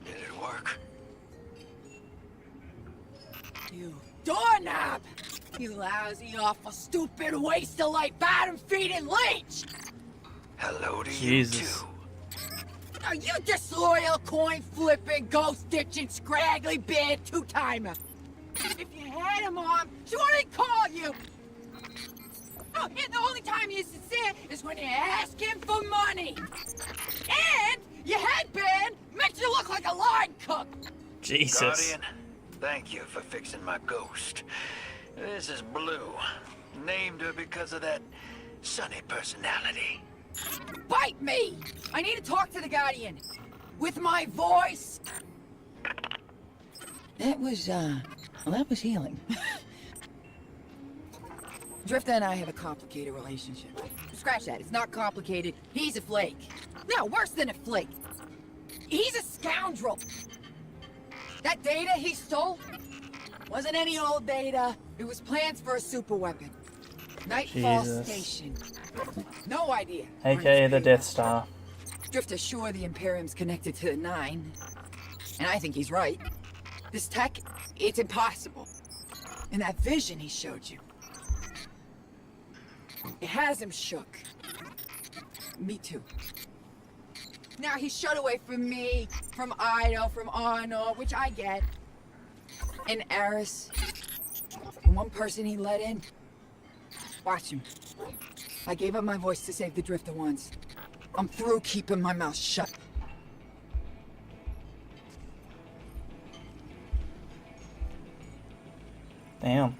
Did it work? You doorknob! You lousy, awful, stupid, waste of light, bottom-feeding leech! Hello to Jesus. you too. Are you disloyal, coin-flipping, ghost-ditching, scraggly beard two-timer? If you had a mom, she wouldn't call you! Oh, and the only time you're sincere is when you ask him for money! And your headband makes you look like a line cook! Jesus. Guardian, thank you for fixing my ghost. This is Blue. Named her because of that sunny personality. Bite me! I need to talk to the Guardian. With my voice. That was, well, that was healing. Drifter and I have a complicated relationship. Scratch that, it's not complicated. He's a flake. No, worse than a flake. He's a scoundrel. That data he stole wasn't any old data. It was plans for a superweapon. Nightfall Jesus. Station. No idea. AKA the Death Star. Drifter's sure the Imperium's connected to the Nine. And I think he's right. This tech, it's impossible. And that vision he showed you, it has him shook. Me too. Now he's shut away from me, from Ido, from Arno, which I get. And Eris. And one person he let in. Watch him. I gave up my voice to save the Drifter once. I'm through keeping my mouth shut. Damn.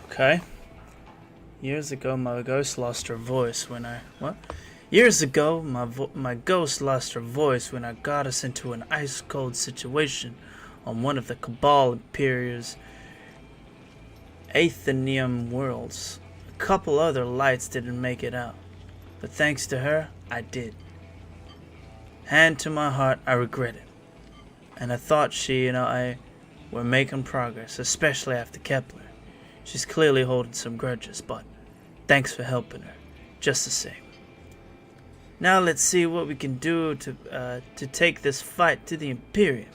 Okay. Years ago, my ghost lost her voice when I... What? Years ago, my ghost lost her voice when I got us into an ice-cold situation on one of the Cabal Imperia's Athenium worlds. A couple other lights didn't make it out, but thanks to her, I did. Hand to my heart, I regret it. And I thought she and I were making progress, especially after Kepler. She's clearly holding some grudges, but thanks for helping her, just the same. Now let's see what we can do to take this fight to the Imperium.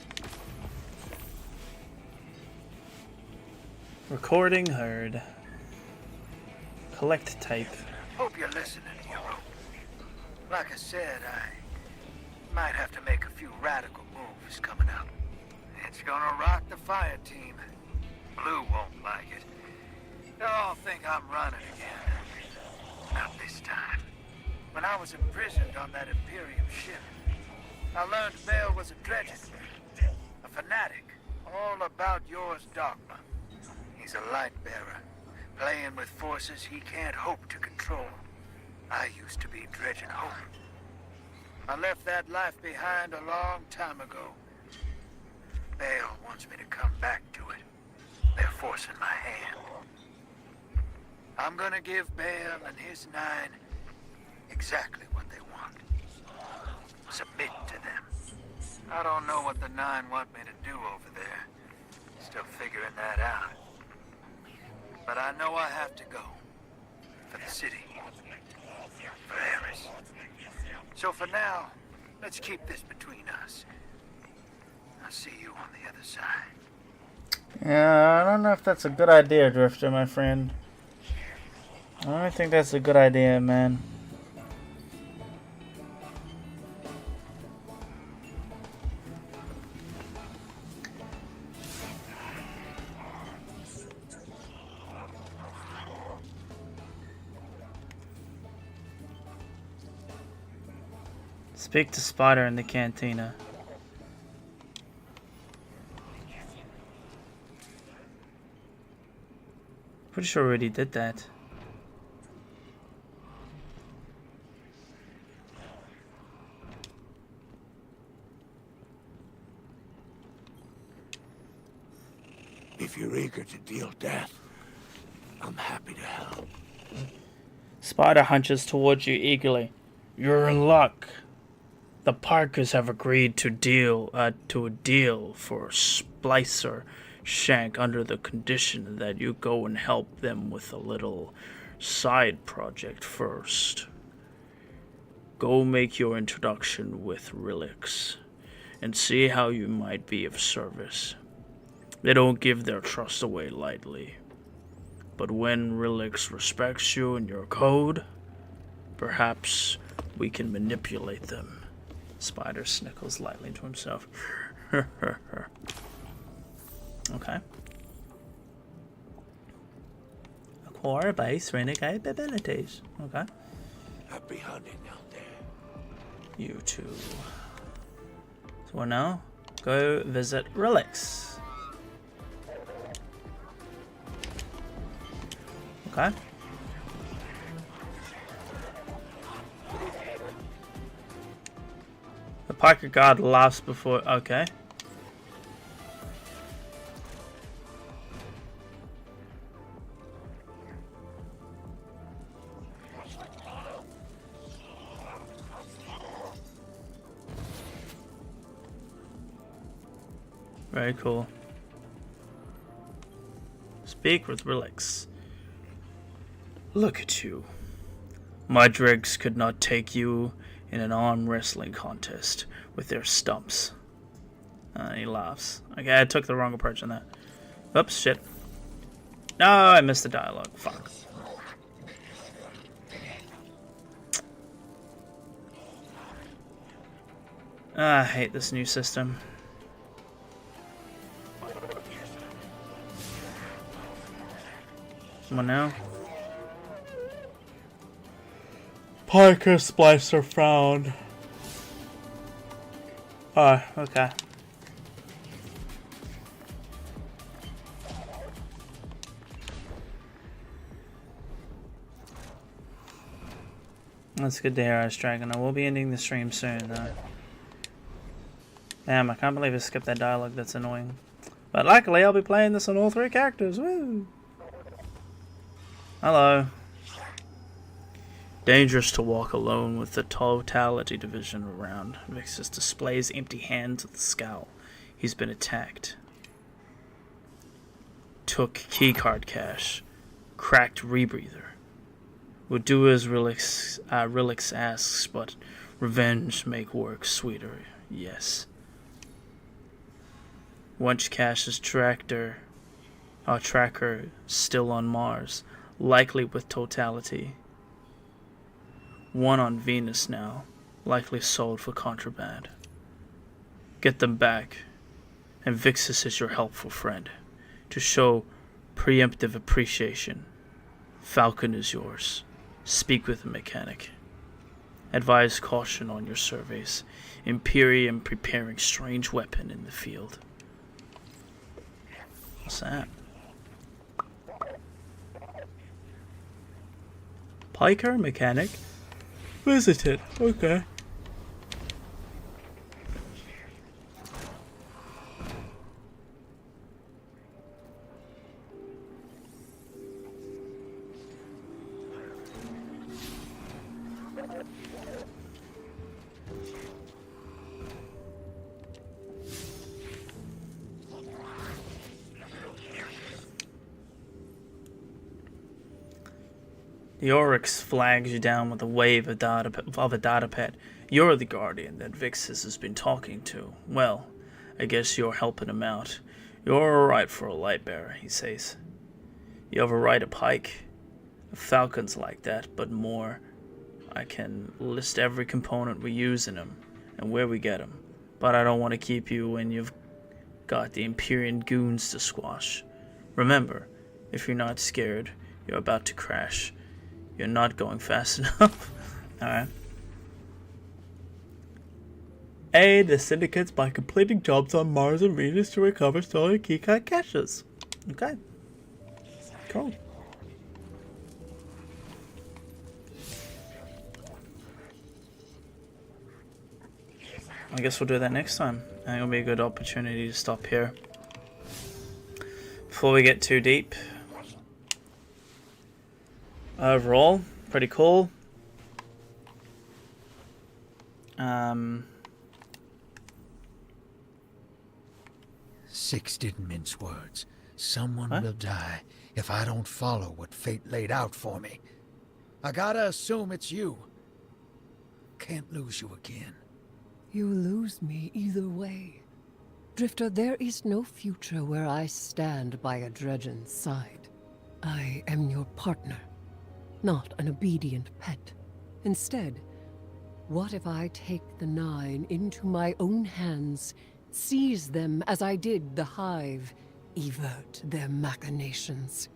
Recording heard. Collect type. Hope you're listening, hero. Like I said, I might have to make a few radical moves coming up. It's gonna rock the fire team. Blue won't like it. They'll all think I'm running again. Not this time. When I was imprisoned on that Imperium ship, I learned Bale was a dredger, a fanatic, all about yours dogma. He's a light bearer, playing with forces he can't hope to control. I used to be dredging hope. I left that life behind a long time ago. Bale wants me to come back to it. They're forcing my hand. I'm gonna give Bale and his Nine exactly what they want. Submit to them. I don't know what the Nine want me to do over there. Still figuring that out. But I know I have to go. For the city. For Eris. So for now, Let's keep this between us. I'll see you on the other side. Yeah, I don't know if that's a good idea, Drifter, my friend. I don't think that's a good idea, man. Speak to Spider in the cantina. Pretty sure we already did that. If you're eager to deal death, I'm happy to help. Spider hunches towards you eagerly. You're in luck. The Parkers have agreed to a deal for a splicer shank under the condition that you go and help them with a little side project first. Go make your introduction with relics and see how you might be of service. They don't give their trust away lightly. But when relics respects you and your code, perhaps we can manipulate them. Spider snickles lightly to himself. Okay. Acquire base renegade abilities. Okay. Happy hunting out there. You too. So now, go visit relics. Okay. The Parker guard laughs before. Okay. Very cool. Speak with relics. Look at you. My dregs could not take you in an arm wrestling contest with their stumps. He laughs. Okay, I took the wrong approach on that. Oops, shit. No, I missed the dialogue. Fuck. I hate this new system. Come on now. Parker Splicer found. Oh, okay. That's good to hear, Ice Dragon. I will be ending the stream soon, though. Damn, I can't believe I skipped that dialogue. That's annoying. But luckily, I'll be playing this on all three characters. Woo! Hello. Dangerous to walk alone with the totality division around. Vixus displays empty hands with a scowl. He's been attacked. Took keycard cache. Cracked rebreather. Would do as Relix asks, but revenge make work sweeter. Yes. Once Cash's tracker still on Mars, likely with totality. One on Venus now, likely sold for contraband. Get them back, and Vixus is your helpful friend. To show preemptive appreciation, Falcon is yours. Speak with the mechanic. Advise caution on your surveys. Imperium preparing strange weapon in the field. What's that? Piker mechanic? Visited. Okay. The Oryx flags you down with a wave of a data pad. You're the guardian that Vixis has been talking to. Well, I guess you're helping him out. You're alright for a light bearer, he says. You ever ride a pike? A falcon's like that, but more. I can list every component we use in them and where we get them, but I don't want to keep you when you've got the Empyrean goons to squash. Remember, if you're not scared, you're about to crash. You're not going fast enough. Alright. Aid the syndicates by completing jobs on Mars and Venus to recover stolen keycard caches. Okay. Cool. I guess we'll do that next time. I think it'll be a good opportunity to stop here. Before we get too deep. Overall, pretty cool. Six didn't mince words. Someone What? will die if I don't follow what fate laid out for me. I gotta assume it's you. Can't lose you again. You lose me either way. Drifter, there is no future where I stand by a Dredgen's side. I am your partner, not an obedient pet. Instead, what if I take the Nine into my own hands, seize them as I did the Hive, evert their machinations?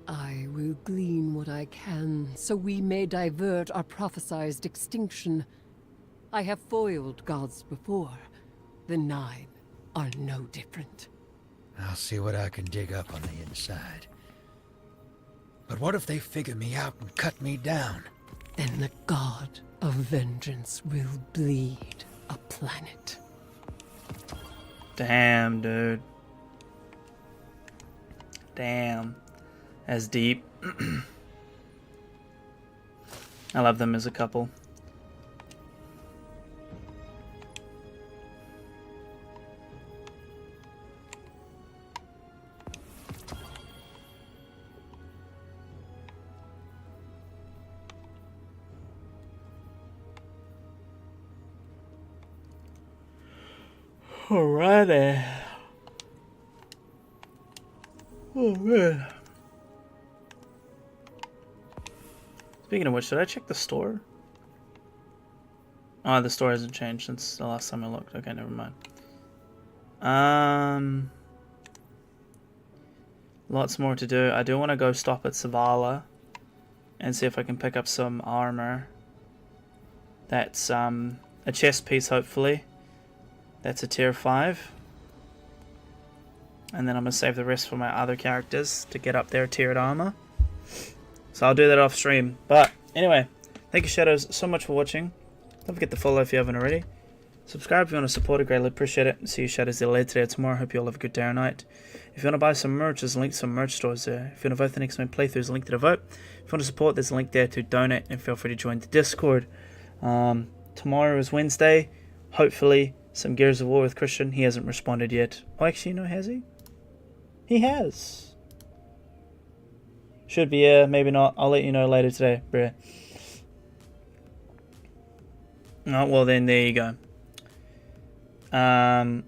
I will glean what I can, so we may divert our prophesized extinction. I have foiled gods before. The Nine are no different. I'll see what I can dig up on the inside. But what if they figure me out and cut me down? Then the god of vengeance will bleed a planet. Damn, dude. Damn. That's deep. I love them as a couple. Alrighty. Oh man. Speaking of which, did I check the store? Oh, the store hasn't changed since the last time I looked. Okay, never mind. Lots more to do. I do want to go stop at Zavala and see if I can pick up some armor. That's a chest piece, hopefully. That's a tier 5. And then I'm going to save the rest for my other characters to get up their tiered armor. So I'll do that off stream. But anyway, thank you Shadows so much for watching. Don't forget to follow if you haven't already. Subscribe if you want to support it, greatly appreciate it. See you Shadows either later today or tomorrow. Hope you all have a good day or night. If you want to buy some merch, there's a link to some merch stores there. If you want to vote the next main playthrough, there's a link to the vote. If you want to support, there's a link there to donate. And feel free to join the Discord. Tomorrow is Wednesday. Hopefully some Gears of War with Christian. He hasn't responded yet. Oh, actually, no, has he? He has. Should be, yeah, maybe not. I'll let you know later today, bruh. Oh, well then, there you go. I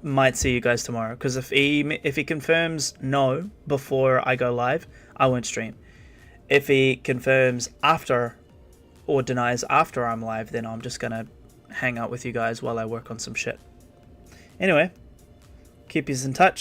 might see you guys tomorrow, because if he confirms no before I go live, I won't stream. If he confirms after or denies after I'm live, then I'm just gonna hang out with you guys while I work on some shit. Anyway, keep you in touch.